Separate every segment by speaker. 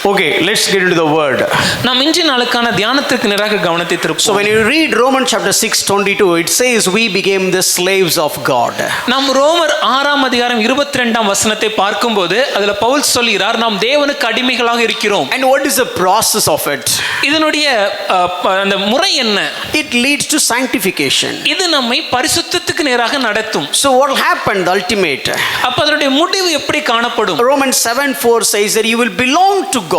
Speaker 1: Okay, let's get into the word.
Speaker 2: நாம் இன்றைய நாளுக்கான தியானத்திற்கு நேராக கவனத்தை திருப்புவோம்.
Speaker 1: So when you read Romans chapter 6:22, it says we became the slaves of God.
Speaker 2: நாம் ரோமர் 6ஆம் அதிகாரம் 22ஆம் வசனத்தை பார்க்கும்போது அதுல பவுல் சொல்கிறார் நாம் தேவனுக்கு அடிமைகளாக இருக்கிறோம்.
Speaker 1: And what is the process of it?
Speaker 2: இதனுடைய அந்த முறை என்ன?
Speaker 1: It leads to sanctification.
Speaker 2: இது நம்மை பரிசுத்தத்துக்கு நேராக நடத்தும்.
Speaker 1: So what will happen, the ultimate?
Speaker 2: அப்ப அதனுடைய முடிவு எப்படி காணப்படும்?
Speaker 1: Romans 7:4 says that you will belong to God.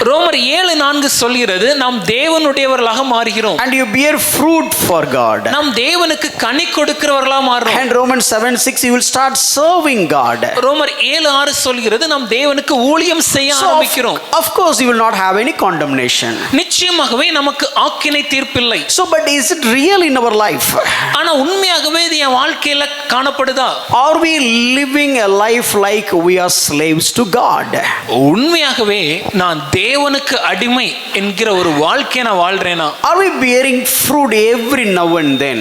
Speaker 2: ரோமர் 7:4 சொல்கிறது நாம் தேவனுடையவர்களாக மாறுகிறோம்.
Speaker 1: And you bear fruit for God.
Speaker 2: நாம் தேவனுக்கு கனி கொடுக்கிறவர்களாக மாறுறோம்.
Speaker 1: And Romans 7:6 you will start serving God.
Speaker 2: ரோமர் 7:6 சொல்கிறது நாம் தேவனுக்கு ஊழியம் செய்ய ஆரம்பிக்கிறோம்.
Speaker 1: Of course you will not have any condemnation.
Speaker 2: நிச்சயமாகவே நமக்கு ஆக்கினை தீர்ப்பில்லை.
Speaker 1: So but is it real in our life?
Speaker 2: ஆனா உண்மையாகவே இது என் வாழ்க்கையில காணப்படுதா?
Speaker 1: Are we living a life like we are slaves to God?
Speaker 2: உண்மையாகவே நான் தேவனுக்கு அடிமை என்கிற ஒரு வாழ்க்கையை நான் வாழ்றேனா?
Speaker 1: Are we bearing fruit every now and then?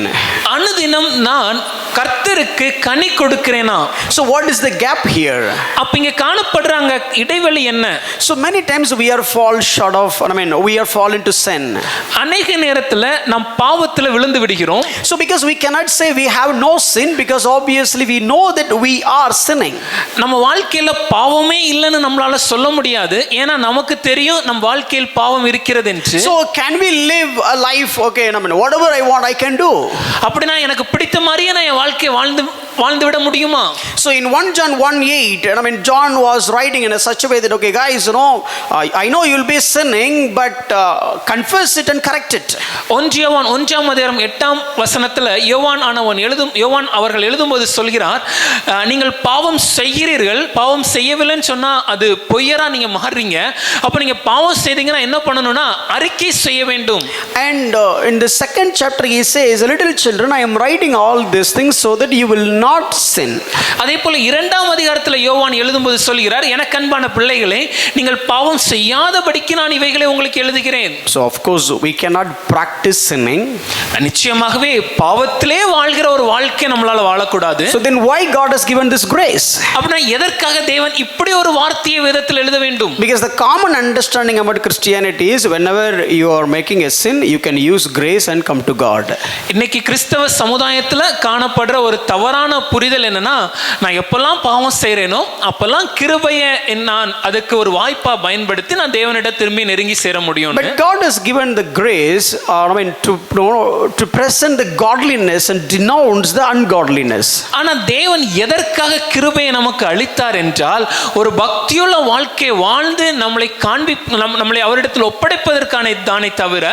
Speaker 2: அனுதினம் நான் கர்த்தருக்கு கனி கொடுக்கிறேனா?
Speaker 1: So what is the gap here?
Speaker 2: அப்ப இங்க காணப்படுறாங்க இடைவெளி என்ன?
Speaker 1: So many times we are fall short of, we are fall into sin.
Speaker 2: அநேக நேரத்துல நாம் பாவத்துல விழுந்து விடுகிறோம்.
Speaker 1: So because we cannot say we have no sin, because obviously we know that we are sinning.
Speaker 2: நம்ம வாழ்க்கையில பாவமே இல்லைன்னு நம்மளால சொல்ல முடியாது. ஏன்னா நமக்கு தெரியும் நம் வாழ்க்கையில் பாவம் இருக்கிறது என்று.
Speaker 1: So can we live a life, okay, whatever I want I can do?
Speaker 2: அப்படினா எனக்கு பிடித்த மாதிரியே நான் என் வாழ்க்கையை வாழ்ந்து விட முடியுமா?
Speaker 1: So in 1 John 1:8, John was writing in a such a way that, okay guys, I know you'll be sinning, but confess it and correct it.
Speaker 2: 1 யோவான் 1ஆம் அதிகாரம் 8ஆம் வசனத்துல யோவான் அவர்கள் எழுதும்போது சொல்கிறார், நீங்கள் பாவம் செய்கிறீர்கள், பாவம் செய்யவில்லைன்னு சொன்னா அது பொய்யரா நீங்க மாறுறீங்க. அப்ப நீங்க பாவம் செய்தீங்கன்னா என்ன பண்ணணும்னா அறிக்கை செய்ய வேண்டும்.
Speaker 1: And in the second chapter he says, little children, I am writing all these things so that you will not sin.
Speaker 2: அதே போல 2ஆம் அதிகாரத்துல யோவான் எழுதும்போது சொல்கிறார், எனக்கு அன்பான பிள்ளைகளே, நீங்கள் பாவம் செய்யாதபடிக்கு நான் இவைகளை உங்களுக்கு எழுதுகிறேன்.
Speaker 1: So of course we cannot practice sinning.
Speaker 2: நிச்சயமாகவே பாவத்திலே வாழ்கிற ஒரு வாழ்க்கை நம்மளால வாழக்கூடாது.
Speaker 1: So then why God has given this grace?
Speaker 2: அப்படினா எதற்காக தேவன் இப்படி ஒரு வார்த்தையை வேதத்தில் எழுத வேண்டும்?
Speaker 1: Because the common understanding about Christianity is whenever you are making a sin, you can use grace and come to God.
Speaker 2: இன்னைக்கு கிறிஸ்தவ சமுதாயத்துல காணப்படுற ஒரு தவறான புரிதல் என்னன்னா, நான் எப்பெல்லாம் பாவம் செய்றேனோ அப்பெல்லாம் கிருபையை நான் அதுக்கு ஒரு வாய்ப்பா பயன்படுத்தி நான் தேவனிடம் திரும்பி நெருங்கி சேர முடியும்.
Speaker 1: But God has given the grace, to present the godliness and denounce the ungodliness.
Speaker 2: ஆனா தேவன் எதற்காக கிருபையை நமக்கு அளித்தார் என்றால், ஒரு பக்தியுள்ள வாழ்க்கை வாழ்ந்து நம்மளை அவரிடத்தில் ஒப்படைப்பதற்கான தானே தவிர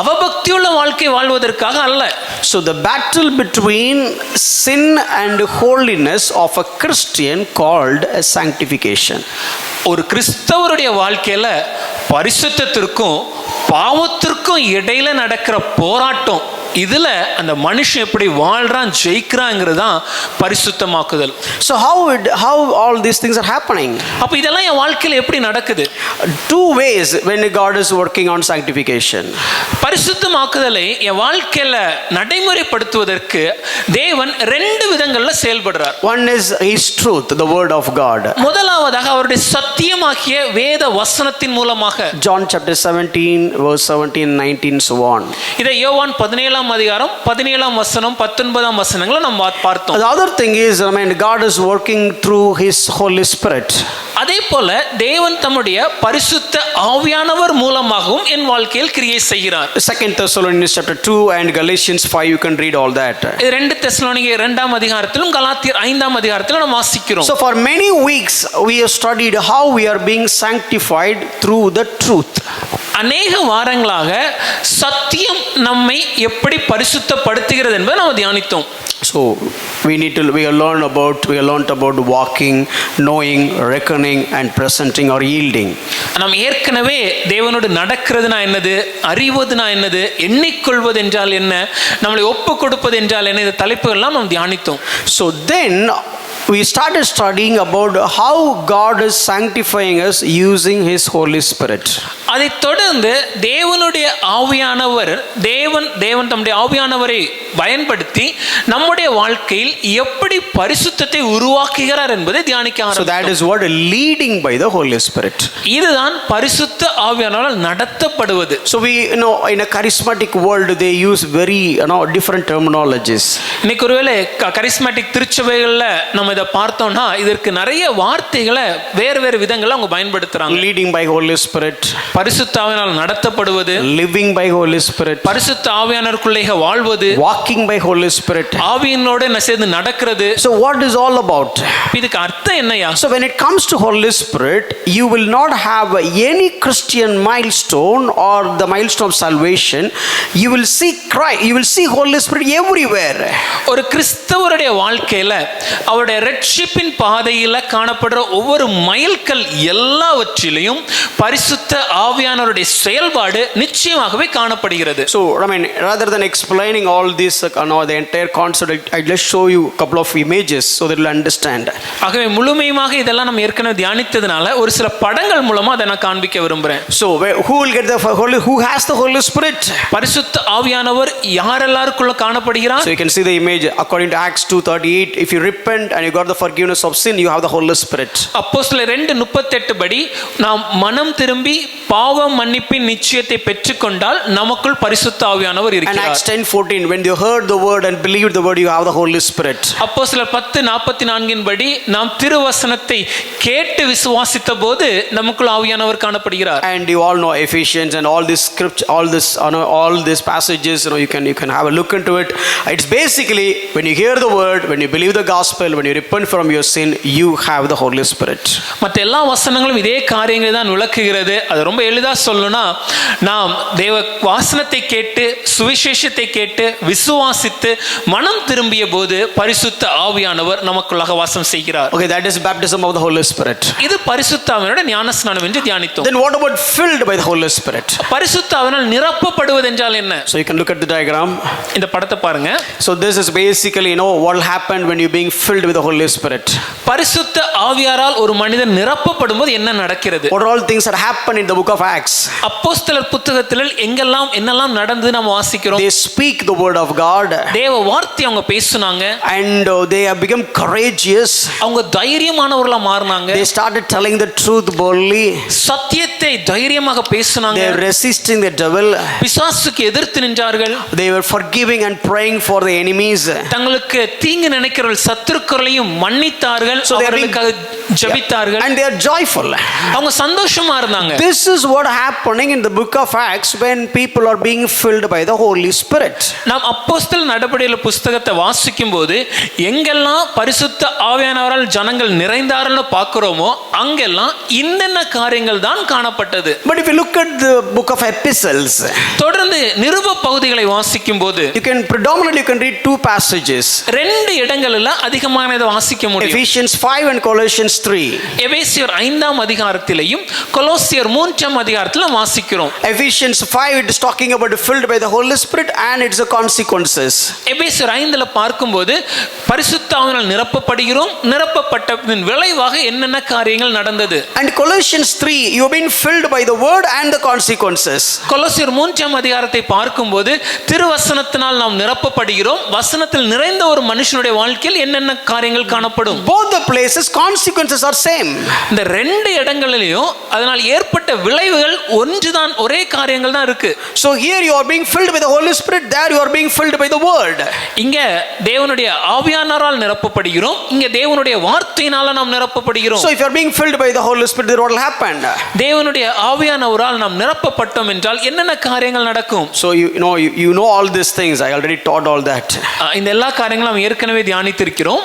Speaker 2: அவபக்தியுள்ள வாழ்க்கை வாழ்வதற்காக அல்ல.
Speaker 1: So the battle between sin and holiness of a Christian called a sanctification.
Speaker 2: ஒரு கிறிஸ்தவருடைய வாழ்க்கையில பரிசுத்தத்திற்கும் பாவத்திற்கும் இடையில நடக்கிற போராட்டம், இதுல அந்த மனுஷன் எப்படி வாழ்றான் ஜெயிக்கிறாங்கிறது தான் பரிசுத்தமாக்குதல்.
Speaker 1: So how all these things are happening?
Speaker 2: அப்ப இதெல்லாம் என் வாழ்க்கையில எப்படி நடக்குது?
Speaker 1: Two ways when God is working on sanctification.
Speaker 2: பரிசுத்தமாக்குதலை என் வாழ்க்கையில நடைமுறைப்படுத்துவதற்கு தேவன் 2 விதங்கள்ல செயல்படுறார்.
Speaker 1: One is his truth, the word of God.
Speaker 2: முதலாவதாக அவருடைய சத்தியமாகிய வேத வசனத்தின் மூலமாக.
Speaker 1: John chapter 17 verse 17 19 so on.
Speaker 2: இதை யோவான் 17ஆம் அதிகாரம் 17ஆம் வசனம் 19ஆம் வசனங்களை நாம் பார்த்தோம்.
Speaker 1: The other thing is, God is working through his Holy Spirit.
Speaker 2: அதே போல தேவன் தம்முடைய பரிசுத்த ஆவியானவர் மூலமாகவும் என் வாழ்க்கையில் கிரியை செய்கிறார்.
Speaker 1: 2 Thessalonians chapter 2 and Galatians 5, you can read all that.
Speaker 2: 2 தெசலோனிக்கேயர் 2ஆம் அதிகாரத்திலும் கலாத்தியர் 5ஆம் அதிகாரத்திலும் நாம் வாசிக்கிறோம்.
Speaker 1: So for many weeks we have studied how we are being sanctified through the truth.
Speaker 2: அநேக வாரங்களாக சத்தியம் நம்மை எப்படி பரிசுத்தப்படுத்துகிறது என்பதை நாம் தியானித்தோம்.
Speaker 1: So we have learned about walking, knowing, reckoning and presenting or yielding.
Speaker 2: நாம் ஏற்கனவே தேவனோடு நடக்கிறதுனா என்னது, அறிவதுனா என்னது, எண்ணிக்கொள்வது என்றால் என்ன, நம்மளை ஒப்பு கொடுப்பது என்றால் என்ன, இந்த தலைப்புகள்லாம் நாம் தியானித்தோம்.
Speaker 1: So then we started studying about how God is sanctifying us using His Holy Spirit.
Speaker 2: அதைத் தொடர்ந்து தேவனுடைய ஆவியானவர் தேவன் தம்முடைய ஆவியானவரை பயன்படுத்தி நம்முடைய வாழ்க்கையில் எப்படி பரிசுத்தத்தை உருவாக்குகிறார் என்பதை தியானிக்க
Speaker 1: So that
Speaker 2: ஆரம்பித்தோம்.
Speaker 1: is what leading by the Holy Spirit.
Speaker 2: இதுதான் பரிசுத்த ஆவியானவரால் நடத்தப்படுவது.
Speaker 1: So we in a charismatic world they use very different terminologies.
Speaker 2: இன்னைக்கு ஒருவேளை கரிஸ்மேட்டிக் திருச்சபைகள்ல நம்ம இதை பார்த்தோம்னா இதற்கு நிறைய வார்த்தைகளை வேறு வேறு விதங்கள்ல அவங்க பயன்படுத்துறாங்க.
Speaker 1: Leading by Holy Spirit,
Speaker 2: பரிசுத்த ஆவியானவரால் நடத்தப்படுவது,
Speaker 1: living by Holy Spirit,
Speaker 2: பரிசுத்த ஆவியானவருக்குள்ளே வாழ்வது,
Speaker 1: walking by Holy Spirit.
Speaker 2: ஆவியினோட சேர்ந்து நடக்கிறது.
Speaker 1: So what is all about?
Speaker 2: இதுக்கு அர்த்தம் என்னையா?
Speaker 1: So when it comes to Holy Spirit, you will not have any Christian milestone or the milestone of salvation. You will see Christ, you will see Holy Spirit everywhere.
Speaker 2: ஒரு கிறிஸ்தவருடைய வாழ்க்கையில அவருடைய ரட்சிப்பின் பாதையில காணப்படுற ஒவ்வொரு மைல்கல் எல்லாவற்றிலையும் பரிசுத்த ஆவியானவருடைய செயல்பாடு நிச்சயமாகவே காணப்படுகிறது.
Speaker 1: So rather than explaining all this the entire concept, I just show you a couple of images so that you'll understand.
Speaker 2: ஆகவே முழுமையாக இதெல்லாம் நம்ம ஏற்கனவே தியானித்ததுனால ஒரு சில படங்கள் மூலமா அதை நான் காண்பிக்க விரும்புறேன்.
Speaker 1: So who will get who has the Holy Spirit?
Speaker 2: பரிசுத்த ஆவியானவர் யாரெல்லாருக்குள்ள காணப்படுகிறார்?
Speaker 1: So you can see the image according to Acts 2:38. If you repent and you got the forgiveness of sin, you have the Holy Spirit.
Speaker 2: அப்போஸ்தலர் 2:38 படி நாம் மனம் திரும்பி பாவ மன்னிப்பின் நிச்சயத்தை பெற்றுக்கொண்டால் நமக்குள் பரிசுத்த ஆவியானவர்
Speaker 1: And
Speaker 2: இருக்கிறார்.
Speaker 1: Acts 10:14, when you heard the word and believed the word, you have the Holy Spirit.
Speaker 2: அப்போஸ்தலர் 10:44 படி நாம் திருவசனத்தை கேட்டு விசுவாசித்த போது நமக்குள் ஆவியானவர் காணப்படுகிறார்.
Speaker 1: And you all know Ephesians and all this scripture, all these passages, you can have a look into it. It's basically when you hear the word, when you believe the gospel, when you repent from your sin, you have the Holy Spirit.
Speaker 2: மற்ற எல்லா வசனங்களும் இதே காரியங்களை தான் விளக்குகிறது. அது ரொம்ப எளிதா சொல்லணும்னா நாம் தேவ வாசனத்தை கேட்டு சுவிசேஷத்தை கேட்டு விசுவாசித்து மனம் திரும்பிய போது பரிசுத்த ஆவியானவர் நமக்குள்ளாக வாசம் செய்கிறார்.
Speaker 1: Okay, that is baptism of the Holy Spirit.
Speaker 2: இது பரிசுத்த ஆவியானவருடைய ஞானஸ்நானம் என்று தியானித்தோம்.
Speaker 1: Then what about filled by the Holy Spirit?
Speaker 2: பரிசுத்த ஆவியானவரால் நிரப்பப்படுவது என்றால் என்ன?
Speaker 1: So you can look at the diagram.
Speaker 2: இந்த படத்தை பாருங்க.
Speaker 1: So this is basically what will happen when you being filled with the Holy Spirit.
Speaker 2: பரிசுத்த ஆவியாரால் ஒரு மனிதன் நிரப்பப்படும்போது என்ன நடக்கிறது?
Speaker 1: What are all things that happen in the book of Acts?
Speaker 2: அப்போஸ்தலர் புத்தகத்தில் என்னெல்லாம் நடந்து நம்ம வாசிக்கிறோம்.
Speaker 1: They speak the word of God.
Speaker 2: தேவ வார்த்தை அவங்க பேசுனாங்க.
Speaker 1: And they have become courageous.
Speaker 2: அவங்க தைரியமானவர்களா மாறினாங்க.
Speaker 1: They started telling the truth boldly.
Speaker 2: சத்தியத்தை தைரியமாக பேசுனாங்க.
Speaker 1: They were resisting the devil.
Speaker 2: பிசாசுக்கு எதிர்த்து நின்றார்கள்.
Speaker 1: They were forgiving and praying for the enemies.
Speaker 2: தங்களுக்கு தீங்கு நினைக்கிறவர்கள் சத்துருக்களையும் மன்னித்தார்கள். அவர்களுக்காக ஜெபித்தார்கள்.
Speaker 1: And they are joyful.
Speaker 2: அவங்க சந்தோஷமா இருந்தாங்க.
Speaker 1: This is what happening in the book of Acts when people are being filled by the Holy Spirit.
Speaker 2: நாம் அப்போஸ்தலர் நடபடிகள் புத்தகத்தை வாசிக்கும் போது எங்கெல்லாம் பரிசுத்த ஆவியானவரால் ஜனங்கள் நிறைந்தார்கள்னு பார்க்கிறோமோ அங்கெல்லாம் இன்னென்ன காரியங்கள் தான் காணப்பட்டது.
Speaker 1: But if you look at the book of epistles,
Speaker 2: தொடர்ந்து நிருப பகுதிகளை வாசிக்கும் போது
Speaker 1: you can read two passages.
Speaker 2: ரெண்டு இடங்களில் அதிகமாக இதை வாசிக்க முடியும்.
Speaker 1: Ephesians 5 and Colossians 3.
Speaker 2: எபேசியர் 5ஆம் அதிகாரத்திலேயும் கொலோசியர் 3ஆம் அதிகாரத்திலும் வாசிக்கிறோம்.
Speaker 1: Ephesians 5 it is talking about filled by the Holy Spirit and its consequences.
Speaker 2: எபேசியர் 5ல பார்க்கும்போது பரிசுத்த ஆவியால் நிரப்பப்படுகிறோம். நிரப்பப்பட்டதின் விளைவாக என்னென்ன காரியங்கள் நடந்தது.
Speaker 1: And Colossians 3 you have been filled by the word and the consequences.
Speaker 2: கொலோசியர் 3ஆம் அதிகாரத்தை பார்க்கும்போது திருவசனத்தினால் நாம் நிரப்பப்படுகிறோம். வசனத்தில் நிறைந்த ஒரு மனுஷனுடைய வாழ்க்கையில் என்னென்ன காரியங்கள் காணப்படும்.
Speaker 1: Both the places consequences are same.
Speaker 2: இந்த ரெண்டு இடங்களிலும் அதனால் ஏற்பட்ட விளைவுகள் ஒன்றுதான், ஒரே காரியங்கள் தான் இருக்கு.
Speaker 1: So here you are being filled by the Holy Spirit, there you are being filled by the word.
Speaker 2: இங்க தேவனுடைய ஆவியானவரால் நிரப்பப்படுகிறோம், இங்க தேவனுடைய வார்த்தையினால நாம் நிரப்பப்படுகிறோம்.
Speaker 1: So if you are being filled by the Holy Spirit, then what will happen?
Speaker 2: தேவனுடைய ஆவியானவரால் நாம் நிரப்பப்பட்டோம் என்றால் என்னென்ன காரியங்கள் நடக்கும்?
Speaker 1: So you know all these things. I already taught all that.
Speaker 2: இந்த எல்லா காரியங்களும் நாம் ஏற்கனவே தியானித்திருக்கிறோம்.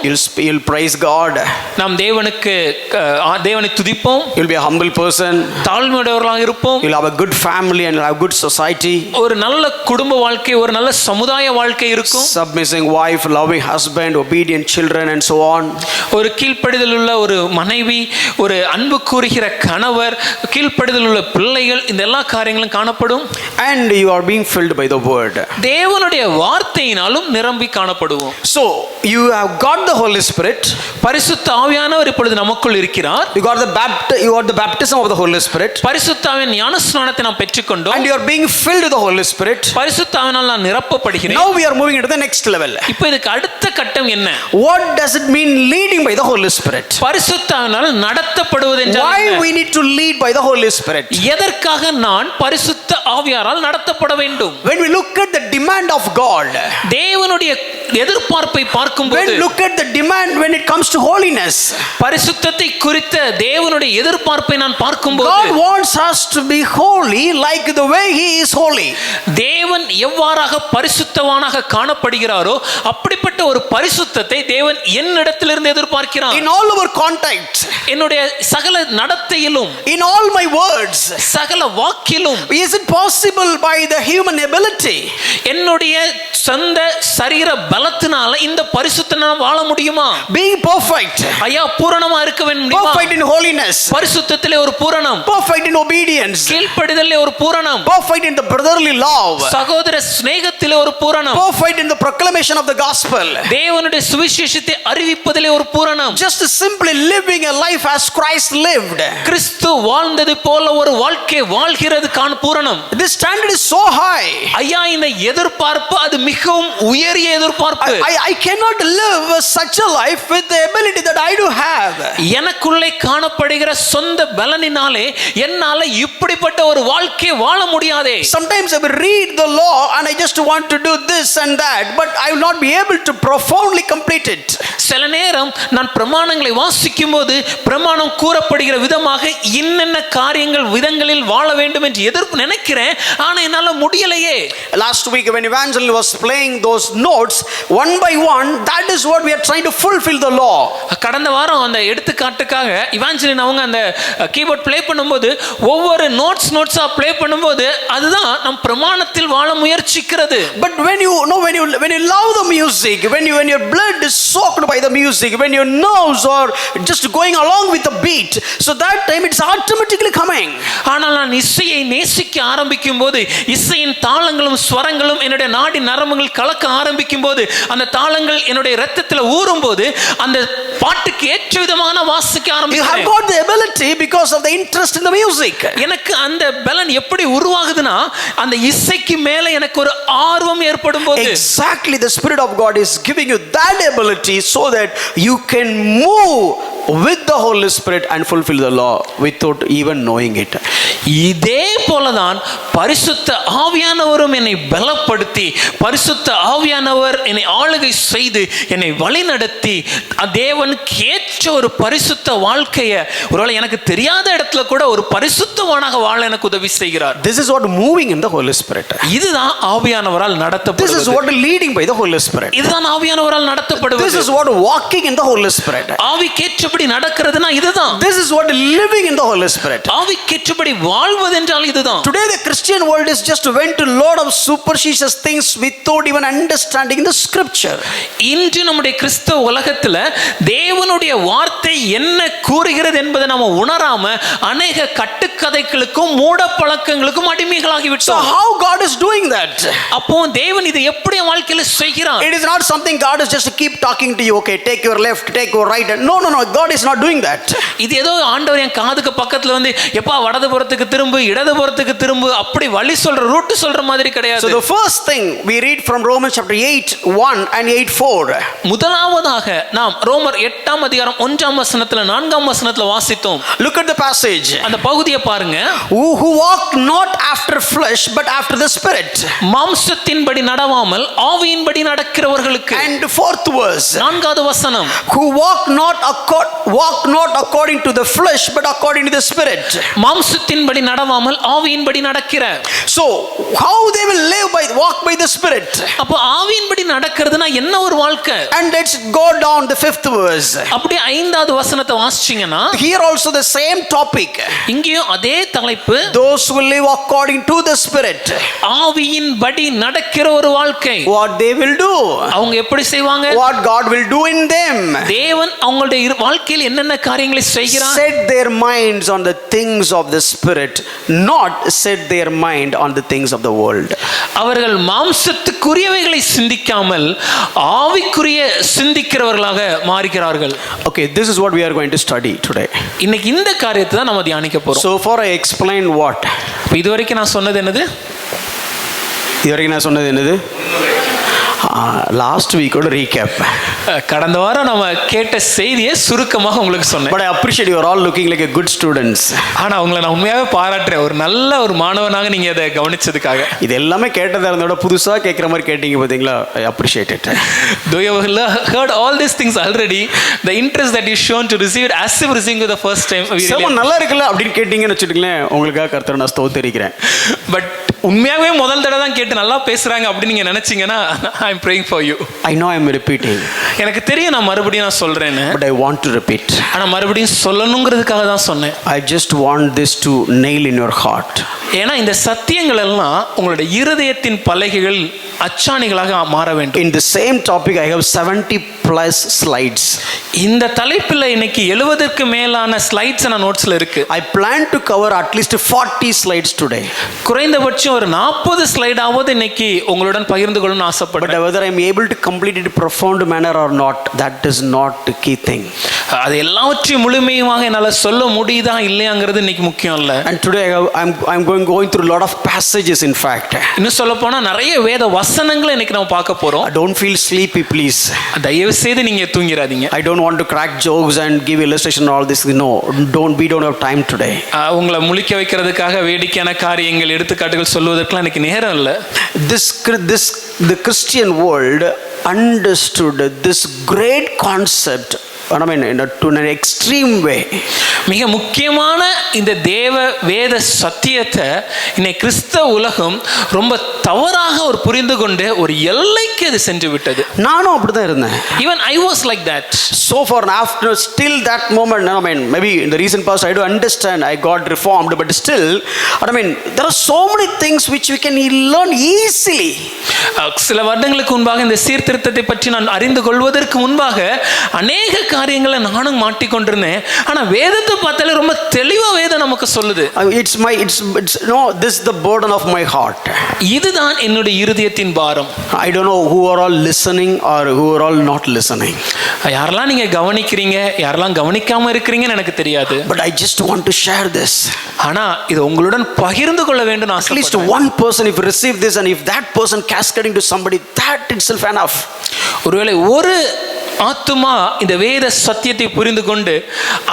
Speaker 1: You'll praise God.
Speaker 2: நாம் தேவனை துதிப்போம்.
Speaker 1: You'll be a humble person.
Speaker 2: தாழ்மையுடையவர்களாக இருப்போம்.
Speaker 1: You'll have a good family and you'll have good society.
Speaker 2: ஒரு நல்ல குடும்ப வாழ்க்கை, ஒரு நல்ல சமுதாய வாழ்க்கை இருக்கும்.
Speaker 1: Submissive wife, loving husband, obedient children and so on.
Speaker 2: ஒரு கீழ்ப்படிதல் உள்ள ஒரு மனைவி, ஒரு அன்பு கூறுகிற கணவர், கீழ்ப்படிதல் கீழ்ப்படிதல் உள்ள பிள்ளைகள், இந்த எல்லா காரியங்களும் காணப்படும்.
Speaker 1: And you are being filled by the word.
Speaker 2: தேவனுடைய வார்த்தையினாலும் நிரம்பி காணப்படுவோம்.
Speaker 1: So you have got the Holy Spirit.
Speaker 2: பரிசுத்த ஆவியானவர் இப்பொழுது நமக்குள் இருக்கிறார்.
Speaker 1: You got the baptism of the Holy Spirit.
Speaker 2: பரிசுத்த ஆவியின் ஞானஸ்நானத்தை நாம் பெற்றுக்கொண்டோம்.
Speaker 1: And you are being filled with the Holy Spirit.
Speaker 2: பரிசுத்த ஆவியினால் நான் நிரப்பப்படுகிறேன்.
Speaker 1: Now we are moving into the next level.
Speaker 2: இப்போ இதுக்கு அடுத்த கட்டம் என்ன?
Speaker 1: What does it mean leading by the Holy Spirit?
Speaker 2: பரிசுத்த ஆவியினால் நடத்தப்படுவது என்றால்
Speaker 1: Why we need to lead by the Holy Spirit?
Speaker 2: எதற்காக நான் பரிசுத்த ஆவியாரால் நடத்தப்பட வேண்டும்?
Speaker 1: When we look at the demand of God,
Speaker 2: தேவனுடைய எதிர்பார்ப்பை பார்க்கும்போது,
Speaker 1: when look at the demand when it comes to holiness,
Speaker 2: பரிசுத்தத்தை குறித்த தேவனுடைய எதிர்பார்ப்பை நான்
Speaker 1: God
Speaker 2: பார்க்கும்போது,
Speaker 1: wants us to be holy like the way He is holy.
Speaker 2: தேவன் எவ்வாறாக பரிசுத்தவானாக காணப்படுகிறாரோ அப்படிப்பட்ட ஒரு பரிசுத்தத்தை தேவன் என்னிடத்திலிருந்து எதிர்பார்க்கிறார்.
Speaker 1: In all our contact,
Speaker 2: என்னுடைய சகல நடத்தையிலும்,
Speaker 1: in all my words,
Speaker 2: சகல வாக்கிலும்,
Speaker 1: is it possible by the human ability?
Speaker 2: என்னுடைய சொந்த சரீர பலத்தினால இந்த பரிசுத்தம் நான் வாழ முடியுமா?
Speaker 1: Being perfect,
Speaker 2: ஐயா பூரணமா இருக்க முடியுமா?
Speaker 1: perfect in holiness,
Speaker 2: பரிசுத்தத்திலே ஒரு பூரணம்,
Speaker 1: perfect in obedience,
Speaker 2: கீழ்ப்படிதலிலே ஒரு பூரணம்,
Speaker 1: perfect in the brotherly love,
Speaker 2: சகோதர சிநேகத்திலே ஒரு பூரணம்,
Speaker 1: perfect in the proclamation of the gospel,
Speaker 2: தேவனுடைய சுவிசேஷத்தை அறிவிப்பதிலே ஒரு பூரணம்,
Speaker 1: just simply living a life as Christ lived.
Speaker 2: கிறிஸ்து வாழ்ந்தது போல ஒரு வாழ்க்கை வாழ்கிறதுக்கான பூரணம்.
Speaker 1: This standard is so high.
Speaker 2: ஐயா இந்த எதிர்பார்ப்பு அது மிகவும் உயரிய எதிர்பார்ப்பு.
Speaker 1: I cannot live such a life with the ability that I do have.
Speaker 2: எனக்குள்ளே காணப்படுகிற சொந்த பலனினாலே என்னால இப்படிப்பட்ட ஒரு வாழ்க்கை வாழ முடியாதே.
Speaker 1: Sometimes I will read the law and I just want to do this and that, but I will not be able to profoundly complete it.
Speaker 2: சில நேரம் நான் பிரமாணங்களை வாசிக்கும் போது பிரமாணம் கூறப்படுகிற விதமாக இன்னென்ன காரியங்கள் விதங்களில் வாழ வேண்டும் என்று எதிர்ப்பு நினைக்கிறேன், ஆனா என்னால முடியலையே.
Speaker 1: Last week when Evangeline was playing those notes one by one, that is what we are trying to fulfill the law.
Speaker 2: கடந்த வாரம் அந்த எடுத்துக்காட்டுக்காக இவாஞ்சலின் அவங்க அந்த கீபோர்ட் ப்ளே பண்ணும்போது ஒவ்வொரு நோட்ஸா ப்ளே பண்ணும்போது அதுதான் நம் பிரமாணத்தில் வாழ முயற்சிக்கிறது.
Speaker 1: But when you love the music, when your blood is soaked by the music, when your nerves are just going along with the beat, so that time it's automatically coming.
Speaker 2: ஆனால் நான் இசையை நேசிக்க ஆரம்பிக்கும் போது, இசையின் தாளங்களும் ஸ்வரங்களும் என்னுடைய நாடி நரம்புகள் கலக்க ஆரம்பிக்கும் போது, அந்த தாளங்கள் என்னுடைய இரத்தத்தில் ஊறும் போது அந்த பாட்டுக்கு ஏற்ற விதமான வாசிக்க
Speaker 1: You have
Speaker 2: ஆரம்பிக்கிறேன்.
Speaker 1: got the ability because of the interest in the music.
Speaker 2: எனக்கு அந்த பலன் எப்படி உருவாகுதுன்னா அந்த இசைக்கு மேல எனக்கு ஒரு ஆர்வம் ஏற்படும் போது,
Speaker 1: Exactly, the Spirit of God is giving you that ability so that you can move with the Holy Spirit and fulfill the law without even knowing it.
Speaker 2: இதே போலதான் பரிசுத்த ஆவியானவரும் என்னை பலப்படுத்தி, பரிசுத்த ஆவியானவர் என்னை ஆளுகை செய்து என்னை வழிநடத்தி தேவனுக்கு ஏற்ற ஒரு பரிசுத்த வாழ்க்கையை ஒருவேளை எனக்கு தெரியாத இடத்துல கூட ஒரு பரிசுத்தவானாக வாழ எனக்கு உதவி செய்கிறார்.
Speaker 1: This is what moving in the Holy Spirit.
Speaker 2: இதுதான் ஆவியானவரால்
Speaker 1: This
Speaker 2: நடத்தப்படுவது.
Speaker 1: is what leading by the Holy Spirit.
Speaker 2: இதுதான் ஆவியானவரால்
Speaker 1: This
Speaker 2: நடத்தப்படுவது.
Speaker 1: is what walking in the Holy Spirit.
Speaker 2: ஆவிக்கேற்றபடி நடக்கிறதுனா இதுதான்.
Speaker 1: This is what living in the Holy Spirit.
Speaker 2: ஆவிக்கேற்றபடி வாழ்வது என்றால் இதுதான்.
Speaker 1: Today the Christian world is just went to lot of superstitious things without even understanding the scripture.
Speaker 2: இன்று நம்முடைய கிறிஸ்தவ உலகத்துல தேவனுடைய வார்த்தை என்ன கூறுகிறது என்பதை நாம உணராம அநேக கட்டுக்கதைகளுக்கும் மூட பழக்கங்களுக்கும் அடிமைகளாகி
Speaker 1: So
Speaker 2: விட்டோம்.
Speaker 1: how God is doing that?
Speaker 2: அப்போ தேவன் இது எப்படி வாழ்க்கையில செய்கிறார்?
Speaker 1: It is not something God is just to keep talking to you. Okay, take your left, take your right. No. God is not doing that.
Speaker 2: இது ஏதோ ஆண்டவர் என் காதுக்கு பக்கத்துல வந்து எப்பா வடதுபுறத்துக்கு திரும்பு இடதுபுறத்துக்கு திரும்பு அப்படி வழி சொல்ற ரூட் சொல்ற மாதிரி கிடையாது.
Speaker 1: So the first thing we read from Romans chapter 8:1 and 8:4.
Speaker 2: முதலாவதாக நாம் ரோமர் 8ஆம் அதிகாரம் 1ஆம் வசனத்துல 4ஆம் வசனத்துல வாசித்தோம்.
Speaker 1: Look at the passage.
Speaker 2: அந்த பகுதியை பாருங்க.
Speaker 1: Who walk not after flesh but after the spirit.
Speaker 2: மாம்சத்தின்படி நடவாமல் ஆவியின்படி நடக்கிறவர்களுக்கு.
Speaker 1: And fourth verse.
Speaker 2: 4வது வசனம்.
Speaker 1: Who walk not according to the flesh but according to the spirit.
Speaker 2: மாம்சத்தின்படி நடவாமல் ஆவியின்படி நடக்கிற.
Speaker 1: So how they will walk by the spirit.
Speaker 2: அப்ப ஆவியின்படி நடக்கிறதுனா என்ன ஒரு வாழ்க்கை?
Speaker 1: And let's go down the 5th verse.
Speaker 2: அப்படி 5வது வசனத்தை வாசிச்சீங்கன்னா
Speaker 1: here also the same topic.
Speaker 2: இங்கேயும் அதே தலைப்பு,
Speaker 1: Those who live according to the Spirit,
Speaker 2: ஆவியின்படி நடக்கிற ஒரு வாழ்க்கை.
Speaker 1: what they will do,
Speaker 2: அவங்க எப்படி செய்வாங்க,
Speaker 1: what God will do in them.
Speaker 2: தேவன் அவங்களுடைய வாழ்க்கையில் என்னென்ன காரியங்களை செய்கிறார்.
Speaker 1: Set their minds on the things of the Spirit, not set their mind on the things of the world.
Speaker 2: அவர்கள் மாம்சத்துக்குரியவைகளை சிந்திக்காமல் ஆவிக்குரிய சிந்திக்கிறவர்களாக மாறுகிறார்கள்.
Speaker 1: Okay, this is what we are going to study today.
Speaker 2: இன்னைக்கு இந்த காரியத்தை தான் நம்ம தியானிக்க போறோம்.
Speaker 1: So far I explained what?
Speaker 2: இதுவரைக்கும் நான் சொன்னது என்னது?
Speaker 1: லாஸ்ட் வீக்கோட ரீகேப்.
Speaker 2: கடந்த வாரம் நம்ம கேட்ட செய்தியை சுருக்கமாக உங்களுக்கு சொன்னேன்.
Speaker 1: But I appreciate you are all looking like a good students.
Speaker 2: ஆனா உங்களை நான் உண்மையாவே பாராட்டுறேன், ஒரு நல்ல ஒரு மாணவனாக நீங்க அதை கவனிச்சதுக்காக.
Speaker 1: இது எல்லாமே கேட்டதா இருந்தோட புதுசா கேட்குற மாதிரி கேட்டீங்க பாத்தீங்களா? I appreciate it.
Speaker 2: Though you have heard all these things already, the interest that you shown to receive it as if receiving it the first time.
Speaker 1: ரொம்ப நல்லா இருக்குல்ல அப்படின்னு கேட்டீங்கன்னு வச்சுட்டுங்களேன், உங்களுக்காக கர்த்தரை நான் ஸ்தோத்திரிக்கிறேன்.
Speaker 2: பட் உண்மையாகவே முதல் தடவை தான் கேட்டு நல்லா பேசுறாங்க அப்படின்னு நீங்க நினைச்சீங்கன்னா I am praying for you.
Speaker 1: I know I am repeating.
Speaker 2: எனக்கு தெரியும் நான் மறுபடியும் நான் சொல்றேன்னு.
Speaker 1: But I want to repeat.
Speaker 2: ஆனா மறுபடியும் சொல்லணுங்கிறதுக்காக தான் சொன்னேன்.
Speaker 1: I just want this to nail in your heart.
Speaker 2: ஏன்னா இந்த சத்தியங்கள் எல்லாம் உங்களுடைய இருதயத்தின் பலகைகள் அச்சாணிகளாக மாற வேண்டும்.
Speaker 1: In the same topic I have 70 plus slides.
Speaker 2: இந்த தலைப்பில் இன்னைக்கு 70க்கு மேலான ஸ்லைட்ஸ் நான் நோட்ஸ்ல இருக்கு.
Speaker 1: I plan to cover at least 40 slides today.
Speaker 2: குறைந்தபட்சம் ஒரு 40 ஸ்லைடாவது இன்னைக்கு உங்களுடன் பகிர்ந்து கொள்ளணும்னு ஆசைப்படுறேன்.
Speaker 1: But whether I am able to complete it in a profound manner or not, that is not the key thing.
Speaker 2: அது எல்லாவற்றையும் முழுமையாக என்னால சொல்ல முடியுதா இல்லையாங்கிறது இன்னைக்கு முக்கியம் இல்ல.
Speaker 1: And today I'm going through a lot of passages in fact.
Speaker 2: இன்னும் சொல்ல போனா நிறைய வேத வசனங்களை இன்னைக்கு நம்ம பார்க்க போறோம்.
Speaker 1: Don't feel sleepy please.
Speaker 2: தயவு செய்து நீங்க தூங்கிராதீங்க.
Speaker 1: I don't want to crack jokes and give illustration and all this. No, we don't have time today.
Speaker 2: உங்களை முழிக்க வைக்கிறதுக்காக வேடிக்கையான காரியங்கள் எடுத்துக்காட்டுகள் சொல்வதற்கெல்லாம் எனக்கு நேரம் இல்ல.
Speaker 1: The Christian world understood this great concept, I mean to an extreme way.
Speaker 2: மிக முக்கியமான இந்த தேவ வேத சத்தியத்தை இன்னைக்கு கிறிஸ்தவ உலகம் ரொம்ப தவறாக ஒரு புரிந்து கொண்டு ஒரு எல்லைக்கு அது சென்று விட்டது.
Speaker 1: நானும் அப்படிதான் இருந்தேன்.
Speaker 2: Even I was like that.
Speaker 1: So far after still that moment, I mean maybe in the recent past I do understand, I got reformed, but still I mean there are so many things which we can learn easily.
Speaker 2: சில வருடங்களுக்கு முன்பாக இந்த சீர்திருத்தத்தை பற்றி நான் அறிந்து கொள்வதற்கு முன்பாக அநேக காரியங்களை நானும் மாட்டிக்கொண்டிருந்தேன். ஆனா வேதத்தை பார்த்தாலே ரொம்ப தெளிவா வேதம் நமக்கு சொல்லுது.
Speaker 1: It's no, this is the burden of my heart.
Speaker 2: இதுதான் என்னுடைய இருதயத்தின் பாரம்.
Speaker 1: I don't know who are all listening or who are all not listening.
Speaker 2: யாரெல்லாம் நீங்க கவனிக்கிறீங்க, யாரெல்லாம் கவனிக்காம இருக்கிறீங்கன்னு எனக்கு தெரியாது.
Speaker 1: But I just want to share this.
Speaker 2: ஆனா இது உங்களுடன் பகிர்ந்து கொள்ள வேண்டும்.
Speaker 1: At least one person if receive this and if that person cascading to somebody, that itself enough.
Speaker 2: ஒருவேளை ஒரு ஆத்துமா இந்த வேத சத்தியத்தை புரிந்து கொண்டு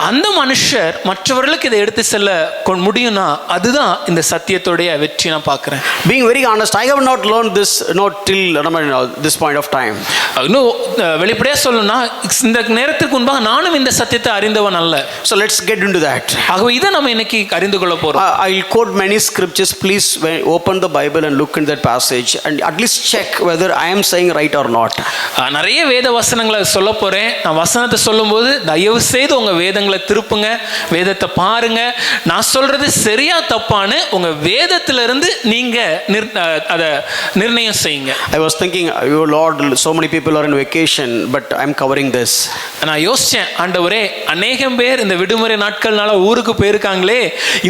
Speaker 2: அந்த மனுஷர் மற்றவர்களுக்கு இதை எடுத்து செல்ல முடியும்னா அதுதான் இந்த சத்தியத்துடைய வெற்றி நான் பார்க்கிறேன்.
Speaker 1: Being very honest, I have not learned this not till this point of time.
Speaker 2: இன்னும் வெளிப்படையா சொல்லணும்னா இந்த நேரத்துக்கு முன்பாக நானும் இந்த சத்தியத்தை அறிந்தவன் அல்ல.
Speaker 1: So let's get into that.
Speaker 2: ஆகவே இதை நம்ம இன்னைக்கு அறிந்து கொள்ள போறோம்.
Speaker 1: I will quote many scriptures. Please open the Bible and look in that passage and at least check whether I am saying right or not.
Speaker 2: நிறைய வேத வசனங்களை சொல்ல போறேன். நான் வசனத்தை சொல்லும்போது தயவு செய்து உங்க வேதங்களை திருப்புங்க, வேதத்தை பாருங்க. நான் சொல்றது சரியா தப்பான்னு உங்க வேதத்திலிருந்து நீங்க அதை நிர்ணயம் செய்யுங்க.
Speaker 1: I was thinking, oh Lord, so many people are in vacation, but I'm covering this.
Speaker 2: நான் யோசிச்சேன், ஆண்டவரே அநேகம் பேர் இந்த விடுமுறை நாட்கள்னால ஊருக்கு போயிருக்காங்களே,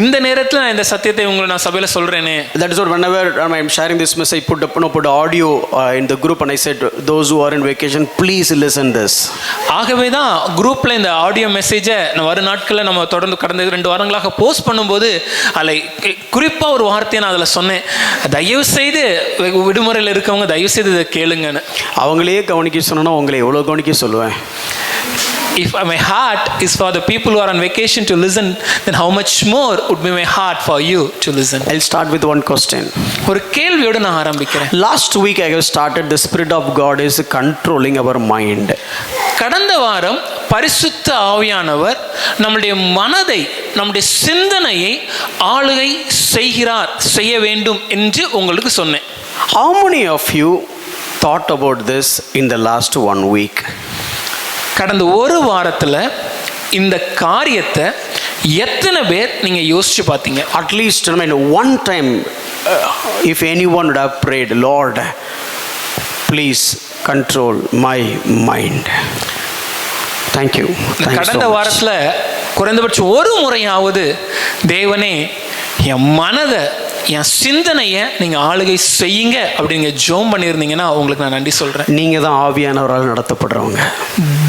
Speaker 2: இந்த நேரத்தில் நான் இந்த சத்தியத்தை உங்களை நான் சபையில சொல்றேனே.
Speaker 1: That is what whenever I'm sharing this message, put audio in the group and I said, those who are in vacation, please listen this.
Speaker 2: ஆகவே தான் குரூப்ல இந்த ஆடியோ மெசேஜை வரும் நாட்களில் நம்ம தொடர்ந்து கடந்த 2 வாரங்களாக போஸ்ட் பண்ணும்போது அதில் குறிப்பாக ஒரு வார்த்தையை நான் அதில் சொன்னேன், தயவு செய்து விடுமுறையில் இருக்கவங்க தயவு செய்து இதை கேளுங்கன்னு.
Speaker 1: அவங்களே கவனிக்க சொன்னா உங்களை எவ்வளோ கவனிக்க சொல்லுவேன்.
Speaker 2: If my heart is for the people who are on vacation to listen, then how much more would be my heart for you to listen?
Speaker 1: I'll start with one question.
Speaker 2: ஒரு கேள்வியோடு நான் ஆரம்பிக்கிறேன்.
Speaker 1: Last week I have started the Spirit of God is controlling our mind.
Speaker 2: கடந்த வாரம் பரிசுத்த ஆவியானவர் நம்முடைய மனதை, நம்முடைய சிந்தனையை ஆளுகை செய்ய வேண்டும் என்று உங்களுக்கு சொன்னேன்.
Speaker 1: How many of you thought about this in the last 1 week?
Speaker 2: கடந்த ஒரு வாரத்துல இந்த காரியத்தை எத்தனை பேர் நீங்க யோசிச்சு பார்த்தீங்க?
Speaker 1: At least, I mean, one time, if anyone would have prayed, Lord, please control my mind. Thank you. Thank you
Speaker 2: கடந்த
Speaker 1: so much.
Speaker 2: வாரத்துல குறைந்தபட்சம் ஒரு முறையாவது தேவனே என் மனதை என் சிந்தனையை நீங்க ஆளுகை செய்யுங்க அப்படிங்க ஜோம் பண்ணியிருந்தீங்கன்னா உங்களுக்கு நான் நன்றி சொல்றேன்.
Speaker 1: நீங்க தான் ஆவியானவரால் நடத்தப்படுறவங்க.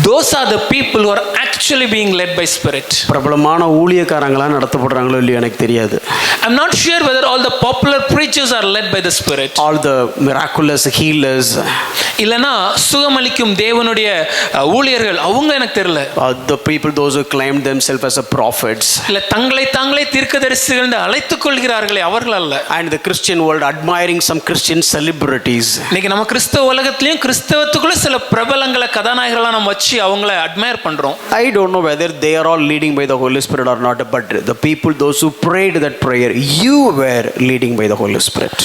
Speaker 2: Those are the people who are actually being led by Spirit.
Speaker 1: பிரபலமான ஊழியக்காரங்களா நடத்தப்படுறாங்களோ இல்லையோ எனக்கு தெரியாது.
Speaker 2: I'm not sure whether all the popular preachers are led by the Spirit.
Speaker 1: All the miraculous healers.
Speaker 2: இல்லனா சுகமளிக்கும் தேவனுடைய ஊழியர்கள் அவங்க எனக்கு தெரியல.
Speaker 1: The people those who claimed themselves as a prophets.
Speaker 2: இல்ல தங்களை தாங்களே தீர்க்கதரிசிகள் என்று அழைத்துக் கொள்கிறார்களே அவர்கள் அல்ல.
Speaker 1: And the Christian world admiring some Christian celebrities.
Speaker 2: இன்னைக்கு நம்ம கிறிஸ்தவ உலகத்திலயும் கிறிஸ்தவத்துக்குள்ள சில பிரபலங்களை கதாநாயகர்களா நம்ம வச்சு அவங்கள அட்மையர் பண்றோம்.
Speaker 1: I don't know whether they are all leading by the Holy Spirit or not, but the people those who prayed that prayer, you were leading by the Holy Spirit.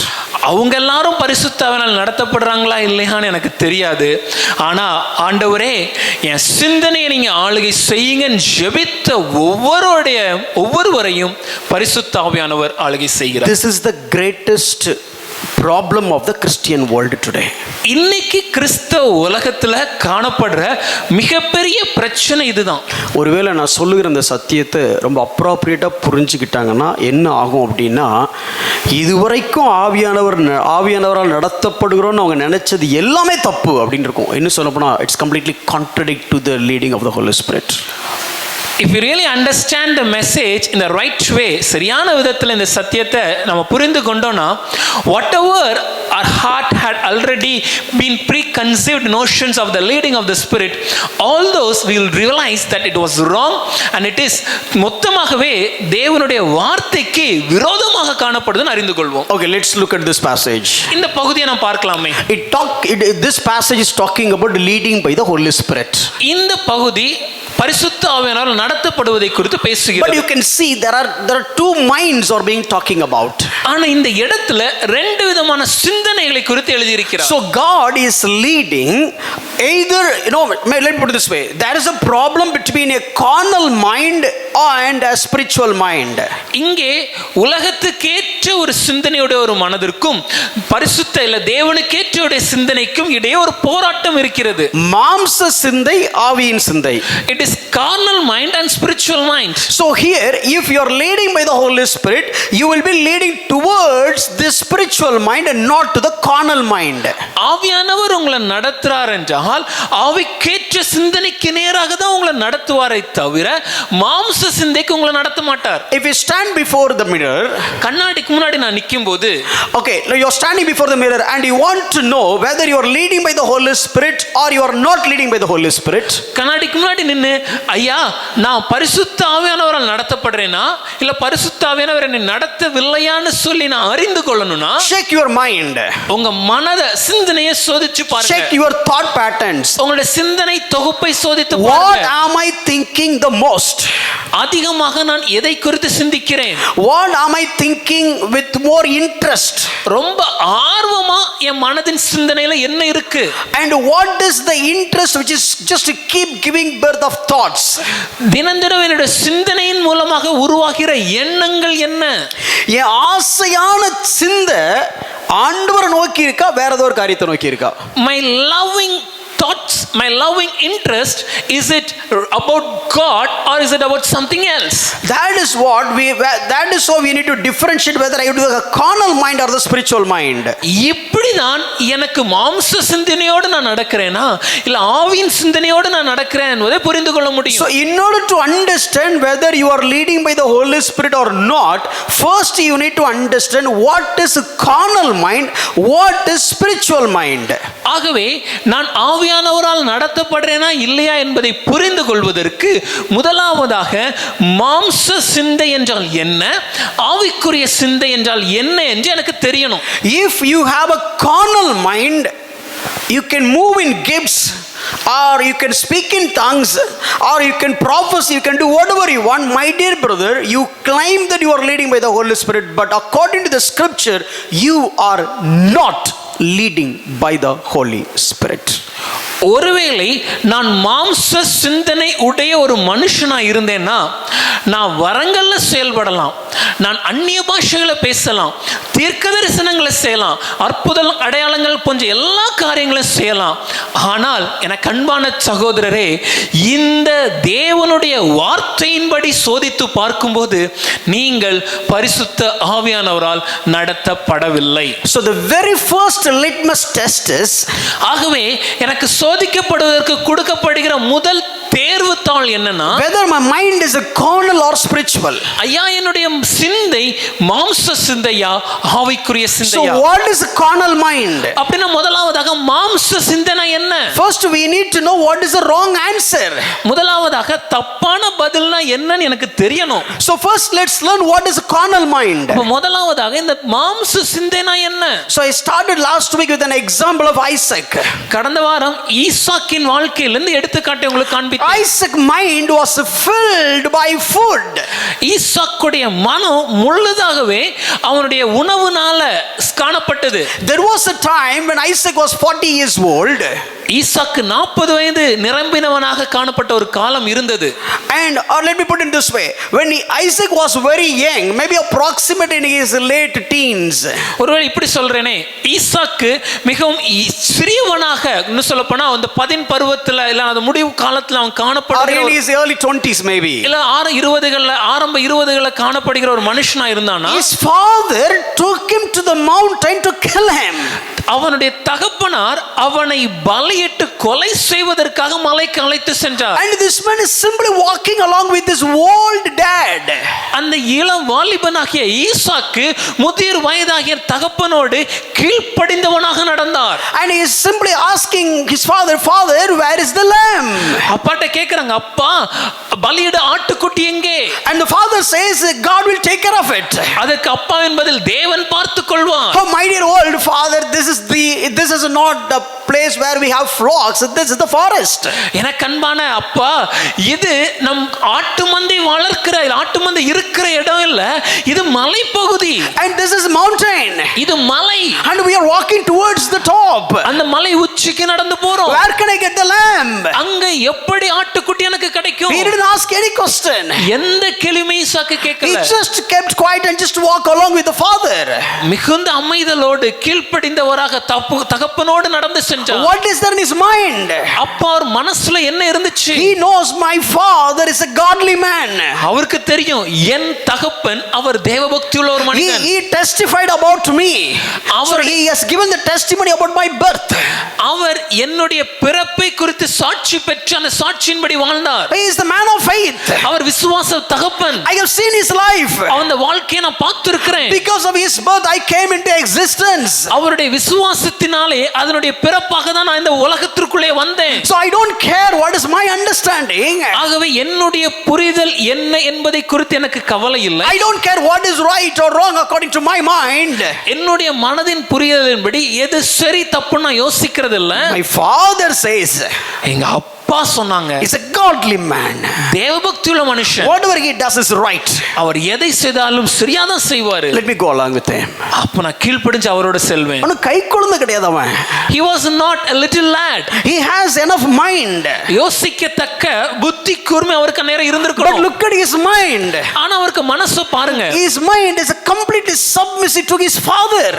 Speaker 2: அவங்க எல்லாரும் பரிசுத்த ஆவியால் நடத்தப்படுறாங்களா இல்லையான்னு எனக்கு தெரியாது. ஆனா ஆண்டவரே என் சிந்தனையை நீங்க ஆளுகை செய்யுங்கன்னு ஜெபித்த ஒவ்வொருவரையும் பரிசுத்த ஆவியானவர் ஆளுகை செய்கிறார்.
Speaker 1: This is the greatest problem of the Christian world today.
Speaker 2: இன்னைக்கு கிறிஸ்தவ உலகத்துல காணப்படுற மிகப்பெரிய பிரச்சனை இதுதான்.
Speaker 1: ஒருவேளை நான் சொல்லுகிற இந்த சத்தியத்தை ரொம்ப அப்ராப்ரியேட்டா புரிஞ்சுக்கிட்டாங்கன்னா என்ன ஆகும் அப்படின்னா, இதுவரைக்கும் ஆவியானவரால் நடத்தப்படுகிறோம்னு அவங்க நினைச்சது எல்லாமே தப்பு அப்படின்னு இருக்கும். இன்னும் சொல்ல போனா it's completely contradict to the leading of the holy spirit.
Speaker 2: If you really understand the message in the right way, சரியான விதத்தில் இந்த சத்தியத்தை நம்ம புரிந்து கொண்டோம்னா, whatever our heart had already been preconceived notions of the leading of the Spirit, all those we will realize that it was wrong and it is மொத்தமாகவே தேவனுடைய வார்த்தைக்கு விரோதமாக காணப்படுதுன்னு அறிந்து கொள்வோம்.
Speaker 1: Okay, let's look at this passage.
Speaker 2: இந்த பகுதியை நாம் பார்க்கலாமே.
Speaker 1: This passage is talking about leading by the Holy Spirit.
Speaker 2: இந்த பகுதி பரிசுத்த ஆவியானவரால் நடத்தப்படுவதை குறித்து பேசுகிறது.
Speaker 1: But you can see there are two minds are being talking about.
Speaker 2: ஆனா இந்த இடத்துல ரெண்டு விதமான சிந்தனைகளை குறித்து எழுதி இருக்கிறார்.
Speaker 1: So God is leading either, let me put it this way, there is a problem between a carnal mind and a spiritual mind.
Speaker 2: இங்கே உலகத்துக்கேற்ற ஒரு சிந்தனையோட ஒரு மனதிற்கும் பரிசுத்த இல்ல தேவனுக்கேற்ற ஒரு சிந்தனைக்கும் இடையே ஒரு போராட்டம் இருக்கிறது.
Speaker 1: மாம்ச சிந்தை ஆவியின் சிந்தை.
Speaker 2: It is carnal mind and spiritual mind.
Speaker 1: So here if you are leading by the Holy Spirit, you will be leading towards the spiritual mind and not to the carnal mind.
Speaker 2: ஆவியானவர் உங்களை நடத்துறார் என்றால் ஆவிக்கேற்ற சிந்தனைக்கு நேராக தான் உங்களை நடத்துவாரே தவிர மாம்ச சிந்தைக்கு உங்களை நடத்த மாட்டார்.
Speaker 1: If you stand before the mirror,
Speaker 2: கண்ணாடிக்கு முன்னாடி நான் நிக்கும்போது,
Speaker 1: okay, you are standing before the mirror and you want to know whether you are leading by the Holy Spirit or you are not leading by the Holy Spirit.
Speaker 2: கண்ணாடிக்கு முன்னாடி நின்னு ஐயா நான் பரிசுத்த ஆவியானவரால் நடத்தப்படுறேனா இல்ல பரிசுத்த ஆவியானவர் என்னை நடத்தவில்லையான்னு சொல்லி நான் அறிந்து கொள்ளணும்னா,
Speaker 1: check your mind.
Speaker 2: உங்க மனதை சிந்தனையை சோதிச்சு பாருங்க.
Speaker 1: Check your thought patterns.
Speaker 2: உங்களுடைய சிந்தனை தொகுப்பை சோதித்து பாருங்க.
Speaker 1: What am I thinking the most?
Speaker 2: அதிகமாக நான் எதை குறித்து சிந்திக்கிறேன்?
Speaker 1: What am I thinking with more interest?
Speaker 2: ரொம்ப ஆர்வமா என் மனதின் சிந்தனையில என்ன இருக்கு?
Speaker 1: And what is the interest which is just to keep giving birth of thoughts?
Speaker 2: தினந்தோறும் என்னுடைய சிந்தனையின் மூலமாக உருவாகிற எண்ணங்கள் என்ன?
Speaker 1: என் ஆசையான சிந்தை ஆண்டவரை நோக்கி இருக்கா வேற ஏதோ ஒரு காரியத்தை நோக்கி இருக்கா?
Speaker 2: My loving thoughts, my loving interest, is it about God or is it about something else?
Speaker 1: That is how we need to differentiate whether I have a carnal mind or the spiritual mind.
Speaker 2: இப்படிதான் எனக்கு மாம்ச சிந்தனையோடு நான் நடக்கிறேனா இல்ல ஆவியின் சிந்தனையோடு நான் நடக்கிறேன் என்பதை புரிந்து கொள்ள முடியும்.
Speaker 1: So in order to understand whether you are leading by the Holy Spirit or not, first you need to understand what is a carnal mind, what is spiritual mind.
Speaker 2: ஆகவே நான் ஆவியானவரால் நடத்தப்படுறேனா இல்லையா என்பதை புரிந்து கொள்வதற்கு முதலாவதாக மாம்ச சிந்தை என்றால் என்ன, ஆவிக்குரிய சிந்தை என்றால் என்ன என்று எனக்கு தெரியணும்.
Speaker 1: If you have a carnal mind, you can move in gifts, or you can speak in tongues, or you can prophesy, you can do whatever you want. My dear brother, you claim that you are leading by the Holy Spirit, but according to the scripture, you are not leading by the Holy Spirit.
Speaker 2: ஒருவேளை நான் மாம்ச சிந்தனை உடைய ஒரு மனுஷனா இருந்தேன்னா நான் வரங்கள்ல செயல்படலாம், நான் அந்நிய பாஷைகளை பேசலாம், தீர்க்க தரிசனங்களை செய்யலாம், அற்புத அடையாளங்கள் போன்ற எல்லா காரியங்களும் செய்யலாம். ஆனால் எனக்கு அன்பான சகோதரரே, இந்த தேவனுடைய வார்த்தையின்படி சோதித்து பார்க்கும்போது நீங்கள் பரிசுத்த ஆவியானவரால் நடத்தப்படவில்லை.
Speaker 1: So the very first litmus test is,
Speaker 2: ஆகவே எனக்கு சோதிக்கப்படுவதற்கு கொடுக்கப்படுகிற முதல் தேர்வு தாள் என்னன்னா,
Speaker 1: whether my mind is a carnal or spiritual.
Speaker 2: ஐயா என்னுடைய சிந்தை மாம்ச சிந்தையா ஆவிக்குரிய
Speaker 1: So
Speaker 2: சிந்தையா?
Speaker 1: what is a carnal mind?
Speaker 2: அப்படின்னா முதலாவதாக மாம்ச சிந்தனை என்ன?
Speaker 1: First we need to know what is the wrong answer.
Speaker 2: முதலாவதாக தப்பான பதில்னா என்னன்னு எனக்கு தெரியணும்.
Speaker 1: So first let's learn what is a carnal mind.
Speaker 2: அப்ப முதலாவதாக இந்த மாம்ச சிந்தைனா என்ன?
Speaker 1: So I started last week with an example of Isaac.
Speaker 2: கடந்த வாரம் ஈசாக்கின் வாழ்க்கையிலிருந்து எடுத்துக்காட்டை உங்களுக்கு காண்பித்தேன்.
Speaker 1: Isaac's mind was filled by food.
Speaker 2: ஈசாக்குடைய மனம் முழுதாகவே அவனுடைய உணவுனால காணப்பட்டது.
Speaker 1: There was a time when Isaac was 40 years old.
Speaker 2: ஈசாக்கு 40 வயது நிரம்பினவனாக காணப்பட்ட ஒரு காலம் இருந்தது.
Speaker 1: And let me put it this way, when Isaac was very young, maybe approximate in his late teens.
Speaker 2: ஒருவேளை இப்படி சொல்றேனே, ஈசாக்கு மிகவும் சிறியவனாக, இன்னும் சொல்ல போனா அந்த 10 பருவத்துல இல்ல அந்த முடிவு காலத்துல அவன்
Speaker 1: Or
Speaker 2: காணப்படுகிற
Speaker 1: in his early 20s maybe.
Speaker 2: இல்ல ஆரம்ப 20கள காணப்படுகிற ஒரு மனுஷனா இருந்தானா,
Speaker 1: His father took him to the mountain to kill him.
Speaker 2: அவனுடைய தகப்பனார் அவனை பலியிட்டு கொலை செய்வதற்காக மலைக்கு அழைத்து சென்றார்.
Speaker 1: And this man is simply walking along with his old dad.
Speaker 2: அந்த இளம் வாலிபனாகிய ஈசாக்கு முதிர் வயதாகிய தகப்பனோடு கீழ்ப்படிந்தவனாக நடந்தார்.
Speaker 1: And he is simply asking his father, "Father, where is the lamb?"
Speaker 2: அப்பாட்ட கேக்குறாங்க, அப்பா பலியிட ஆட்டுக்குட்டி எங்கே?
Speaker 1: And the father says, "God will take care of it."
Speaker 2: அதற்கு அப்பாவின் பதில், தேவன் பார்த்துக் கொள்வார்.
Speaker 1: Oh my dear old father, this is not the place where we have flocks, this is the forest.
Speaker 2: எனக்கு அன்பான அப்பா, இது நம் ஆட்டு மந்தை வளர்க்கிற ஆட்டு மந்தை இருக்கிற இடம் இல்ல, இது மலை பகுதி.
Speaker 1: And this is mountain.
Speaker 2: இது மலை.
Speaker 1: And we are walking towards the top.
Speaker 2: அந்த மலை உச்சிக்கு நடந்து போறோம்.
Speaker 1: Where can I get the lamb?
Speaker 2: அங்க எப்படி ஆட்டுக்குட்டி எனக்கு கிடைக்கும்?
Speaker 1: He didn't ask any question.
Speaker 2: எந்த கேள்வியும் ஈசாக்கு
Speaker 1: He
Speaker 2: கேட்கல.
Speaker 1: just kept quiet and just walk along with the father.
Speaker 2: மிகுந்த அமைதலோடு கீழ்ப்படிந்தவராக தகப்பனோடு நடந்து சென்றார்.
Speaker 1: What is there in his mind?
Speaker 2: அப்பா மனசுல என்ன இருந்துச்சு?
Speaker 1: He knows my father is a godly man.
Speaker 2: அவருக்கு தெரியும் என் தகப்பன் அவர் தேவபக்தி உள்ள ஒரு மனிதன்.
Speaker 1: He testified about me. So he has given the testimony about my birth.
Speaker 2: அவர் என்னுடைய பிறப்பை குறித்து சாட்சி பெற்று அந்த சாட்சியின்படி வாழ்ந்தார்.
Speaker 1: He is the man of faith.
Speaker 2: அவர் விசுவாச தகப்பன்.
Speaker 1: I have seen his life.
Speaker 2: அவருடைய வாழ்க்கையை நான் பார்த்திருக்கிறேன்.
Speaker 1: Because of his birth I came into existence.
Speaker 2: அவருடைய விசுவாசத்தினாலே அதனுடைய பிறப்பாக தான் நான் இந்த உலகத்திற்குள்ளே வந்தேன்.
Speaker 1: So I don't care what is my understanding.
Speaker 2: ஆகவே என்னுடைய புரிதல் என்ன என்பதை குறித்து எனக்கு கவலை இல்லை.
Speaker 1: I don't care what is right or wrong according to my mind.
Speaker 2: என்னுடைய மனதின் புரிதலின்படி எது சரி தப்புன்னு நான் யோசிக்கிறது இல்ல.
Speaker 1: My father says,
Speaker 2: எங்க அப்பா சொன்னாங்க,
Speaker 1: he's a godly man.
Speaker 2: தேவபக்தி உள்ள மனுஷன்.
Speaker 1: Whatever he does is right.
Speaker 2: அவர் எதை செய்தாலும் சரியாதான் செய்வாரு.
Speaker 1: Let me go along with him.
Speaker 2: அப்ப நான் கீழ்ப்படிஞ்சு அவரோட செல்வேன்.
Speaker 1: அவனுக்கு கை குழந்தை கிடையாது அவன்.
Speaker 2: He was not a little lad.
Speaker 1: He has enough mind.
Speaker 2: யோசிக்கத்தக்க புத்தி கூர்மை அவருக்கு நேரம்
Speaker 1: But
Speaker 2: இருந்திருக்கணும்.
Speaker 1: look at his mind.
Speaker 2: ஆனா அவருக்கு மனசு பாருங்க,
Speaker 1: His mind is completely submissive to his father.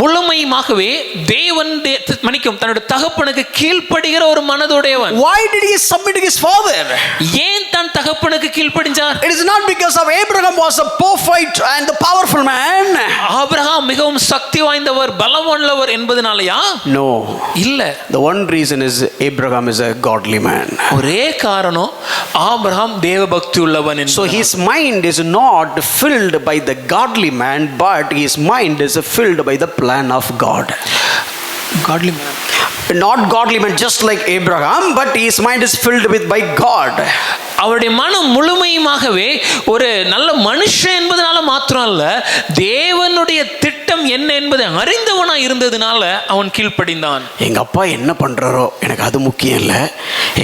Speaker 2: முழுமையாகவே தேவன் மன்னிக்கும் தன்னுடைய தகப்பனுக்கு கீழ்ப்படுகிற ஒரு மனதுடையவன்.
Speaker 1: Why did he submit to his father?
Speaker 2: ஏன் தன் தகப்பனுக்கு கீழ்ப்படிஞ்சார்?
Speaker 1: It is not because of Abraham was a perfect and the powerful man.
Speaker 2: Abraham மிகவும் சக்தி வாய்ந்தவர் பலவான்லவர் என்பதனாலயா?
Speaker 1: No.
Speaker 2: இல்ல.
Speaker 1: The one reason is Abraham is a godly man.
Speaker 2: ஒரே காரணம் Abraham தேவபக்தி உள்ளவன் என்பது.
Speaker 1: So his mind is not filled by the godly man, but his mind is filled by the plan of God.
Speaker 2: Godly man.
Speaker 1: Not godly man just like Abraham, but his mind is filled with by God.
Speaker 2: அவருடைய மனம் முழுமையுமாகவே ஒரு நல்ல மனுஷன் என்பதனால மாத்திரம் அல்ல, தேவனுடைய திட்டம் என்ன என்பதை அறிந்தவனா இருந்ததுனால அவன் கீழ்ப்படிந்தான்.
Speaker 1: எங்க அப்பா என்ன பண்றாரோ எனக்கு அது முக்கியம் இல்லை,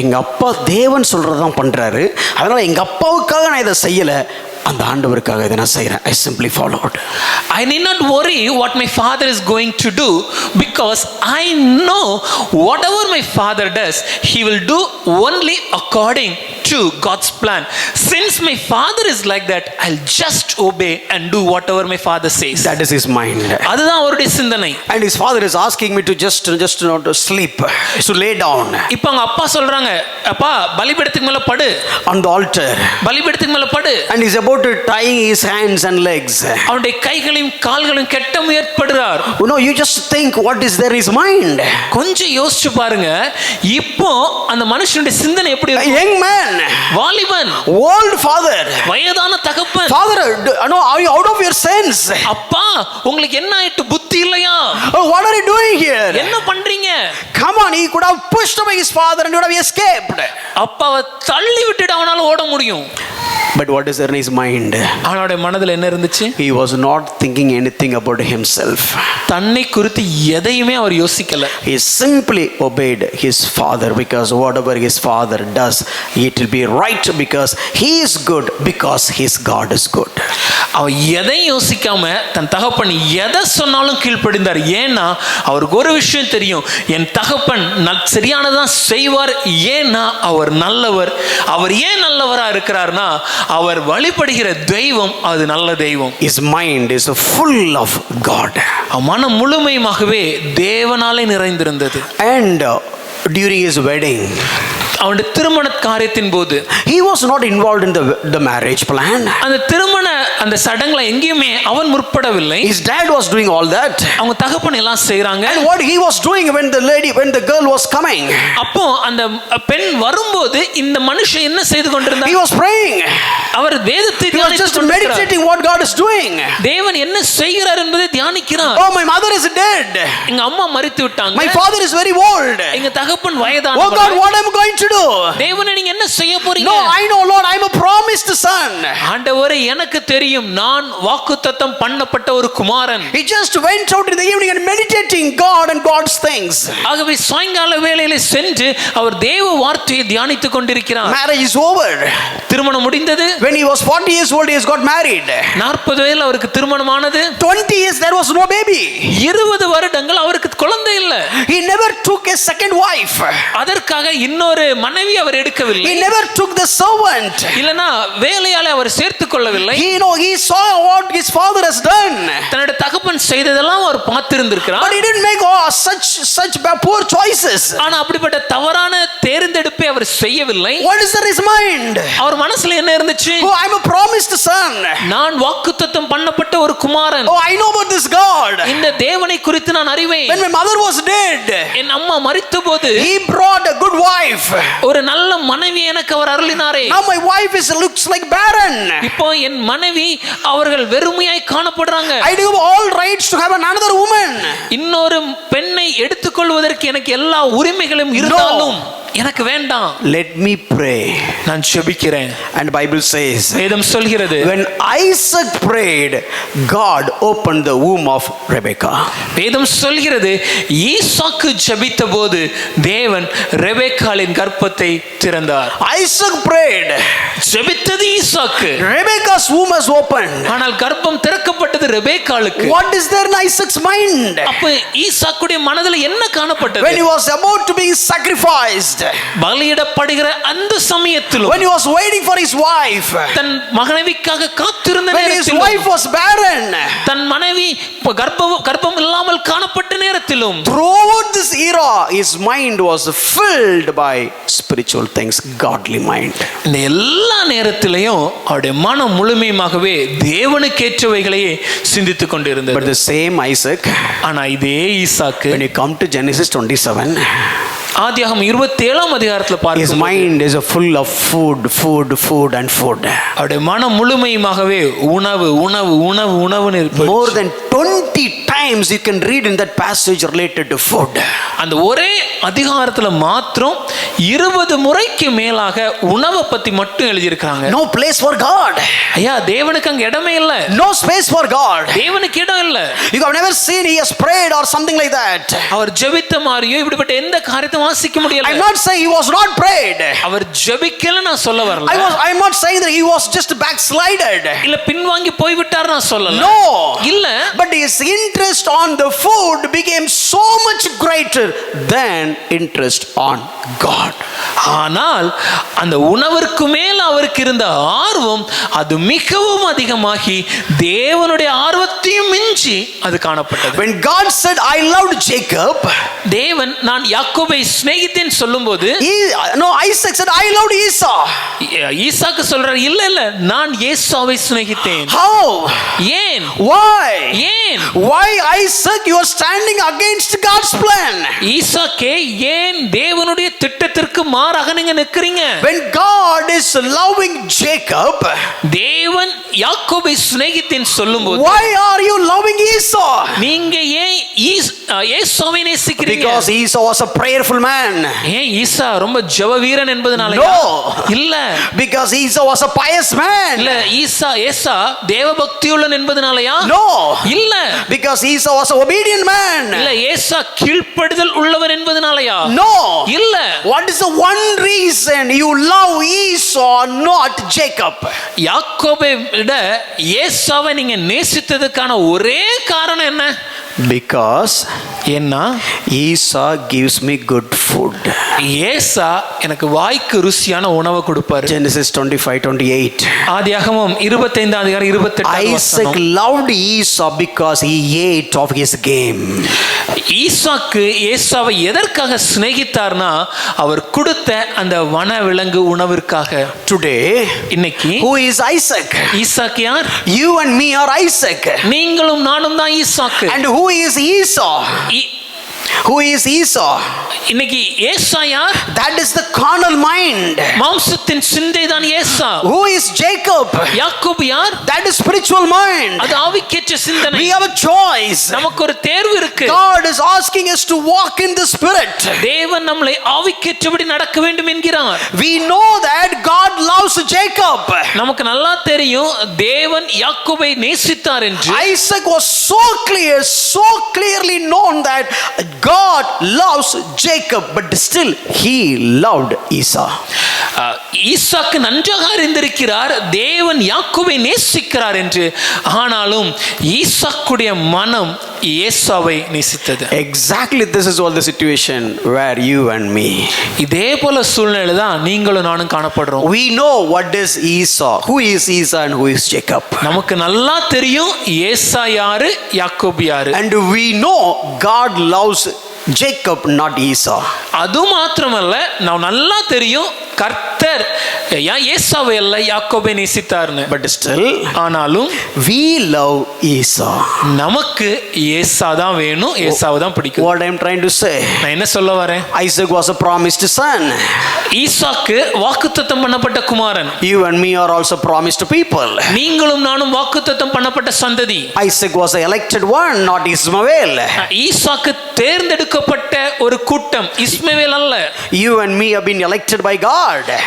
Speaker 1: எங்க அப்பா தேவன் சொல்றதான் பண்றாரு, அதனால எங்க அப்பாவுக்காக நான் இதை செய்யல, அந்த ஆண்டவருக்காக இதை நான் செய்கிறேன். I simply followed.
Speaker 2: I need not worry what my father is going to do, because I know whatever my father does, he will do only according to God's plan. Since my father is like that, I'll just obey and do whatever my father says.
Speaker 1: That is his mind.
Speaker 2: அதுதான் அவருடைய சிந்தனை.
Speaker 1: And his father is asking me to just not to sleep, to lay down
Speaker 2: இப்போ அவங்க அப்பா சொல்றாங்க, அப்பா பலிபீடத்துக்கு மேல படு,
Speaker 1: on the altar.
Speaker 2: பலிபீடத்துக்கு மேல படு.
Speaker 1: And he's about to tie his hands and legs.
Speaker 2: அவருடைய கைகளையும் கால்களையும் கட்ட முயற்படுறார்.
Speaker 1: No, you just think what is there in his mind.
Speaker 2: கொஞ்சம் யோசிச்சு பாருங்க, இப்போ அந்த மனுஷனுடைய சிந்தனை எப்படி
Speaker 1: A
Speaker 2: இருக்கு?
Speaker 1: young man,
Speaker 2: வாலிபன்,
Speaker 1: old father,
Speaker 2: வயதான தகப்பன்,
Speaker 1: father, no, are you out of your sense?
Speaker 2: அப்பா உங்களுக்கு என்ன ஆயிட்டு, புத்தி இல்லையா?
Speaker 1: Oh, what are you doing here?
Speaker 2: என்ன பண்றீங்க?
Speaker 1: Come on, he could have pushed away his father and would have escaped.
Speaker 2: அப்பாவை தள்ளி விட்டுட்டு அவனால ஓட முடியும்.
Speaker 1: But what is there in his mind?
Speaker 2: அவனுடைய மனதில் என்ன இருந்துச்சு?
Speaker 1: He was not thinking anything about himself.
Speaker 2: தன்னை குறித்து எதையுமே அவர் யோசிக்கல.
Speaker 1: He simply obeyed his father, because whatever his father does, it will be right, because he is good, because his God is good.
Speaker 2: அவர் எதையும் யோசிக்காம தன் தகப்பன் எதை சொன்னாலும் கீழ்ப்படிந்தார். ஏன்னா அவருக்கு ஒரு விஷயம் தெரியும், என் தகப்பன் சரியானதான் செய்வார். ஏன்னா அவர் நல்லவர். அவர் ஏன் நல்லவரா இருக்கிறார்னா, அவர் வழிபடுகிற தெய்வம் அது நல்ல தெய்வம்.
Speaker 1: His mind is full of God.
Speaker 2: மனம் முழுமையாகவே தேவனாலே நிறைந்திருந்தது.
Speaker 1: And during his wedding,
Speaker 2: அவனுடைய திருமண காரியத்தின் போது
Speaker 1: he was not involved in the marriage plan.
Speaker 2: அந்த திருமண அந்த சடங்குல எங்கேயுமே அவன் முற்படவில்லை.
Speaker 1: His dad was doing all that.
Speaker 2: அவங்க தகப்பன் எல்லாம் செய்றாங்க.
Speaker 1: And what he was doing when the girl was coming,
Speaker 2: அப்போ அந்த பெண் வரும்போது இந்த மனுஷன் என்ன செய்து கொண்டிருந்தார்?
Speaker 1: he was praying.
Speaker 2: அவர் வேதத்தை
Speaker 1: He was just meditating what God is doing.
Speaker 2: தேவன் என்ன செய்கிறார் என்பதை தியானிக்கிறார்.
Speaker 1: Oh, my mother is dead.
Speaker 2: எங்க அம்மா மரித்து விட்டாங்க.
Speaker 1: My father is very old.
Speaker 2: எங்க தகப்பன் வயதானவர்.
Speaker 1: Oh God, what am I going to do?
Speaker 2: தேவனே நீங்க என்ன செய்ய போறீங்க?
Speaker 1: No, I know, Lord, I am a promised son.
Speaker 2: ஆண்டவரே எனக்கு தெரியும், நான் வாக்குத்தத்தம் பண்ணப்பட்ட ஒரு குமாரன்.
Speaker 1: He just went out in the evening and meditating God and God's things.
Speaker 2: ஆகவே சாயங்கால வேளையிலே சென்று அவர் தேவ வார்த்தையை தியானித்துக் கொண்டிருக்கிறார்.
Speaker 1: Marriage is over.
Speaker 2: திருமணம் முடிந்தது.
Speaker 1: When he was 40 years old, he has got married.
Speaker 2: 40 வயதில் அவருக்கு திருமணமானது.
Speaker 1: 20 years there was no baby.
Speaker 2: 20 வருடங்கள் அவருக்கு குழந்தை இல்ல.
Speaker 1: He never took a second wife.
Speaker 2: அதற்காக இன்னொரு மனைவி அவர் எடுக்கவில்லை.
Speaker 1: He never took the servant.
Speaker 2: இல்லனா வேலையாளை அவர் சேர்த்துக் கொள்ளவில்லை.
Speaker 1: He saw what his father has done.
Speaker 2: தன்னுடைய தகப்பன் செய்ததெல்லாம் அவர் பார்த்திருந்திருக்கிறார்.
Speaker 1: But he didn't make such poor choices.
Speaker 2: ஆனா அப்படிப்பட்ட தவறான தேர்ந்தெடுப்பை அவர் செய்யவில்லை.
Speaker 1: What is in his mind?
Speaker 2: அவர் மனசுல என்ன இருந்துச்சு?
Speaker 1: Oh, I'm a promised son.
Speaker 2: நான் வாக்குத்தத்தம் பண்ணப்பட்ட ஒரு குமாரன்.
Speaker 1: Oh, I know about this God.
Speaker 2: இந்த தேவனை குறித்து நான் அறிவேன்.
Speaker 1: When my mother was dead,
Speaker 2: என் அம்மா மரித்தபோது
Speaker 1: he brought a good wife.
Speaker 2: ஒரு நல்ல மனைவி எனக்கு அவர் அருளினாரே.
Speaker 1: Now my wife looks like barren.
Speaker 2: இப்போ என் மனைவி அவர்கள் வெறுமையாய் காணப்படுறாங்க.
Speaker 1: I do have all rights to have another woman.
Speaker 2: இன்னொரு பெண்ணை எடுத்துக்கொள்வதற்கு எனக்கு எல்லா உரிமைகளும் இருந்தாலும் எனக்கு வேண்டாம்.
Speaker 1: Let me pray.
Speaker 2: நான் ஜெபிக்கிறேன்.
Speaker 1: And Bible says,
Speaker 2: வேதம் சொல்கிறது,
Speaker 1: when Isaac prayed, God opened the womb of Rebekah.
Speaker 2: வேதம் சொல்கிறது, ஈசாக்கு ஜெபித்தபோது தேவன் ரெபெக்காளின் கர்ப்பத்தை திறந்தார்.
Speaker 1: Isaac prayed.
Speaker 2: ஜெபித்தது Isaac.
Speaker 1: Rebekah's womb was opened.
Speaker 2: ஆனால் கர்ப்பம் திறக்கப்பட்டது ரெபெக்காளுக்கு.
Speaker 1: What is there in Isaac's mind?
Speaker 2: அப்ப ஈசாக்குடைய மனதில் என்ன காணப்பட்டது?
Speaker 1: When he was about to be sacrificed,
Speaker 2: பலியிடப்படுகிற அந்த சமயத்திலும்,
Speaker 1: when he was waiting for his wife,
Speaker 2: தன் மனைவிக்காக காத்திருந்த
Speaker 1: when his
Speaker 2: நேரத்திலும்,
Speaker 1: wife was barren,
Speaker 2: தன் மனைவி கர்ப்பம் இல்லாமல் காணப்பட்ட நேரத்திலும்,
Speaker 1: throughout this era his mind was filled by spiritual things, godly mind.
Speaker 2: இந்த எல்லா நேரத்திலையும் அவருடைய மனம் முழுமையாகவே தேவனுக்கேற்றவைகளையே சிந்தித்துக் கொண்டிருந்தது.
Speaker 1: But the same Isaac,
Speaker 2: ஆனா இதே ஈசாக்கு,
Speaker 1: when you come to Genesis 27,
Speaker 2: ஆதியாகமம் 27ஆம் அதிகாரத்துல
Speaker 1: his
Speaker 2: பார்க்கும்,
Speaker 1: mind is full of food and food.
Speaker 2: அவருடைய மனம் முழுமையாகவே உணவு உணவு உணவு உணவுன்னு இருப்பது.
Speaker 1: More than 20 times you can read in that passage related to food.
Speaker 2: அந்த ஒரே அதிகாரத்துல மாத்திரம் 20 முறைக்கு மேலாக உணவை பத்தி மட்டும் எழுதியிருக்காங்க.
Speaker 1: No place for God.
Speaker 2: ஐயா, தேவனுக்கு அங்க இடமே இல்ல.
Speaker 1: No space for God.
Speaker 2: தேவனுக்கு இடம் இல்ல.
Speaker 1: You have never seen he has prayed or something like that.
Speaker 2: அவர் ஜெபித்த மாதிரியோ இப்படிப்பட்ட எந்த காரியத்தை வரைக்கும் வாசிக்க முடியல.
Speaker 1: I'm not saying he was not prayed.
Speaker 2: அவர் ஜெபிக்கல நான் சொல்ல வரல.
Speaker 1: I'm not saying that he was just backslided.
Speaker 2: இல்ல பின்வாங்கி போய் விட்டார் நான் சொல்லல.
Speaker 1: No.
Speaker 2: இல்ல.
Speaker 1: But his interest on the food became so much greater than interest on God.
Speaker 2: ஆனால் அந்த உணவிற்கு மேல் அவருக்கு இருந்த ஆர்வம் அது மிகவும் அதிகமாகி தேவனுடைய ஆர்வத்தையும் மிஞ்சி அது காணப்பட்டது.
Speaker 1: When God said I loved Jacob,
Speaker 2: தேவன் நான் யாக்கோபை சிநேகித்தேன் சொல்லும்போது
Speaker 1: Isaac said I loved Esau.
Speaker 2: ஈசாக்கு சொல்றார் இல்ல இல்ல நான் ஏசாவை சிநேகித்தேன்.
Speaker 1: How?
Speaker 2: ஏன்?
Speaker 1: Why?
Speaker 2: ஏன்?
Speaker 1: Why Isaac you are standing against God's plan?
Speaker 2: ஈசாக்கே ஏன் தேவனுடைய திட்டத்திற்கு மாறாக நீங்க நிக்கிறீங்க?
Speaker 1: When God is loving Jacob,
Speaker 2: தேவன் யாக்கோபை சிநேகித்தேன் சொல்லும்போது
Speaker 1: why are you loving Esau?
Speaker 2: நீங்க ஏன் ஏசாவை நேசிக்கிறீங்க?
Speaker 1: Because Esau was a prayerful man.
Speaker 2: ஏன் ஈசா ரொம்ப ஜெப வீரன் என்பதனாலயா?
Speaker 1: No.
Speaker 2: இல்ல.
Speaker 1: Because Esau was a pious man.
Speaker 2: இல்ல ஏசா தேவபக்தியுள்ளவன் என்பதனாலயா?
Speaker 1: No.
Speaker 2: இல்ல.
Speaker 1: Because Esau was an obedient man.
Speaker 2: இல்ல ஏசா கீழ்ப்படிதல் உள்ளவன் என்பதனாலயா?
Speaker 1: No.
Speaker 2: இல்ல.
Speaker 1: What is the one reason you love Esau not Jacob?
Speaker 2: யாக்கோபை விட ஏசாவை நீங்க நேசித்ததுக்கான ஒரே காரணம் என்ன?
Speaker 1: Because
Speaker 2: ஏன்னா
Speaker 1: Esau gives me good food.
Speaker 2: ஏசா எனக்கு வாய்க்கு ருசியான உணவை கொடுப்பாரு.
Speaker 1: Genesis 25:28.
Speaker 2: ஆதியாகமம் 25:28.
Speaker 1: Isaac loved Esau because he ate of his game.
Speaker 2: ஈசாக்கு ஏசாவை எதற்காக சிநேகித்தார்னா அவர் கொடுத்த அந்த வனவிலங்கு உணவிற்காக.
Speaker 1: Today,
Speaker 2: இன்னைக்கு
Speaker 1: who is Isaac?
Speaker 2: ஈசாக்கு யார்?
Speaker 1: You and me are Isaac.
Speaker 2: நீங்களும் நானும் தான் ஈசாக்கு.
Speaker 1: And who is Esau? Who is Esau?
Speaker 2: இன்னைக்கு ஏசா யார்?
Speaker 1: That is the carnal mind.
Speaker 2: மாம்சத்தின் சிந்தை தான் ஏசா.
Speaker 1: Who is Jacob?
Speaker 2: யாக்கோபு யார்?
Speaker 1: That is spiritual mind.
Speaker 2: அது ஆவிக்கேற்ற சிந்தனை.
Speaker 1: We have a choice.
Speaker 2: நமக்கு ஒரு தேர்வு இருக்கு.
Speaker 1: God is asking us to walk in the spirit.
Speaker 2: தேவன் நம்மை ஆவிக்கேற்றபடி நடக்க வேண்டும் என்கிறார்.
Speaker 1: We know that God loves Jacob.
Speaker 2: நமக்கு நல்லா தெரியும் தேவன் யாக்கோபை நேசித்தார் என்று.
Speaker 1: Isaac was so clearly known that God loves Jacob, but still he loved Esau.
Speaker 2: ஈசாக்கு நன்றாக அறிந்திருக்கிறார் தேவன் யாக்கோபை நேசிக்கிறார் என்று. ஆனாலும் ஈசாக்குடைய மனம் ஏசாவை நேசித்தது.
Speaker 1: Exactly, this is all the situation where you and me.
Speaker 2: இதே போல சூழ்நிலை தான் நீங்களும் நானும் காணப்படுறோம்.
Speaker 1: We know what is Esau, who is Esau and who is Jacob.
Speaker 2: நமக்கு நல்லா தெரியும் ஏசா யாரு யாக்கோபு யாரு.
Speaker 1: And we know God loves Jacob, not Esau.
Speaker 2: அது மாத்திரமல்ல நாம் நல்லா தெரியும் கர்த்தர் ஏசாவை அல்ல யாக்கோபை நேசித்தார்னு.
Speaker 1: But still,
Speaker 2: ஆனாலும்
Speaker 1: we love Esau.
Speaker 2: நமக்கு ஏசா தான் வேணும், ஏசாவை தான் பிடிக்கும்.
Speaker 1: What I am trying to say,
Speaker 2: நான் என்ன சொல்ல வரேன்?
Speaker 1: Isaac was a promised son.
Speaker 2: ஈசாக்கு வாக்குத்தத்தம் பண்ணப்பட்ட குமாரன்.
Speaker 1: You and me are also promised people.
Speaker 2: நீங்களும் நானும் வாக்குத்தத்தம் பண்ணப்பட்ட சந்ததி.
Speaker 1: Isaac was the elected one, not Ishmael.
Speaker 2: ஈசாக்கு தேர்ந்தெடுக்கப்பட்ட ஒரு கூட்டம், இஸ்மவேல் அல்ல.
Speaker 1: You and me have been elected by God.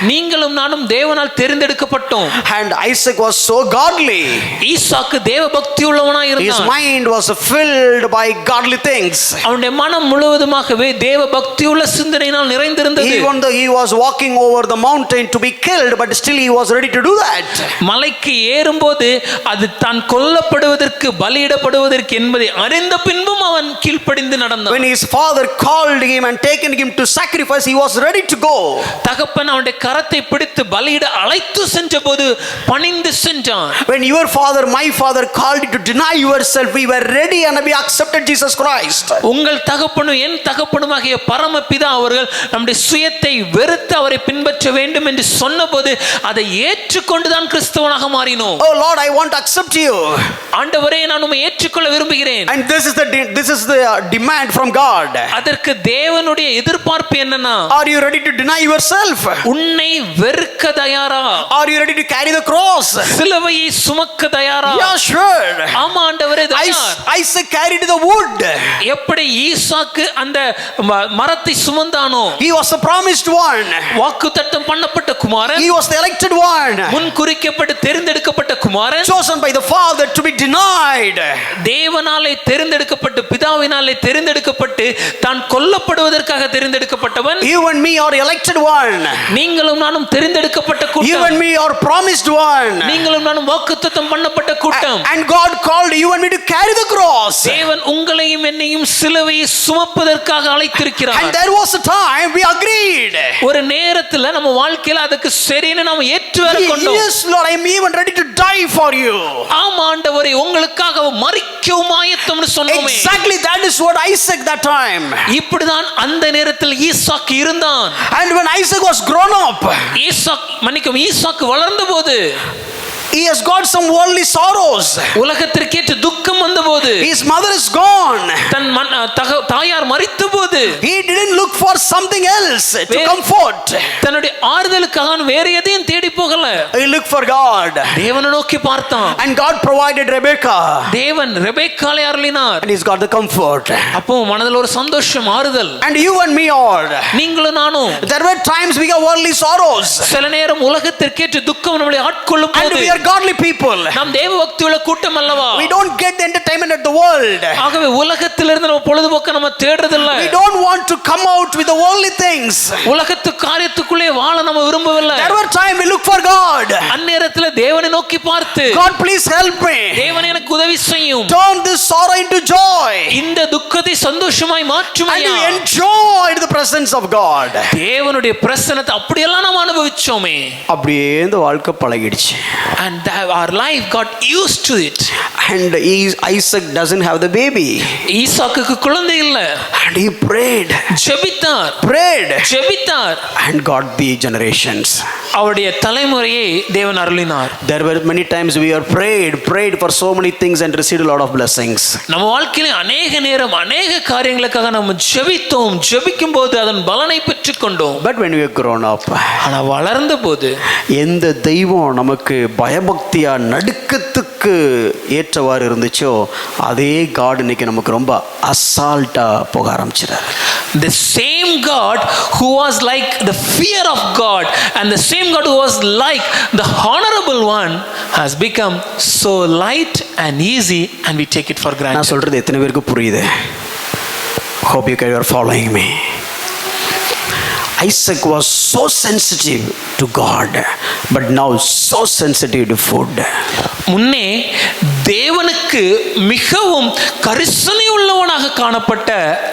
Speaker 2: நீங்களும் நானும் தேவனால் தேர்ந்தெடுக்கப்பட்டோம்.
Speaker 1: And Isaac was so godly.
Speaker 2: ஈசாக்கு தேவபக்தி உள்ளவனாய் இருந்தான்.
Speaker 1: His mind was filled by godly things.
Speaker 2: அவனுடைய மனம் முழுவதுமாகவே தேவபக்தி உள்ள சிந்தனையினால் நிறைந்திருந்தது.
Speaker 1: Even though he was walking over the mountain to be killed, but still he was ready to do that.
Speaker 2: மலைக்கு ஏறும்போது அது தான் கொல்லப்படுவதற்கு பலியிடப்படுவதற்கு என்பதை அறிந்த பின்பும் அவன் கீழ்ப்படிந்து நடந்தான்.
Speaker 1: When his father called him and taken him to sacrifice, he was ready to go.
Speaker 2: தகப்பன் அவனுடைய கரத்தை பிடித்து பலியிட அழைத்து சென்றபோது பணிந்து சென்றான்.
Speaker 1: When your father, my father called you to deny yourself, we were ready and we accepted Jesus Christ.
Speaker 2: உங்கள் தகப்பனும் என் தகப்பனுமாகிய பரமபிதா அவர்கள் நம்முடைய சுயத்தை வெறுத்து அவரை பின்பற்ற வேண்டும் என்று சொன்னபோது அதை ஏற்றுக்கொண்டுதான் கிறிஸ்தவனாக மாறினோம்.
Speaker 1: Oh Lord, I want to accept you.
Speaker 2: ஆண்டவரே நான் உம்மை ஏற்றுக்கொள்ள விரும்புகிறேன்.
Speaker 1: And this is the demand from God.
Speaker 2: அதற்கு தேவனுடைய எதிர்பார்ப்பு என்னன்னா,
Speaker 1: are you ready to deny yourself?
Speaker 2: உன்னை வெறுக்க தயாரா?
Speaker 1: Are you ready to carry the cross?
Speaker 2: சிலுவையை சுமக்க தயாரா?
Speaker 1: Yeah, sure.
Speaker 2: ஆமா ஆண்டவரே தயார்.
Speaker 1: Isaac carried the wood.
Speaker 2: எப்படி ஈசாக்கு அந்த மரத்தை சுமந்தானோ,
Speaker 1: He was the promised one.
Speaker 2: வாக்குத்தத்தம் பண்ணப்பட்ட குமாரன்,
Speaker 1: He was the elected one.
Speaker 2: முன் குறிக்கப்பட்டு தெரிந்தெடுக்கப்பட்ட குமாரன்,
Speaker 1: Chosen by the Father to be denied.
Speaker 2: தேவனாலே தெரிந்தெடுக்கப்பட்டு பிதாவினாலே தெரிந்தெடுக்கப்பட்டு தான் கொல்லப்படுவதற்காக தெரிந்தெடுக்கப்பட்டவன்.
Speaker 1: You and me are elected one.
Speaker 2: நீங்களும் நானும் தெரிந்தெடுக்கப்பட்ட
Speaker 1: You
Speaker 2: கூட்டம்.
Speaker 1: and me are promised one.
Speaker 2: நீங்களும் நானும் வாக்குத்தத்தம் பண்ணப்பட்ட கூட்டம்.
Speaker 1: And God called you and me to carry the cross.
Speaker 2: தேவன் உங்களையும் என்னையும் சிலுவையை சுமப்பதற்காக அழைத்திருக்கிறார்.
Speaker 1: And there was a time we agreed.
Speaker 2: ஒரு நேரத்துல நம்ம வாழ்க்கையில அதுக்கு சரின்னு நாம ஏற்றுவர கொண்டோம்.
Speaker 1: Yes Lord, I am even ready to die for you.
Speaker 2: ஆம் ஆண்டவரே, உங்களுக்காக மரிக்கவும் ஆயத்தம்னு சொன்னோமே.
Speaker 1: Exactly, that is what Isaac that time.
Speaker 2: இப்படிதான் அந்த நேரத்தில் ஈசாக்கு இருந்தான்.
Speaker 1: And when Isaac was grown up,
Speaker 2: ஈசாக்கு வளர்ந்த போது
Speaker 1: he has got some worldly sorrows.
Speaker 2: உலகத்திற்கேற்ற துக்கம் வந்தபோது,
Speaker 1: His mother is gone.
Speaker 2: தன் தாயார் மரித்தபோது,
Speaker 1: He didn't look for something else to comfort.
Speaker 2: தன்னுடைய ஆறுதலுக்காக வேற எதையும் தேடி போகல.
Speaker 1: He looked for God.
Speaker 2: தேவனை நோக்கி பார்த்தான்.
Speaker 1: And God provided Rebecca.
Speaker 2: தேவன் ரெபெக்காளை அருளினார்.
Speaker 1: And he's got the comfort.
Speaker 2: அப்போ மனதில் ஒரு சந்தோஷம், ஆறுதல்.
Speaker 1: And you and me all.
Speaker 2: நீங்களும் நானும்
Speaker 1: There were times we got worldly sorrows.
Speaker 2: சில நேரம் உலகத்திற்கேற்ற துக்கம் நம்மளை ஆட்கொள்ளும்
Speaker 1: And
Speaker 2: போது,
Speaker 1: we are godly people.
Speaker 2: நாம் தேவ பக்தியுள்ள கூட்டம் அல்லவா?
Speaker 1: We don't get the entertainment at the world.
Speaker 2: ஆகவே உலகத்திலிருந்து நம்ம பொழுதுபோக்க நம்ம தேடுறதில்ல.
Speaker 1: We don't want to come out with the worldly things.
Speaker 2: உலகத்து காரியத்துக்குள்ளே வாழ நம்ம விரும்பவில்லை.
Speaker 1: There were times we look for God.
Speaker 2: அந்நேரத்துல தேவனை நோக்கி பார்த்து,
Speaker 1: God please help me.
Speaker 2: தேவன் எனக்கு உதவி செய்யும்.
Speaker 1: Turn this sorrow into joy.
Speaker 2: இந்த துக்கத்தை சந்தோஷமாய் மாற்றும்
Speaker 1: And
Speaker 2: ஐயா.
Speaker 1: we enjoyed the presence of God.
Speaker 2: தேவனுடைய பிரசன்னத்தை அப்படியெல்லாம் நாம் அனுபவிச்சோமே.
Speaker 1: அப்படியே இந்த வாழ்க்கை பழகிடுச்சு.
Speaker 2: And our life got used to it.
Speaker 1: And Isaac doesn't have the baby.
Speaker 2: ஈசாக்குக்கு குழந்தை இல்ல.
Speaker 1: And he prayed.
Speaker 2: ஜெபித்தார்.
Speaker 1: And got the generations.
Speaker 2: அவருடைய தலைமுறையை தேவன் அருளினார்.
Speaker 1: There were many times we are prayed for so many things and received a lot of blessings.
Speaker 2: நம்ம வாழ்க்கையில அநேக நேரம் அநேக காரியங்களுக்காக நம்ம ஜெபிக்கும் போது அதன் பலனை பெற்றுக்கொண்டோம்.
Speaker 1: But when we are grown up,
Speaker 2: ஆனா வளர்ந்த போது
Speaker 1: எந்த தெய்வம் நமக்கு பயபக்தியா நடுக்கத்துக்கு ஏற்றவாறு இருந்துச்சோ அதே காட் இன்னைக்கு நமக்கு ரொம்ப அசால்ட்டா போக ஆரம்பிச்சிட்டார்.
Speaker 2: The same God who was like the fear of God and the same God who was like the honorable one has become so light and easy and we take it for granted.
Speaker 1: நான் சொல்றது எத்தனை பேருக்கு புரியுது? Hope you are following me. Isaac was so sensitive to God, but now so sensitive to food.
Speaker 2: முன்னே தேவனுக்கு மிகவும் கரிசனை உள்ளவனாக காணப்பட்ட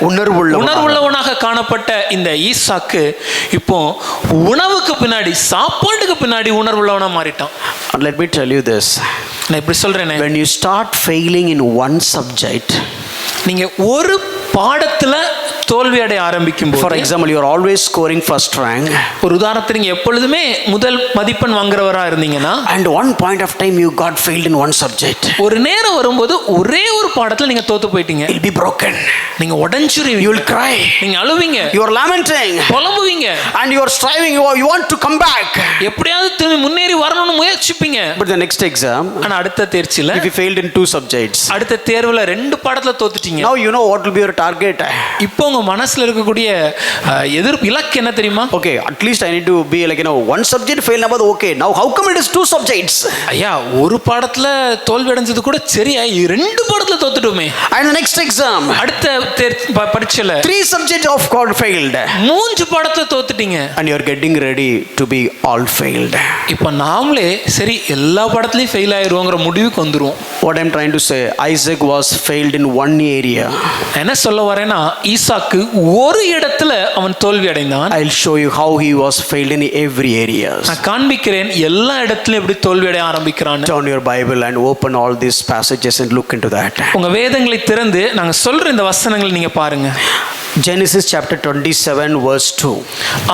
Speaker 2: உணர்வுள்ளவனாக காணப்பட்ட இந்த ஈசாக்கு இப்போ உணவுக்கு பின்னாடி, சாப்பாட்டுக்கு பின்னாடி உணர்வுள்ளவனா மாறிட்டான்.
Speaker 1: Let me tell you this.
Speaker 2: நான் இப்படி சொல்றேன்,
Speaker 1: when you start failing in one subject,
Speaker 2: நீங்க ஒரு பாடத்துல தோல்வி அடைய ஆரம்பிக்கும் போது,
Speaker 1: for example you are always scoring first rank,
Speaker 2: ஒரு உதாரணத்துக்கு நீங்க எப்பொழுதுமே முதல் மதிப்பெண் வாங்குறவரா இருந்தீங்கன்னா,
Speaker 1: and one point of time you got failed in one subject,
Speaker 2: ஒரு நேரம் வரும்போது ஒரே ஒரு பாடத்துல நீங்க தோத்து போயிட்டீங்க,
Speaker 1: you'll be broken,
Speaker 2: நீங்க உடைஞ்சிருவீங்க,
Speaker 1: you will cry,
Speaker 2: நீங்க அழுவீங்க,
Speaker 1: you are lamenting,
Speaker 2: புலம்புவீங்க,
Speaker 1: and you are striving, you want to come back,
Speaker 2: எப்படியாவது திரும்பி முன்னேறி வரணும்னு முயற்சிப்பீங்க.
Speaker 1: but the next exam,
Speaker 2: ஆனா அடுத்த தேர்ச்சில
Speaker 1: if you failed in two subjects,
Speaker 2: அடுத்த தேர்வுல ரெண்டு பாடத்துல தோத்துட்டீங்க.
Speaker 1: now you know what will be your target.
Speaker 2: இப்போ உங்க மனசுல இருக்கக்கூடிய இலக்கு என்ன தெரியுமா?
Speaker 1: Okay, at least I need to be like, one subject fail, now okay, now how come it is two subjects?
Speaker 2: ஐயா, ஒரு பாடத்துல தோல்வி அடைஞ்சது கூட சரியா, ரெண்டு பாடத்துல தோத்துட்டோமே.
Speaker 1: And the next exam,
Speaker 2: அடுத்த பரீட்சையில
Speaker 1: three subjects of God failed,
Speaker 2: மூன்று பாடத்துல தோத்துட்டீங்க,
Speaker 1: and you are getting ready to be all failed.
Speaker 2: இப்போ நாமளே சரி எல்லா பாடத்துலயும் ஃபெயில் ஆயிருவோங்கிற முடிவுக்கு வந்துருவோம்.
Speaker 1: What I'm trying to say, Isaac was failed in one area.
Speaker 2: என்ன சொல்ல வரேன்னா, ஈசாக்கு ஒரு இடத்துல அவன் தோல்வி அடைந்தான்.
Speaker 1: I'll show you how he was failed in every area.
Speaker 2: நான் காண்பிக்கிறேன் எல்லா இடத்துலயும் எப்படி தோல்வி அடைய ஆரம்பிக்கிறான்.
Speaker 1: Turn your Bible and open all these passages and look into that.
Speaker 2: உங்க வேதங்களை திறந்து நாங்க சொல்ற இந்த வசனங்களை நீங்க பாருங்க.
Speaker 1: Genesis chapter 27 verse 2.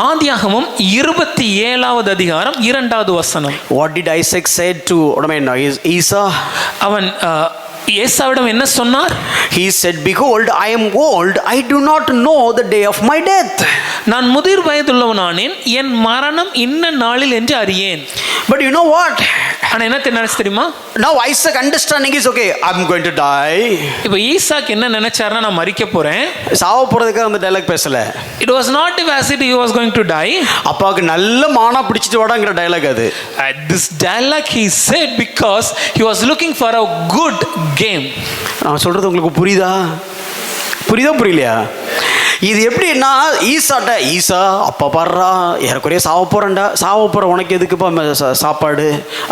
Speaker 2: ஆதியாகமம் 27வது அதிகாரம் 2வது வசனம்.
Speaker 1: What did Isaac said to Esau?
Speaker 2: அவன் ஏசாவிடம் என்ன சொன்னார்?
Speaker 1: He said, behold, I am old, I do not know the day of my death.
Speaker 2: நான் முதிர் வயதுள்ளவனானேன், என் மரணம் இன்ன நாளில் என்று அறியேன்.
Speaker 1: But you know what?
Speaker 2: ஆனா என்ன நினைச்சு தெரியுமா?
Speaker 1: Now Isaac understanding is okay, I'm going to die.
Speaker 2: இப்போ ஈசாக் என்ன நினைச்சாருன்னா நான் மரிக்க போறேன்.
Speaker 1: சாவ போறதுக்கு அந்த டயலாக் பேசல.
Speaker 2: It was not as if he was going to die.
Speaker 1: அப்பாவுக்கு நல்ல மானா பிடிச்சிட்டு வாடாங்கிற டயலாக் அது.
Speaker 2: This dialogue he said because he was looking for a good game.
Speaker 1: நான் சொல்றது உங்களுக்கு புரியுதா புரியலையா? இது எப்படின்னா ஈசா அப்பா பாடுறா ஏறக்குறைய சாவ போகிற உனக்கு எதுக்குப்பா சாப்பாடு,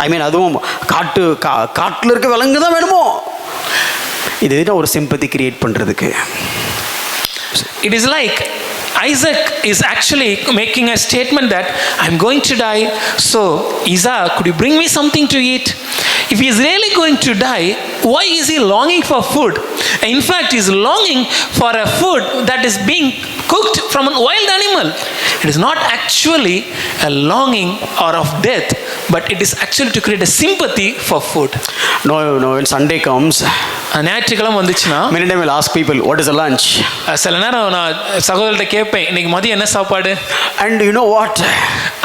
Speaker 1: ஐ மீன் அதுவும் காட்டில் இருக்க விலங்கு தான் வேணுமோ, இது ஒரு சிம்பத்தி கிரியேட் பண்ணுறதுக்கு.
Speaker 2: It is like Isaac is actually making a statement that I'm going to die, so Isaac, could you bring me something to eat? If he is really going to die, why is he longing for food? In fact, he is longing for a food that is being cooked from a wild animal. It is not actually a longing or of death, but it is actually to create a sympathy for food.
Speaker 1: No, when Sunday comes,
Speaker 2: ஞாயிற்றுக்கிழமை வந்துச்சுன்னா
Speaker 1: many times I'll ask people, what is the lunch?
Speaker 2: சில நேரம் நான் சகோதரர்கிட்ட கேட்பேன், இன்னைக்கு மதியம் என்ன சாப்பாடு?
Speaker 1: And you know what?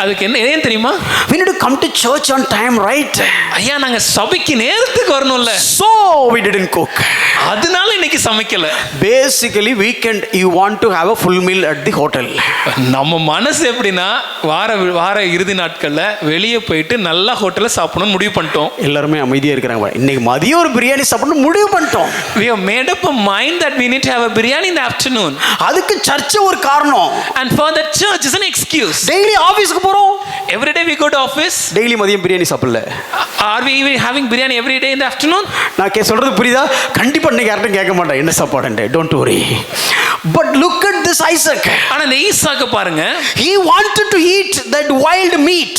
Speaker 2: அதுக்கு ஏன் தெரியுமா?
Speaker 1: We need to come to church on time, right?
Speaker 2: ஐயா நாங்க சபைக்கு நேரத்துக்கு வரணும்ல.
Speaker 1: So we didn't cook.
Speaker 2: அதனால இன்னைக்கு சமைக்கல.
Speaker 1: Basically weekend you want to have a full meal at the hotel.
Speaker 2: நம்ம மனசு எப்படின்னா வார இறுதி நாட்கள்ல வெளியே போயிட்டு நல்லா ஹோட்டல்ல சாப்பிடணும்னு முடிவு பண்ணிட்டோம்.
Speaker 1: எல்லாருமே அமைதியா இருக்காங்க. இன்னைக்கு மதியம் ஒரு பிரியாணி சாப்பிடணும் முடிவு பண்ணிட்டோம்.
Speaker 2: We have made up a mind that we need to have a biryani in the afternoon.
Speaker 1: அதுக்கு சர்ச் ஒரு காரணம்.
Speaker 2: And for the church is an excuse.
Speaker 1: Daily ஆபீஸ்க்கு போறோம்.
Speaker 2: Every day we go to office.
Speaker 1: Daily மதியம் பிரியாணி சாப்பிடல.
Speaker 2: Are we even having biryani every day in the afternoon?
Speaker 1: நான் சொல்றது புரியுதா? கண்டிப்பா இன்னைக்கு யார்ட்ட கேட்க மாட்டேன் என்ன சாப்பாடுன்னு. Don't worry. But look at this Isaac.
Speaker 2: ஆனா இந்த ஈசாக்கு பாருங்க.
Speaker 1: He wanted to eat that wild meat.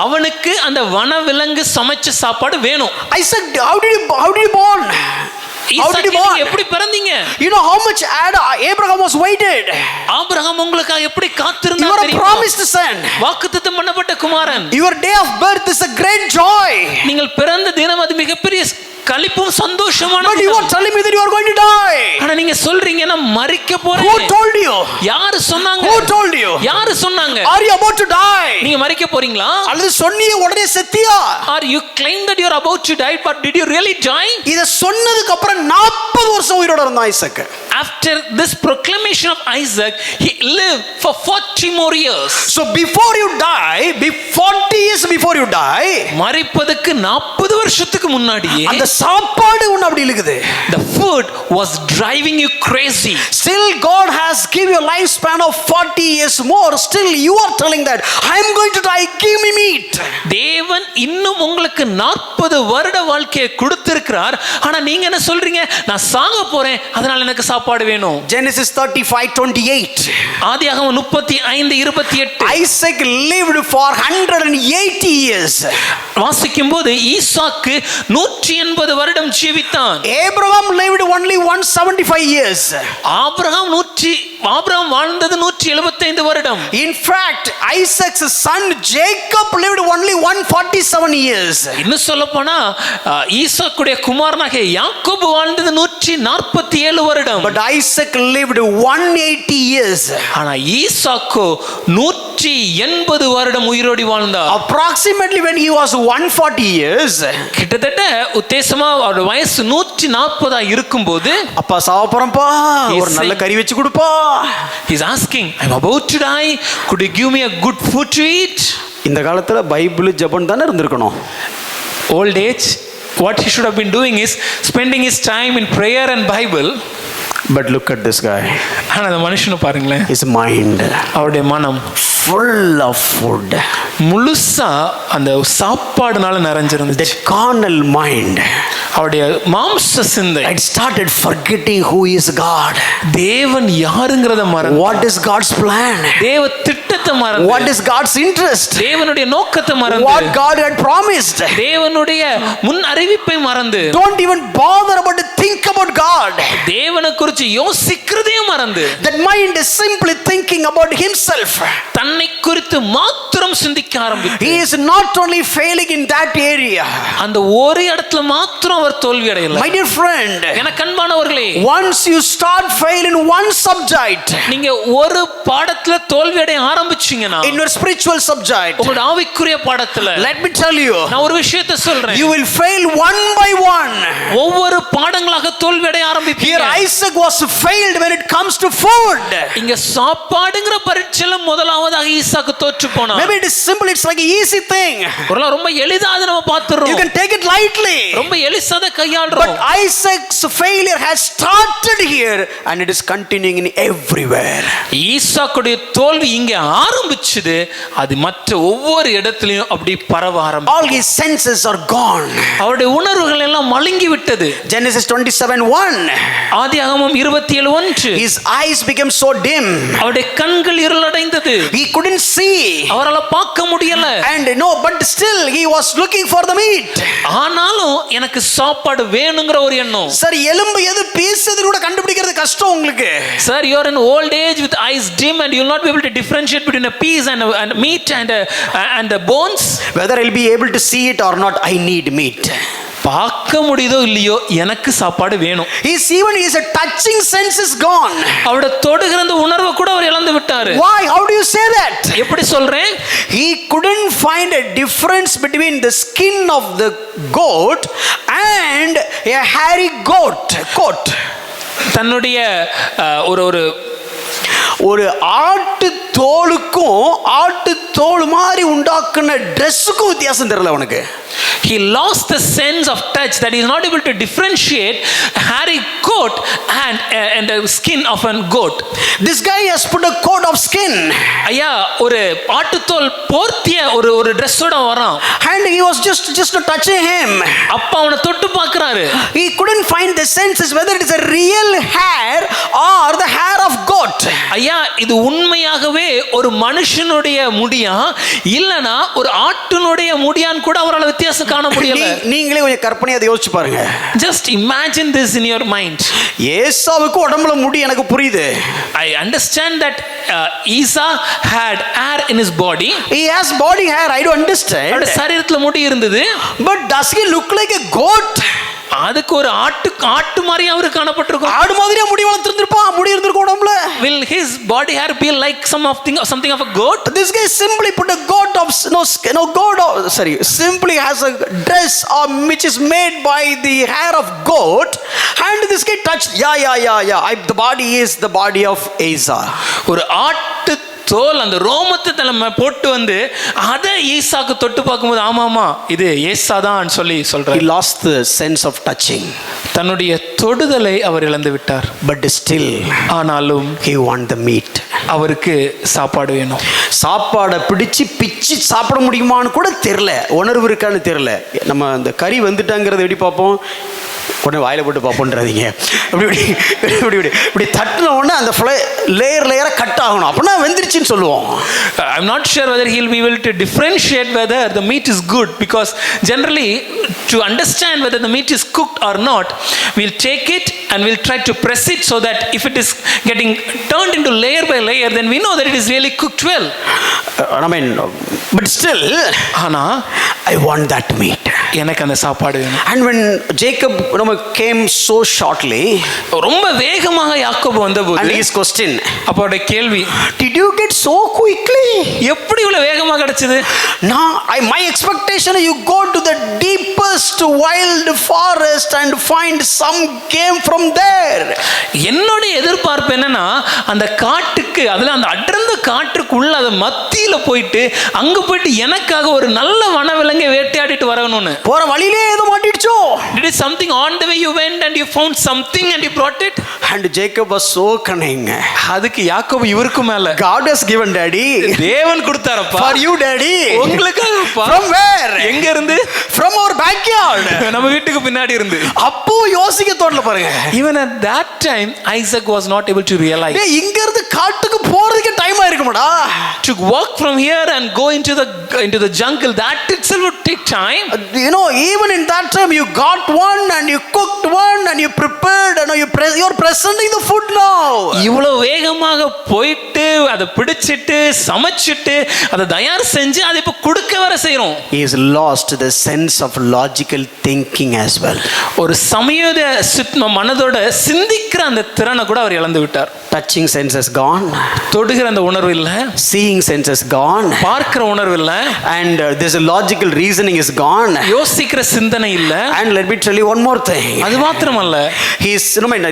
Speaker 2: அவனுக்கு அந்த வனவிலங்கு சமைச்ச சாப்பாடு வேணும்.
Speaker 1: Isaac, how did you born?
Speaker 2: எப்படி பிறந்தீங்க?
Speaker 1: You know how much Abraham was waited.
Speaker 2: Abraham உங்களுக்காக எப்படி காத்திருந்தார்
Speaker 1: தெரியுமா? You are promised son.
Speaker 2: வாக்குத்தத்தம் பண்ணப்பட்ட குமாரன்.
Speaker 1: Your day of birth is a great joy.
Speaker 2: நீங்கள் பிறந்த தினம் அது மிகப்பெரிய களிப்பும் சந்தோஷமான.
Speaker 1: But you are telling me that you are going to die.
Speaker 2: ஆனா நீங்க சொல்றீங்க நான் மரிக்க போறேன்.
Speaker 1: Who told you?
Speaker 2: யாரு சொன்னாங்க?
Speaker 1: Who told you?
Speaker 2: யாரு சொன்னாங்க?
Speaker 1: Are you about to die?
Speaker 2: நீங்க மரிக்க போறீங்களா?
Speaker 1: அல்லது சொன்னியே உடனே செத்தியா?
Speaker 2: Or you claim that you are about to die, but did you really die?
Speaker 1: இத சொன்னதுக்கு அப்புறம் 40 வருஷம் உயிரோட இருந்தான் Isaac.
Speaker 2: After this proclamation of Isaac, he lived for 40 more years.
Speaker 1: So before you die, 40 years before you die,
Speaker 2: மரிப்பதற்கு 40 வருஷத்துக்கு முன்னாடியே
Speaker 1: அந்த சாப்பாடு உன்னை அப்படி இழுக்குது.
Speaker 2: The food was driving you crazy.
Speaker 1: Still God has give you a lifespan of 40 years more. Still you are telling that I am going to die, give me meat.
Speaker 2: தேவன் இன்னும் உங்களுக்கு 40 வருட வாழ்க்கையை கொடுத்திருக்கிறார். ஆனா நீங்க என்ன சொல்றீங்க? நான் சாக போறேன், அதனால எனக்கு சாப்பாடு வேணும்.
Speaker 1: Genesis 35:28.
Speaker 2: ஆதியாகமம் 35:28.
Speaker 1: Isaac lived for 180 years.
Speaker 2: வாசிக்கும் போது ஈசாக்கு 180 வருடம் ஜீவித்தான்.
Speaker 1: Abraham lived only 175 years.
Speaker 2: Abraham வாழ்ந்தது 175 வருடம்.
Speaker 1: In fact, Isaac's son Jacob lived only 147 years.
Speaker 2: இன்னும் சொல்லப்போனா ஈசாக்குடைய குமாரனாகிய யாக்கோபு வாழ்ந்தது 147 வருடம்.
Speaker 1: But Isaac lived 180 years.
Speaker 2: ஆனா ஈசாக்கு 180 வருடம் உயிரோடி வாழ்ந்தார்.
Speaker 1: Approximately when he was 140 years,
Speaker 2: கிட்டத்தட்ட உத்தேசமா அவருடைய வயசு 140 இருக்கும்போது
Speaker 1: அப்பா சாவ போறேன்ப்பா, ஒரு நல்ல கறி வெச்சு கொடுப்பா.
Speaker 2: He's asking, I'm about to die, could you give me a good food to eat?
Speaker 1: இந்த காலத்துல பைபிள் ஜெபம் தானே இருந்திருக்கணும்.
Speaker 2: Old age, what he should have been doing is spending his time in prayer and Bible.
Speaker 1: But look at this guy.
Speaker 2: ஆனா அந்த மனுஷனை பாருங்களேன்.
Speaker 1: His mind,
Speaker 2: அவருடைய மனம்
Speaker 1: full of food.
Speaker 2: முழுசா அந்த சாப்பாடுனால நிறைஞ்சிருந்தது.
Speaker 1: That carnal mind,
Speaker 2: அவருடைய மாம்ச சிந்தை,
Speaker 1: it started forgetting who is God.
Speaker 2: தேவன் யாருங்கறத மறந்து,
Speaker 1: what is God's plan,
Speaker 2: தேவ திட்டத்தை மறந்து,
Speaker 1: what is God's interest,
Speaker 2: தேவனுடைய நோக்கத்தை மறந்து,
Speaker 1: what God had promised,
Speaker 2: தேவனுடைய முன் அறிவிப்பை மறந்து,
Speaker 1: don't even bother about to think about God.
Speaker 2: தேவனை குறித்து குறித்து யோசிக்கிறதே மறந்து,
Speaker 1: that mind is simply thinking about himself.
Speaker 2: தன்னை குறித்து மாத்திரம் சிந்திக்க ஆரம்பித்து,
Speaker 1: He is not only failing in that area.
Speaker 2: அந்த ஒரு இடத்துல மாத்திரம் அவர் தோல்வி அடையல.
Speaker 1: My dear friend,
Speaker 2: எனக்கு அன்பானவர்களே,
Speaker 1: once you start fail in one subject,
Speaker 2: நீங்க ஒரு பாடத்துல தோல்வி அடைய ஆரம்பிச்சீங்கன்னா,
Speaker 1: in your spiritual subject,
Speaker 2: உங்களுடைய ஆவிக்குரிய பாடத்துல,
Speaker 1: let me tell you,
Speaker 2: நான் ஒரு விஷயத்தை சொல்றேன்,
Speaker 1: you will fail one by one.
Speaker 2: ஒவ்வொரு பாடங்களாக தோல்வி அடைய
Speaker 1: Here
Speaker 2: ஆரம்பிப்பீங்க.
Speaker 1: Isaac was failed when it comes to food.
Speaker 2: இங்க சாப்பாடுங்கிற பரீட்சையில முதலாவதாக ஈசாக்கு தோற்று போனான்.
Speaker 1: Maybe it is simple, it's like an easy thing.
Speaker 2: ஒருவேளை ரொம்ப எளிதா அதை நம்ம
Speaker 1: You
Speaker 2: பார்த்துறோம்,
Speaker 1: can take it lightly.
Speaker 2: ரொம்ப எளிசாத
Speaker 1: But
Speaker 2: கையாளுறோம்.
Speaker 1: Isaac's failure has started here and it is continuing in everywhere.
Speaker 2: ஈசாக்குடைய தோல்வி இங்க ஆரம்பிச்சது, அது மற்ற ஒவ்வொரு இடத்துலயும் அப்படி பரவ ஆரம்பிச்சது.
Speaker 1: All his senses are gone.
Speaker 2: அவருடைய உணர்வுகள் எல்லாம் மழுங்கி விட்டது.
Speaker 1: Genesis 27:1.
Speaker 2: ஆதியாகமம் 27:1.
Speaker 1: His eyes became so dim.
Speaker 2: அவருடைய கண்கள் இருளடைந்தது.
Speaker 1: He couldn't see.
Speaker 2: அவரால பார்க்க முடியல.
Speaker 1: And no, but still he was looking for the meat.
Speaker 2: ஆனாலும் எனக்கு சாப்பாடு வேணுங்கிற ஒரு எண்ணம்.
Speaker 1: சார், எலும்பு எது பீசுது கூட கண்டுபிடிக்கிறது கஷ்டம் உங்களுக்கு.
Speaker 2: Sir, you are in old age with eyes dim and you will not be able to differentiate between a piece and meat and the bones.
Speaker 1: Whether I'll be able to see it or not, I need meat.
Speaker 2: பார்க்க முடியுதோ இல்லையோ எனக்கு சாப்பாடு வேணும்.
Speaker 1: Even his touching sense is gone.
Speaker 2: அவருடைய தொடுகிற அந்த உணர்வை கூட அவர் இழந்து விட்டாரு.
Speaker 1: Why? How do you say that?
Speaker 2: எப்படி சொல்றேன்?
Speaker 1: He couldn't find a difference between the skin of the goat and a hairy coat.
Speaker 2: தன்னுடைய
Speaker 1: ஒரு ஆட்டு தோலுக்கும் ஆட்டு தோல் மாதிரி உண்டாக்குன ட்ரெஸ்ஸுக்கும் வித்தியாசம் தெரியல அவனுக்கு.
Speaker 2: He lost the sense of touch, that he is not able to differentiate a hairy coat and the skin of a goat.
Speaker 1: This guy has put a coat of skin.
Speaker 2: ஐயா, ஒரு ஆட்டுத்தோல் போர்த்திய ஒரு Dress-ஓட வரான்.
Speaker 1: And he was just touching him.
Speaker 2: அப்பா அவனை தொட்டு பார்க்கறாரு.
Speaker 1: He couldn't find the senses whether it is a real hair or the hair of goat.
Speaker 2: ஐயா, இது உண்மையாகவே ஒரு மனுஷனுடைய முடியா இல்லனா ஒரு ஆட்டுனுடைய முடியான்னு கூட அவரால வித்தியாசம் காண முடியல.
Speaker 1: நீங்களே கொஞ்சம் கற்பனை அதை யோசிச்சு பாருங்க.
Speaker 2: Just imagine this in your mind.
Speaker 1: ஏசாவுக்கு உடம்புல முடி எனக்கு புரியுது.
Speaker 2: I understand that Esau had hair in his body.
Speaker 1: He has body hair, I do understand.
Speaker 2: அவருடைய சரீரத்துல முடி இருந்தது.
Speaker 1: But does he look like a goat?
Speaker 2: அதுக்கு ஒரு ஆட்டு மாதிரி அவருக்கு காணப்பட்டிருக்கும்.
Speaker 1: ஆடு மாதிரியா முடி வளர்த்திருந்திருப்பான், முடி இருந்திருக்கும் உடம்புல.
Speaker 2: Will his body hair be like something of a goat?
Speaker 1: This guy simply put a simply has a dress which is made by the hair of goat, and this guy touched, the body is the body of Asa.
Speaker 2: ஒரு ஆட்டு தோல் அந்த ரோமத்தை தலைமை போட்டு வந்து அதை ஈசாக்கு தொட்டு பார்க்கும்போது ஆமாமா இது ஏசா தான் சொல்லி சொல்றார்.
Speaker 1: He lost the sense of touching.
Speaker 2: தன்னுடைய தொடுதலை அவர் இழந்து விட்டார்.
Speaker 1: But still,
Speaker 2: ஆனாலும்
Speaker 1: he want the meat.
Speaker 2: அவருக்கு சாப்பாடு வேணும்.
Speaker 1: சாப்பாடை பிச்சு சாப்பிட முடியுமான்னு கூட தெரியல, உணர்வு இருக்கான்னு தெரியல. நம்ம அந்த கறி வந்துட்டாங்கிறத எப்படி பார்ப்போம், உடனே வாயில போட்டு பார்ப்போன்றாதீங்க. இப்படி தட்டின உடனே அந்த லேயரா கட் ஆகணும், அப்படின்னா வெந்துருச்சுன்னு சொல்லுவோம்.
Speaker 2: I'm not sure whether he'll be able to differentiate whether the meat is good, because generally to understand whether the meat is cooked or not, we'll take it and we'll try to press it so that if it is getting turned into layer by layer, then we know that it is really cooked well.
Speaker 1: But still,
Speaker 2: ஆனா
Speaker 1: I want that meat.
Speaker 2: எனக்கு அந்த சாப்பாடு வேணும்.
Speaker 1: And when Jacob came so shortly,
Speaker 2: ரொம்ப வேகமாக யாக்கோபு வந்தபோது,
Speaker 1: and his question,
Speaker 2: அப்போட கேள்வி,
Speaker 1: did you get so quickly?
Speaker 2: எப்படி இவ்வளவு வேகமா கிடைச்சது?
Speaker 1: Now my expectation you go to the deepest wild forest and find some game from there.
Speaker 2: என்னோட எதிர்பார்ப்பு என்னன்னா, அந்த காட்டுக்கு, அதுல அந்த அடர்ந்த காட்டுக்குள்ள அது மத்தியில போயிட்டு அங்க போயிட்டு எனக்காக ஒரு நல்ல வனவிலங்கை வேட்டையாடிட்டு வரணும்னு.
Speaker 1: போற வழியிலே ஏதோ மாட்டிடுச்சோ?
Speaker 2: Did it something on the way you went and you found something and you brought it?
Speaker 1: And Jacob was so cunning.
Speaker 2: அதுக்கு யாக்கோபு இவருக்கு மேல,
Speaker 1: God has given daddy.
Speaker 2: தேவன் கொடுத்தாரப்பா.
Speaker 1: For you daddy.
Speaker 2: உங்களுக்காகப்பா.
Speaker 1: From where?
Speaker 2: எங்க இருந்து?
Speaker 1: From our backyard.
Speaker 2: நம்ம வீட்டுக்கு பின்னாடி இருந்து.
Speaker 1: அப்போ யோசிக்க தோணல பாருங்க.
Speaker 2: Even at that time Isaac was not able to realize.
Speaker 1: இங்க இருந்து காட்டுக்கு போறதுக்கு time ஆயிருக்கும்டா.
Speaker 2: To walk from here and go into the jungle, that itself would take time.
Speaker 1: Even in that time you got one and you cooked one and you prepared and your presence presenting the food now.
Speaker 2: இவ்வளவு வேகமாக போயிட்டு அதை பிடிச்சிட்டு சமைச்சிட்டு அதை தயார் செஞ்சு அதை இப்ப கொடுக்க வர செய்யறோம்.
Speaker 1: He has lost the sense of logical thinking as well.
Speaker 2: ஒரு சமயோத மனதோட சிந்திக்கிற அந்த திறனை கூட அவர் இழந்து விட்டார்.
Speaker 1: Touching sense is gone.
Speaker 2: தொடுகிற அந்த உணர்வு இல்ல.
Speaker 1: Seeing sense is gone.
Speaker 2: பார்க்கிற உணர்வு இல்ல.
Speaker 1: And there's a logical reasoning is gone.
Speaker 2: யோசிக்கிற சிந்தனை இல்ல.
Speaker 1: And let me tell you one more thing.
Speaker 2: அது மாத்திரமல்ல,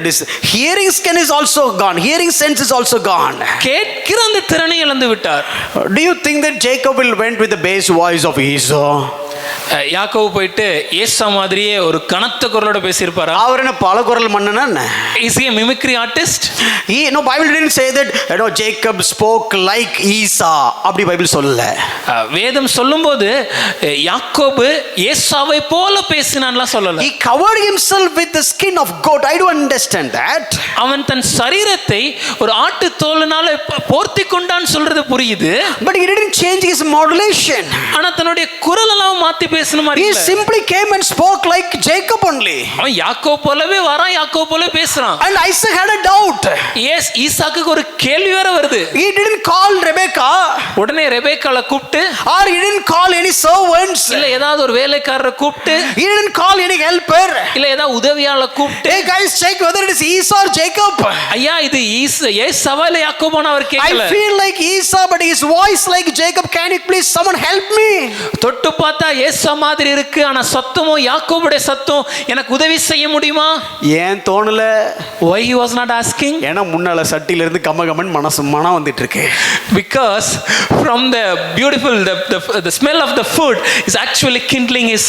Speaker 1: this hearing skin is also gone. Hearing sense is also gone.
Speaker 2: கேட்கிற அந்த திறனை இழந்து விட்டார்.
Speaker 1: Do you think that Jacob went with the bass voice of Esau?
Speaker 2: யாக்கோபு போயிட்டு ஏசா மாதிரியே ஒரு கனத்த குரலோட பேசியிருப்பாரா?
Speaker 1: அவர் என்ன பல குரல் மன்னனா என்ன?
Speaker 2: Is he a mimicry artist?
Speaker 1: Bible didn't say that Jacob spoke like Esau. அப்படி பைபிள் சொல்லல.
Speaker 2: வேதம் சொல்லும்போது யாக்கோபு ஏசாவை போல பேசினான்லாம் சொல்லல.
Speaker 1: He covered himself with the skin of goat. I do understand that.
Speaker 2: அவன் தன் சரீரத்தை ஒரு ஆட்டு தோலினால போர்த்தி கொண்டான்னு சொல்றது புரியுது.
Speaker 1: But he didn't change his modulation.
Speaker 2: ஆனா தன்னுடைய குரல் எல்லாம் மாத்தி பேசன மாதிரி இல்ல.
Speaker 1: He simply came and spoke like Jacob only.
Speaker 2: அவன் யாக்கோபு போலவே வரான், யாக்கோபு போல பேசுறான்.
Speaker 1: And Isaac had a doubt.
Speaker 2: Yes, ஈசாக்கு ஒரு கேள்வி வேற வருது.
Speaker 1: He didn't call Rebecca.
Speaker 2: உடனே ரெபெக்காளை கூப்பிட்டு,
Speaker 1: or he didn't call any servants.
Speaker 2: இல்ல ஏதாவது ஒரு வேலைக்காரரை கூப்பிட்டு,
Speaker 1: he didn't call any helper.
Speaker 2: இல்ல ஏதாவது உதவியாளரை கூப்பிட்டு,
Speaker 1: hey guys, check whether it is Esau or Jacob.
Speaker 2: ஐயா இது ஏசாவா இல்ல யாக்கோபான்னு அவர் கேட்கல.
Speaker 1: I feel like Esau but his voice like Jacob. Can you please someone help me?
Speaker 2: தொட்டு பார்த்தா ஏசா மாதிரி இருக்கு, ஆனா சத்தமோ யாக்கோபுடைய சத்தம், எனக்கு உதவி செய்ய முடியுமா? ஏன் தோணல? Why he was not asking? ஏனா முன்னால சட்டில இருந்து கமகமன் மனம் வந்துட்டு இருக்கு. Because from the beautiful the smell of the food is actually kindling his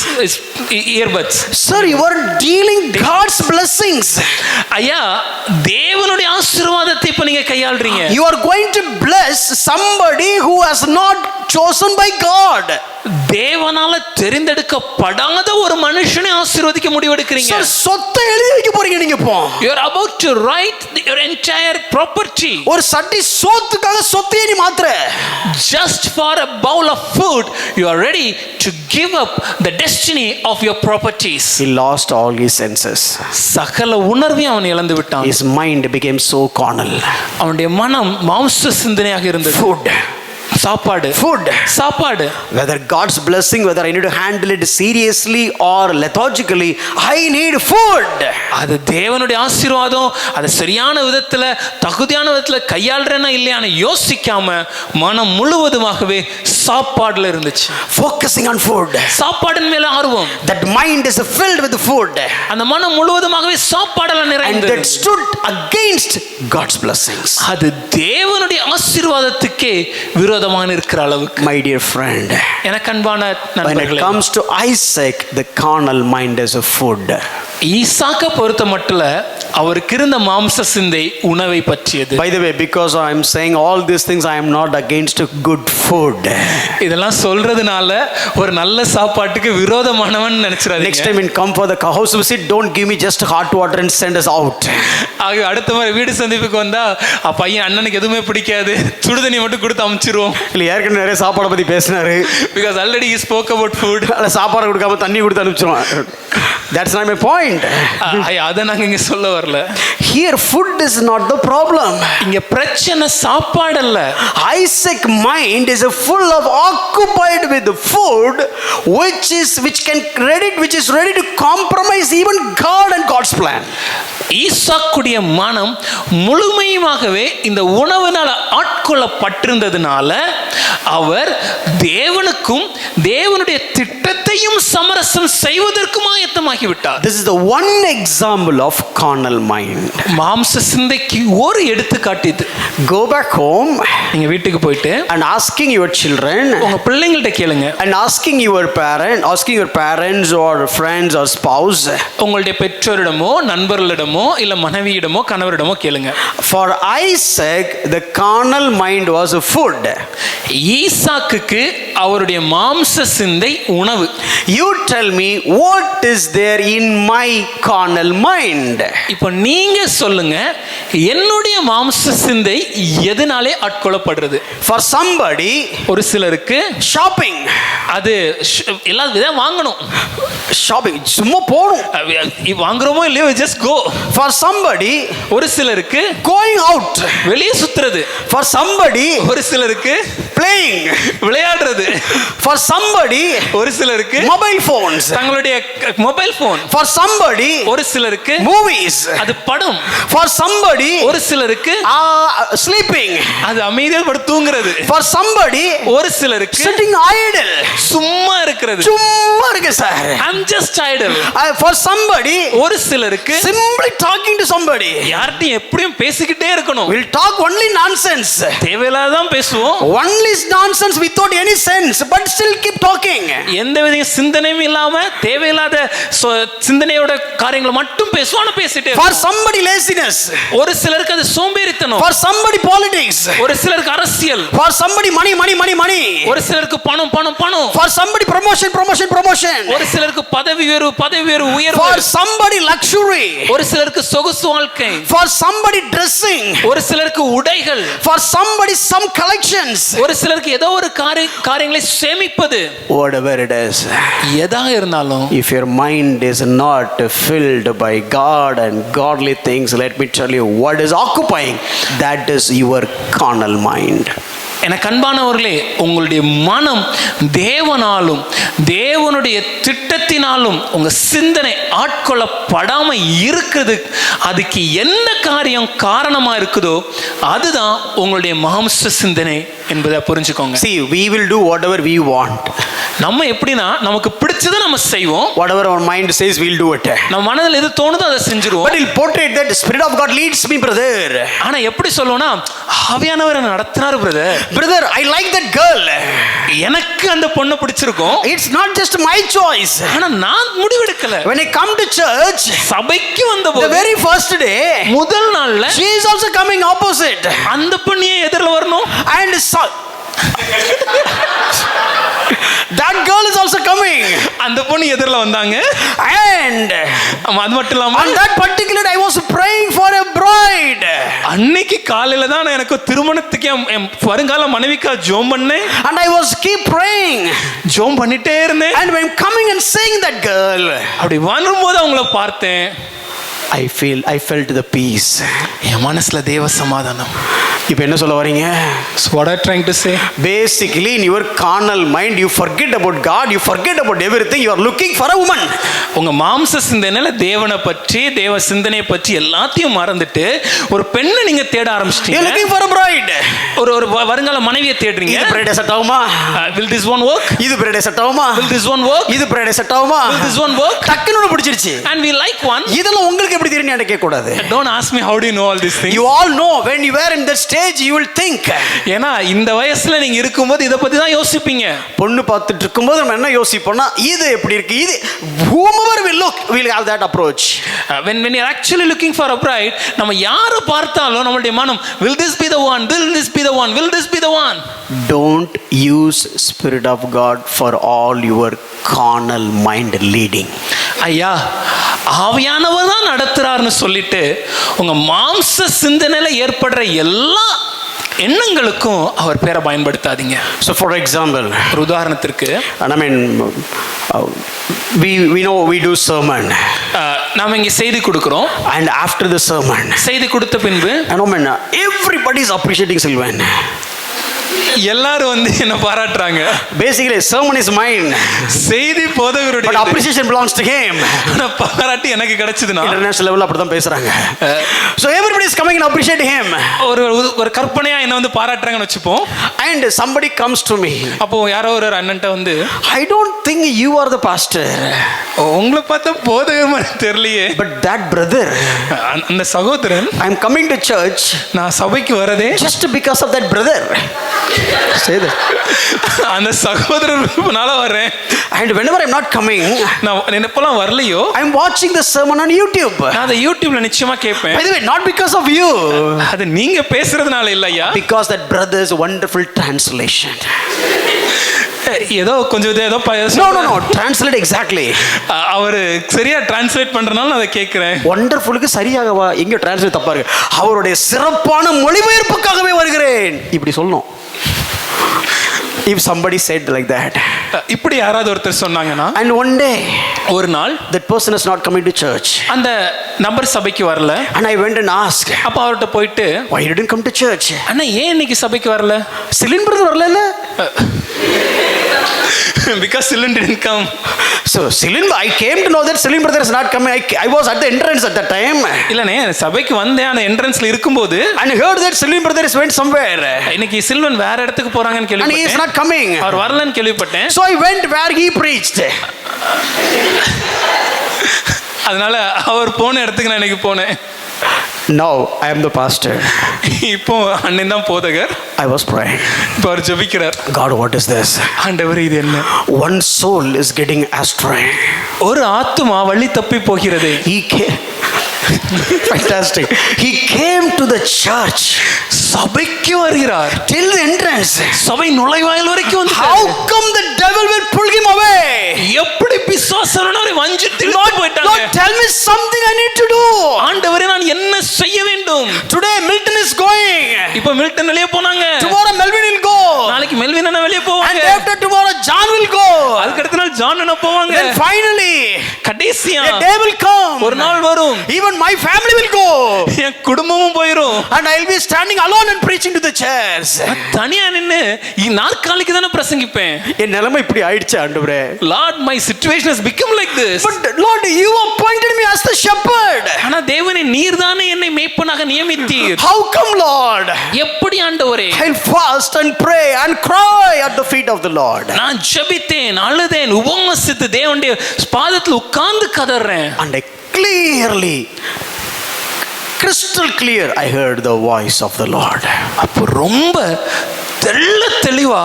Speaker 2: earbuds.
Speaker 1: Sir, you are dealing God's blessings.
Speaker 2: ஐயா தேவனுடைய ஆசீர்வாதத்தை இப்ப நீங்க கையாள்றீங்க.
Speaker 1: You are going to bless somebody who has not chosen by God.
Speaker 2: தேவனால தெரிந்தெடுக்கப்படாத ஒரு மனுஷனை ஆசீர்வதிக்க முடிவெடுக்கிறீங்க.
Speaker 1: Sir, சொத்தை எழுதி வைக்க போறீங்க நீங்க இப்போ.
Speaker 2: You are about to write your entire property.
Speaker 1: ஒரு சட்டி சோத்துக்காக சொத்தையே நீ மாத்துற.
Speaker 2: Just for a bowl of food you are ready to give up the destiny of your properties.
Speaker 1: He lost all his senses.
Speaker 2: சகல உணர்வையும் அவன் இழந்து விட்டான்.
Speaker 1: His mind became so carnal.
Speaker 2: அவனுடைய மனம் மாம்ச சிந்தனையாக இருந்தது.
Speaker 1: Food.
Speaker 2: சாப்பாடு.
Speaker 1: Food.
Speaker 2: சாப்பாடு.
Speaker 1: Whether God's blessing, whether I need to handle it seriously or lethargically, I need food.
Speaker 2: அது தேவனுடைய ஆசீர்வாதம், அது சரியான விதத்துல தகுதியான விதத்துல கையாள்றேனா இல்லையான்னு யோசிக்காம மனம் முழுவதுமாகவே சாப்பாடுல இருந்துச்சு.
Speaker 1: Focusing on food.
Speaker 2: சாப்பாடின் மேல ஆர்வம்.
Speaker 1: That mind is filled with food.
Speaker 2: அந்த மனம் முழுவதுமாகவே சாப்பாடால நிறைந்தது.
Speaker 1: And that stood against God's blessings.
Speaker 2: அது தேவனுடைய ஆசீர்வாதத்துக்கே விரோதமான இருக்கிற அளவுக்கு.
Speaker 1: My dear friend,
Speaker 2: எனக்கு அன்பான நண்பர்களே,
Speaker 1: when it comes to Isaac, the carnal mind is a food.
Speaker 2: ஈசாக்க பொறுத்த மட்டும் அவருக்கு இருந்த மாம்ச சிந்தை உணவை பற்றியது.
Speaker 1: By the way, because I am saying all these things, I am not against good food.
Speaker 2: இதெல்லாம் சொல்றதுனால ஒரு நல்ல சாப்பாட்டுக்கு விரோதமானவன் நினைச்சிராதீங்க.
Speaker 1: Next time when come for the house visit, don't give me just hot water and send us out.
Speaker 2: ஆக அடுத்த முறை வீடு சந்திப்புக்கு வந்தா பையன் அண்ணனுக்கு எதுவுமே பிடிக்காது, சுடுதண்ணி மட்டும் கொடுத்து அனுப்பிச்சிருவோம்.
Speaker 1: இல்ல ஏற்கனவே நிறைய சாப்பாடை பத்தி பேசினாரு.
Speaker 2: Because already he spoke about food.
Speaker 1: சாப்பாடு கொடுக்காம தண்ணி கொடுத்து அனுப்பிச்சிருவான். That's not my point.
Speaker 2: அத நாங்க இங்க சொல்ல வரல.
Speaker 1: Here food is not the problem.
Speaker 2: இங்க பிரச்சனை சாப்பாடு அல்ல.
Speaker 1: Isaac mind is full of occupied with the food which is ready to compromise even God and God's plan.
Speaker 2: ஈசாக்குடைய மனம் முழுமையாகவே இந்த உணவினால் ஆட்கொள்ளப்பட்டிருந்ததுனால அவர் தேவனுக்கும் தேவனுடைய திட்டத்தையும் சமரசம் செய்வதற்கும் ஆயத்தமாகிவிட்டார்.
Speaker 1: This is the one example of carnal mind.
Speaker 2: மாம்ச சிந்தைக்கு ஒரு எடுத்துக்காட்டு இது.
Speaker 1: Go back home,
Speaker 2: நீங்க வீட்டுக்கு போயிட்டு
Speaker 1: and asking your children,
Speaker 2: உங்க பிள்ளைங்கள்ட்ட கேளுங்க,
Speaker 1: and asking your parents or friends or spouse,
Speaker 2: உங்களுடைய பெற்றோரிடமோ நண்பர்களிடமோ இல்ல மனைவியிடமோ கணவரிடமோ கேளுங்க.
Speaker 1: For Isaac the carnal mind was a food.
Speaker 2: ஈசாக்குக்கு அவருடைய மாம்ச சிந்தை உணவு.
Speaker 1: You tell me what is there in my carnal mind.
Speaker 2: இப்போ நீங்க சொல்லுங்க, என்னுடைய மாம்ச சிந்தை எதனாலே ஆட்கொள்ளப்படுறது?
Speaker 1: For somebody,
Speaker 2: ஒரு சிலருக்கு
Speaker 1: shopping.
Speaker 2: அது எல்லா விதம் வாங்கணும்.
Speaker 1: ஷாப்பிங் சும்மா போணும்.
Speaker 2: வாங்குறோமோ இல்லையோ ஜஸ்ட் கோ.
Speaker 1: For somebody
Speaker 2: ஒரு சிலருக்கு
Speaker 1: going out,
Speaker 2: வெளியே சுத்துறது.
Speaker 1: for somebody
Speaker 2: ஒரு சிலருக்கு
Speaker 1: playing,
Speaker 2: விளையாடுறது.
Speaker 1: for somebody
Speaker 2: ஒரு சிலருக்கு
Speaker 1: mobile phones,
Speaker 2: தங்களுடைய மொபைல் போன்.
Speaker 1: for somebody
Speaker 2: ஒரு சிலருக்கு
Speaker 1: movies,
Speaker 2: அது படம்.
Speaker 1: for somebody
Speaker 2: ஒரு சிலருக்கு
Speaker 1: sleeping,
Speaker 2: அது அமைதியா படுத்து தூங்குறது.
Speaker 1: for somebody
Speaker 2: ஒரு சிலருக்கு
Speaker 1: sitting idle,
Speaker 2: சும்மா இருக்கிறது.
Speaker 1: சும்மா இருக்கு sir.
Speaker 2: I'm just idle.
Speaker 1: For somebody
Speaker 2: ஒரு சிலருக்கு
Speaker 1: simply talking to somebody,
Speaker 2: யார்கிட்டயும் எப்படியும் பேசிக்கிட்டே இருக்கணும்.
Speaker 1: will talk only nonsense,
Speaker 2: தேவையில்லாதான் பேசுவோம்.
Speaker 1: only nonsense without any sense, but still keep talking.
Speaker 2: எந்த வித சிந்தனையும் இல்லாம தேவையில்லாத சிந்தனையோட காரியங்களை மட்டும் பேசுவான பேசிட்டே.
Speaker 1: For somebody laziness,
Speaker 2: ஒரு சிலருக்கு அது சோம்பேறித்தனம்.
Speaker 1: for somebody politics,
Speaker 2: ஒரு சிலருக்கு அரசியல்.
Speaker 1: for somebody money,
Speaker 2: ஒரு சிலருக்கு பணம்.
Speaker 1: for somebody promotion,
Speaker 2: ஒரு சிலருக்கு பதவி உயர்வு.
Speaker 1: for somebody luxury,
Speaker 2: ஒரு சிலருக்கு சொகுசு வாழ்க்கை.
Speaker 1: for somebody dressing,
Speaker 2: ஒரு சிலருக்கு உடைகள்.
Speaker 1: for somebody some collections,
Speaker 2: ஒரு சிலருக்கு ஏதோ ஒரு காரியங்களை சேமிப்பது.
Speaker 1: whatever it is,
Speaker 2: எதா இருந்தாலும்
Speaker 1: if your mind is not filled by God and godly things, let me tell you what is occupying, that is your carnal mind.
Speaker 2: எனக்கு அன்பானவர்களே, உங்களுடைய மனம் தேவனாலும் தேவனுடைய திட்டத்தினாலும் உங்க சிந்தனை ஆட்கொள்ளப்படாம இருக்குது. அதுக்கு என்ன காரியம் காரணமா இருக்குதோ அதுதான் உங்களுடைய மாம்ச சிந்தனை என்பதை புரிஞ்சுக்கோங்க.
Speaker 1: See, we will do whatever we want.
Speaker 2: நம்ம எப்படின்னா நமக்கு பிடிச்சதை நம்ம செய்வோம்.
Speaker 1: Whatever our mind says, we'll do it.
Speaker 2: நம்ம மனதில் எது தோணுதோ அதை செஞ்சிருவோம்.
Speaker 1: But he'll portray that Spirit of God leads me, brother.
Speaker 2: ஆனா எப்படி சொல்லுவோம்னா, ஆவியானவர் என்ன நடத்துனாரு
Speaker 1: brother, I like that girl.
Speaker 2: எனக்கு அந்த பொண்ணை பிடிச்சிருக்கும்.
Speaker 1: It's not just my choice.
Speaker 2: ஆனா நான் முடிவெடுக்கல.
Speaker 1: When I come to church,
Speaker 2: சபைக்கு வந்தபோது
Speaker 1: the very first day,
Speaker 2: முதல் நாள்ல
Speaker 1: she is also coming opposite.
Speaker 2: அந்த பொண்ணியே எதிரில வரணும்.
Speaker 1: And that girl is also coming.
Speaker 2: அந்த பொண்ணு எதிரில வந்தாங்க.
Speaker 1: And
Speaker 2: அது மட்டும் இல்லாம
Speaker 1: on that particular day I was praying for a bride.
Speaker 2: அன்னைக்கு காலையில தான் எனக்கு திருமணத்துக்கு என் வருங்கால மனைவிக்கா ஜெபம் பண்ணேன்.
Speaker 1: And I was keep praying.
Speaker 2: ஜெபம் பண்ணிட்டே இருந்தேன்.
Speaker 1: And when coming and seeing that girl,
Speaker 2: அப்படி வரும்போது அவங்கள பார்த்தேன்.
Speaker 1: I felt the peace.
Speaker 2: என் மனசுல தேவ சமாதானம்.
Speaker 1: இப்போ என்ன சொல்ல வரீங்க?
Speaker 2: So what I'm trying to say,
Speaker 1: basically in your carnal mind you forget about God, you forget about everything, you are looking for a woman.
Speaker 2: உங்க மாம்ச சிந்தனையில தேவனை பற்றி தேவ சிந்தனையை பற்றி எல்லாத்தையும் மறந்துட்டு ஒரு பெண்ணை நீங்க தேட ஆரம்பிச்சிட்டீங்க.
Speaker 1: You are looking for a bride.
Speaker 2: ஒரு வருங்கால மனைவியை தேடுறீங்க.
Speaker 1: இது bride செட் ஆகுமா?
Speaker 2: Will this one work?
Speaker 1: இது bride செட் ஆகுமா?
Speaker 2: Will this one work?
Speaker 1: இது bride செட் ஆகுமா?
Speaker 2: Will this one work?
Speaker 1: டக்குனு ஒன்னு பிடிச்சிருச்சு.
Speaker 2: And we like one.
Speaker 1: இதெல்லாம் உங்களுக்கு எப்படி தெரியும் எனக்கு கேட்க கூடாது.
Speaker 2: Don't ask me how do you know all these things.
Speaker 1: You all know when you were in that stage you will think.
Speaker 2: ஏன்னா இந்த வயசுல நீங்க இருக்கும்போது இத பத்தி தான் யோசிப்பீங்க.
Speaker 1: பொண்ணு பார்த்துட்டு இருக்கும்போது நம்ம என்ன யோசிப்போம்னா இது எப்படி இருக்கு, இது whomever will look will have that approach.
Speaker 2: When you're actually looking for a bride, நம்ம யாரை பார்த்தாலும் நம்மளுடைய மனம் will this be the one, will this be the one, will this be the one.
Speaker 1: Don't use Spirit of God for all your carnal mind leading.
Speaker 2: ஐயா, ஆவியானவர் தான் நடத்துறாருன்னு சொல்லிட்டு உங்க மாம்ச சிந்தனையில ஏற்படுற எல்லா எண்ணங்களுக்கும் அவர் பேரை பயன்படுத்தாதீங்க.
Speaker 1: So for example,
Speaker 2: ஒரு உதாரணத்திற்கு,
Speaker 1: I mean we know we do sermon.
Speaker 2: நாம இங்க செய்தி கொடுக்கிறோம்.
Speaker 1: And after the sermon,
Speaker 2: செய்தி கொடுத்த பின்பு
Speaker 1: everybody is appreciating Sylvan.
Speaker 2: எல்லாரும் வந்து என்ன பாராட்டுறாங்க.
Speaker 1: Basically sermon is mine.
Speaker 2: செய்தி போதகருடைய,
Speaker 1: but appreciation belongs to him.
Speaker 2: பாராட்டு எனக்கு கிடைச்சதுனா
Speaker 1: இன்டர்நேஷனல் லெவல்ல அப்படி தான் பேசுறாங்க. So everybody is coming and appreciating him.
Speaker 2: ஒரு கற்பனையா என்ன வந்து பாராட்டுறாங்கன்னு வெச்சுப்போம்.
Speaker 1: And somebody comes to me.
Speaker 2: அப்போ யாரோ ஒரு அண்ணன்ட்ட வந்து,
Speaker 1: I don't think you are the pastor.
Speaker 2: உங்களை பார்த்தா போதகர் மாதிரி தெரியலையே.
Speaker 1: But that brother,
Speaker 2: அந்த சகோதரன்,
Speaker 1: I am coming to church.
Speaker 2: நான் சபைக்கு வரதே
Speaker 1: just because of that brother. Say that.
Speaker 2: அந்த சகோதரனால வரேன்.
Speaker 1: And whenever I'm not coming,
Speaker 2: நான் என்னப்பலாம் வரலையோ,
Speaker 1: I'm watching the sermon on YouTube.
Speaker 2: நான் அதை யூடியூப்ல நிச்சயமா கேட்பேன்.
Speaker 1: By the way, not because of you.
Speaker 2: அது நீங்க பேசுறதுனால இல்லையா.
Speaker 1: Because that brother's wonderful translation.
Speaker 2: ஏதோ கொஞ்சம் ஏதோ
Speaker 1: no translate exactly.
Speaker 2: அவர் சரியா டிரான்ஸ்லேட் பண்றனால நான் அதை கேட்கிறேன்.
Speaker 1: வண்டர்ஃபுல்க்கு சரியாகவா எங்க டிரான்ஸ்லேட் தப்பா இருக்கு, அவருடைய சிறப்பான மொழிபெயர்ப்புக்காகவே வருகிறேன் இப்படி சொல்லணும். If somebody said like that,
Speaker 2: இப்படி யாராவது ஒருத்தர் சொன்னாங்கன்னா,
Speaker 1: and one day
Speaker 2: ஒரு நாள்
Speaker 1: that person is not coming to church,
Speaker 2: அந்த நபர் சபைக்கு வரல,
Speaker 1: and I went and asked,
Speaker 2: அப்ப அவர்கிட்ட போயிட்டு,
Speaker 1: why you didn't come to church?
Speaker 2: அண்ணா ஏன் இன்னைக்கு சபைக்கு வரல?
Speaker 1: Celine brother வரல?
Speaker 2: Because Celine didn't come.
Speaker 1: So Celine, I came to know that Celine brother is not coming. I was at the entrance at that time.
Speaker 2: இல்லனே சபைக்கு வந்தேன், அந்த என்ட்ரன்ஸ்ல இருக்கும்போது,
Speaker 1: and heard that Celine brother is went somewhere.
Speaker 2: இன்னைக்கு Sylvan வேற இடத்துக்கு போறாங்கன்னு கேள்விப்பட்டேன்.
Speaker 1: And he is not coming.
Speaker 2: அவர் வரலன்னு கேள்விப்பட்டேன்.
Speaker 1: So I went where he preached.
Speaker 2: அதனால அவர் போன இடத்துக்கு நான் இன்னைக்கு போனேன்.
Speaker 1: Now I am the pastor.
Speaker 2: இப்போ அண்ணன் தான் போதகர்.
Speaker 1: I was praying.
Speaker 2: இப்போ அவர் ஜெபிக்கிறார்.
Speaker 1: God, what is this?
Speaker 2: ஆண்டவரே இது என்ன?
Speaker 1: One soul is getting astray.
Speaker 2: ஒரு ஆத்துமா வழி தப்பி போகிறது.
Speaker 1: He came. Fantastic. He came to the church.
Speaker 2: சபைக்கு வருகிறார்.
Speaker 1: Till the entrance.
Speaker 2: சபை நுழைவாயில் வரைக்கும் வந்து.
Speaker 1: How come the devil will pull him away?
Speaker 2: எப்படி பிசாசனவரை வஞ்சித்து இழுத்து போய்ட்டாங்க?
Speaker 1: Lord, tell me something I need to do.
Speaker 2: ஆண்டவரே நான் என்ன செய்ய வேண்டும்?
Speaker 1: Today Milton is going.
Speaker 2: இப்போ மில்டன் வெளிய போனாங்க.
Speaker 1: Tomorrow Melvin will go.
Speaker 2: நாளைக்கு மெல்வின் அண்ணா வெளிய போவாங்க.
Speaker 1: And after tomorrow John will go.
Speaker 2: அதுக்கு அடுத்த நாள் ஜான் அண்ணா போவாங்க.
Speaker 1: Then finally
Speaker 2: கடைசியா
Speaker 1: a day will come.
Speaker 2: ஒரு நாள் வரும்.
Speaker 1: Even my family will go.
Speaker 2: என் குடும்பமும் போயிடும்.
Speaker 1: And I will be standing alone and preaching to the chairs.
Speaker 2: தனியா நின்னு நாற்காலிக்கு தான பிரசங்கிப்பேன்.
Speaker 1: என் நிலைமை இப்படி ஆயிடுச்சு ஆண்டவரே.
Speaker 2: Lord, my situation has become like this.
Speaker 1: But Lord, you appointed me as the shepherd.
Speaker 2: ஆனா தேவனே நீர்தானே என்னை மேய்ப்பனாக நியமித்தீர்.
Speaker 1: How come, Lord?
Speaker 2: எப்படி ஆண்டவரே?
Speaker 1: I'll fast and pray and cry at the feet of the Lord.
Speaker 2: நான் ஜெபித்தேன், அழுதேன், உபவாசித்து தேவனுடைய பாதத்தில் உட்கார்ந்து கதறேன்.
Speaker 1: And I clearly, crystal clear, I heard the voice of the Lord.
Speaker 2: அப்போ ரொம்ப தெளிவா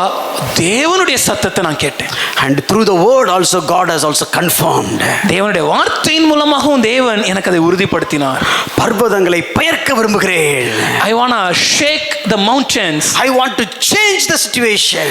Speaker 2: தேவனுடைய சத்தத்தை நான் கேட்டேன்.
Speaker 1: And through the word also God has also confirmed.
Speaker 2: தேவனுடைய வார்த்தையின் மூலமாகவும் தேவன் எனக்கு அதை உறுதிப்படுத்தினார்.
Speaker 1: பர்வதங்களை பெயர்க்க விரும்புகிறேன்.
Speaker 2: I want to shake the mountains.
Speaker 1: I want to change the situation.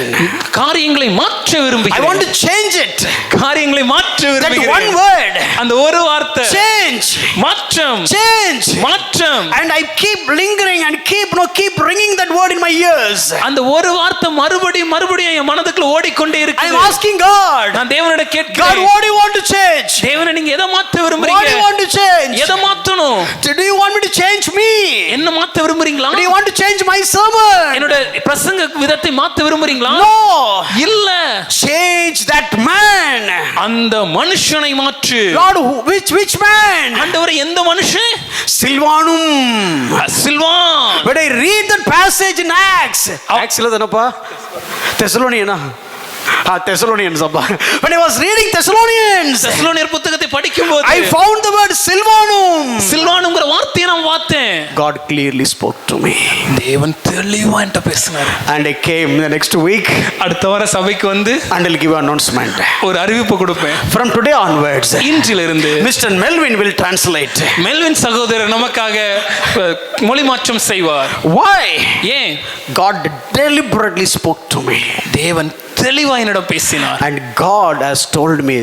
Speaker 2: காரியங்களை மாற்ற விரும்புகிறேன்.
Speaker 1: I want to change it.
Speaker 2: காரியங்களை மாற்ற விரும்புகிறேன்.
Speaker 1: That one word.
Speaker 2: அந்த ஒரு வார்த்தை.
Speaker 1: Change.
Speaker 2: மாற்றம்.
Speaker 1: Change.
Speaker 2: மாற்றம்.
Speaker 1: And I keep lingering and keep ringing that word in my ears.
Speaker 2: அந்த ஒரு வார்த்தை மறுபடியும் என் மனதுக்குள்ள ஓடிக்கொண்டே இருக்கு.
Speaker 1: I am asking God.
Speaker 2: நான் தேவனிடம் கேட்கிறேன்.
Speaker 1: God, what do you want to change?
Speaker 2: தேவனே நீங்க எதை மாத்த விரும்புறீங்க?
Speaker 1: What do you want to change?
Speaker 2: எதை மாத்தணும்?
Speaker 1: Do you want me to change me?
Speaker 2: என்ன மாத்த விரும்புறீங்களா?
Speaker 1: Do you want to change my sermon?
Speaker 2: என்னோட பிரசங்க விதத்தை மாத்த விரும்புறீங்களா?
Speaker 1: No.
Speaker 2: இல்ல.
Speaker 1: Change that man.
Speaker 2: அந்த மனுஷனை மாற்று.
Speaker 1: Lord, which man?
Speaker 2: ஆண்டவரே எந்த மனுஷன்?
Speaker 1: சில்வானும்.
Speaker 2: சில்வான்.
Speaker 1: When I read that passage in Acts ல தானப்பா தெசலோனியனா Thessalonians. When I was reading Thessalonians,
Speaker 2: தெசலோனியர் புத்தகத்தை படிக்கும்போது
Speaker 1: I found the word Silvanum.
Speaker 2: சில்வானுங்கிற வார்த்தையை நான் பார்த்தேன்.
Speaker 1: God clearly spoke to me.
Speaker 2: தேவன் தெளிவா என்கிட்ட பேசினார்.
Speaker 1: And I came the next week.
Speaker 2: அடுத்த வார சபைக்கு வந்து
Speaker 1: and I'll give an announcement.
Speaker 2: ஒரு அறிவிப்பு கொடுப்பேன்.
Speaker 1: From today onwards,
Speaker 2: இன்றிலிருந்து
Speaker 1: Mr. Melvin will translate.
Speaker 2: Melvin சகோதரர் நமக்காக மொழி மாற்றம் செய்வார்.
Speaker 1: Why?
Speaker 2: ஏன்?
Speaker 1: God deliberately spoke to me.
Speaker 2: தேவன் தெளிவா என்னிடம் பேசினார்.
Speaker 1: And God has told me,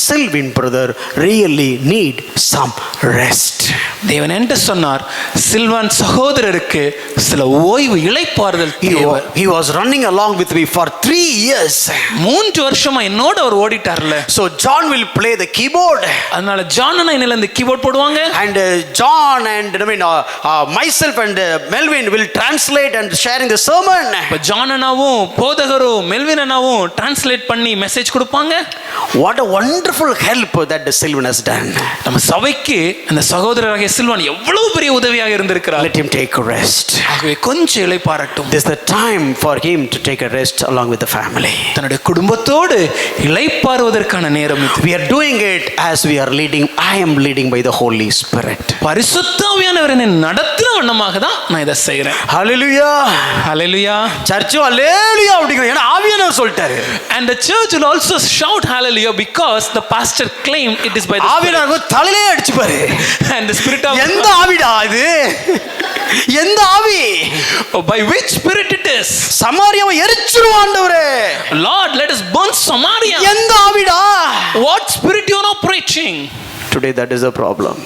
Speaker 1: Sylvain brother really need some rest.
Speaker 2: தேவன் என்ன சொன்னார்? சில்வான் சகோதரருக்கு சில ஓய்வு இளைப்பாறுதல் தேவை.
Speaker 1: He was running along with me for 3 years.
Speaker 2: 3 வருஷமா என்னோட அவர் ஓடிட்டார்ல.
Speaker 1: So John will play the keyboard.
Speaker 2: அதனால ஜான் அண்ணா என்னல இந்த கீபோர்ட் போடுவாங்க.
Speaker 1: And John and myself and Melvin will translate and sharing the sermon.
Speaker 2: இப்ப ஜான் அண்ணாவும் போதகரும் மெல்வின் அண்ணாவும் டிரான்ஸ்லேட் பண்ணி மெசேஜ் கொடுப்பாங்க.
Speaker 1: What a wonderful help that Sylvain has done.
Speaker 2: நம்ம சபைக்கு அந்த சகோதரராகிய சில்வான் எவ்வளவு பெரிய உதவியாக இருந்திருக்கிறார்.
Speaker 1: Let him take a rest.
Speaker 2: ஆகவே கொஞ்சம் இளைப்பாறட்டும்.
Speaker 1: This is the time for him to take a rest along with the family.
Speaker 2: தன்னுடைய குடும்பத்தோடு இளைப்பாறுவதற்கான நேரம் இது.
Speaker 1: We are doing it as we are leading. I am leading by the Holy Spirit.
Speaker 2: பரிசுத்த ஆவியானவர் என்னை நடத்துற வண்ணமாக தான் நான் இதை செய்றேன்.
Speaker 1: Hallelujah.
Speaker 2: Hallelujah.
Speaker 1: சர்ச் hallelujah அப்படிங்க. ஏன்னா ஆவியானவர் சொல்லிட்டாரு.
Speaker 2: And the church will also shout hallelujah because the pastor claimed it is by the Spirit.
Speaker 1: ஆவியானவர் தலையிலே அடிச்சு பாரு.
Speaker 2: And the spirit of
Speaker 1: எந்த ஆவிடா இது? எந்த ஆவி?
Speaker 2: By which spirit it is?
Speaker 1: சமாரியாவை எரிச்சிருவா ஆண்டவரே.
Speaker 2: Lord, let us burn Samaria.
Speaker 1: எந்த ஆவிடா?
Speaker 2: What spirit you are operating?
Speaker 1: Today that is the problem.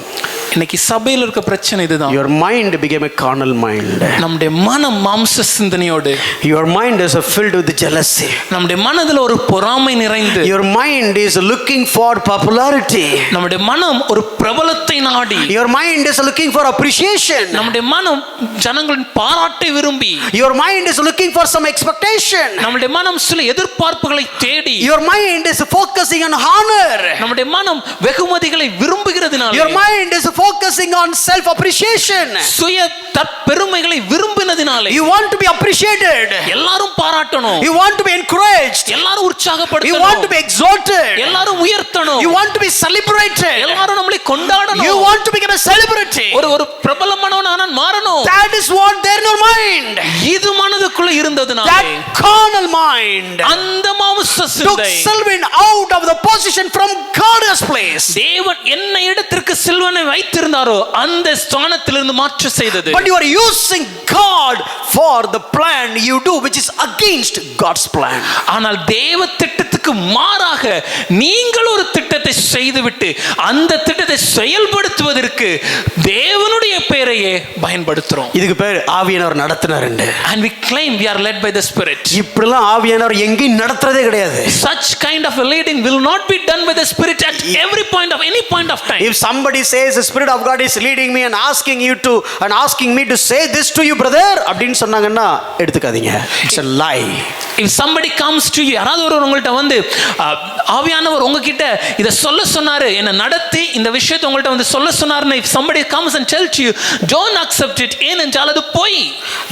Speaker 2: இன்னைக்கு சபையில் இருக்க பிரச்சனை இதுதான்.
Speaker 1: Your mind became a carnal mind.
Speaker 2: நம்முடைய மனம் மாம்ச சிந்தனையோடு.
Speaker 1: Your mind is filled with jealousy.
Speaker 2: நம்முடைய மனதில் ஒரு பொறாமை நிறைந்து.
Speaker 1: Your mind is looking for popularity.
Speaker 2: நம்முடைய மனம் ஒரு பிரபலத்தை நாடி.
Speaker 1: Your mind is looking for appreciation.
Speaker 2: நம்முடைய மனம் ஜனங்களின் பாராட்டை விரும்பி.
Speaker 1: Your mind is looking for some expectation.
Speaker 2: நம்முடைய மனம் சில எதிர்பார்ப்புகளை தேடி.
Speaker 1: Your mind is focusing on honor.
Speaker 2: நம்முடைய மனம் வெகுமதிகளை விரும்புகிறதுனால.
Speaker 1: Your mind is focusing on self appreciation.
Speaker 2: சுய தற்பெருமைகளை விரும்பினதினால.
Speaker 1: You want to be appreciated.
Speaker 2: எல்லாரும் பாராட்டணும்.
Speaker 1: You want to be encouraged.
Speaker 2: எல்லாரும் உற்சாகப்படுத்தணும்.
Speaker 1: You want to be exalted.
Speaker 2: எல்லாரும் உயர்த்தணும்.
Speaker 1: You want to be celebrated.
Speaker 2: எல்லாரும் நம்மளை கொண்டாடணும்.
Speaker 1: You want to become a celebrity.
Speaker 2: ஒரு பிரபலமானவனா நான் மாறணும்.
Speaker 1: That is what there in your mind.
Speaker 2: இது மனதுக்குள்ள இருந்ததனால.
Speaker 1: That carnal mind.
Speaker 2: அந்த மாம்ச
Speaker 1: Took
Speaker 2: சிந்தை.
Speaker 1: Sylvan out of the position from God's place.
Speaker 2: தேவன் என்ன இடத்திற்கு சில்வனை வைத்திருந்தாரோ அந்த ஸ்தானத்திலிருந்து மாற்ற செய்தது.
Speaker 1: But you are using God for the plan you do, which is against God's plan.
Speaker 2: ஆனால் தேவ திட்டத்துக்கு மாறாக நீங்கள் ஒரு திட்டத்தை செய்துவிட்டு அந்த திட்டத்தை செயல்படுத்துவதற்கு தேவனுடைய பெயரையே பயன்படுத்துறோம்.
Speaker 1: இதுக்கு பேர் ஆவியானவர் நடத்துனாருண்டு.
Speaker 2: And we claim we are led by the Spirit.
Speaker 1: இப்படிலாம் ஆவியானவர் எங்கேயும் நடத்துறதே கிடையாது.
Speaker 2: Such kind of a leading will not be done by the Spirit at every point of any point of time.
Speaker 1: If somebody says the Spirit of God is leading me and asking me to say this to you brother அப்படினு சொன்னாங்கன்னா எடுத்துக்காதீங்க. It's a lie.
Speaker 2: If somebody comes to you, யாராவது ஒருவர் உங்கள்ட்ட வந்து ஆவியானவர் உங்ககிட்ட இத சொல்ல சொன்னாரு, என்ன நடத்தி இந்த விஷயத்தை உங்கள்ட்ட வந்து சொல்ல சொன்னாருன்னா, if somebody comes and tells you, don't accept it, ஏனென்றால் அது பொய்.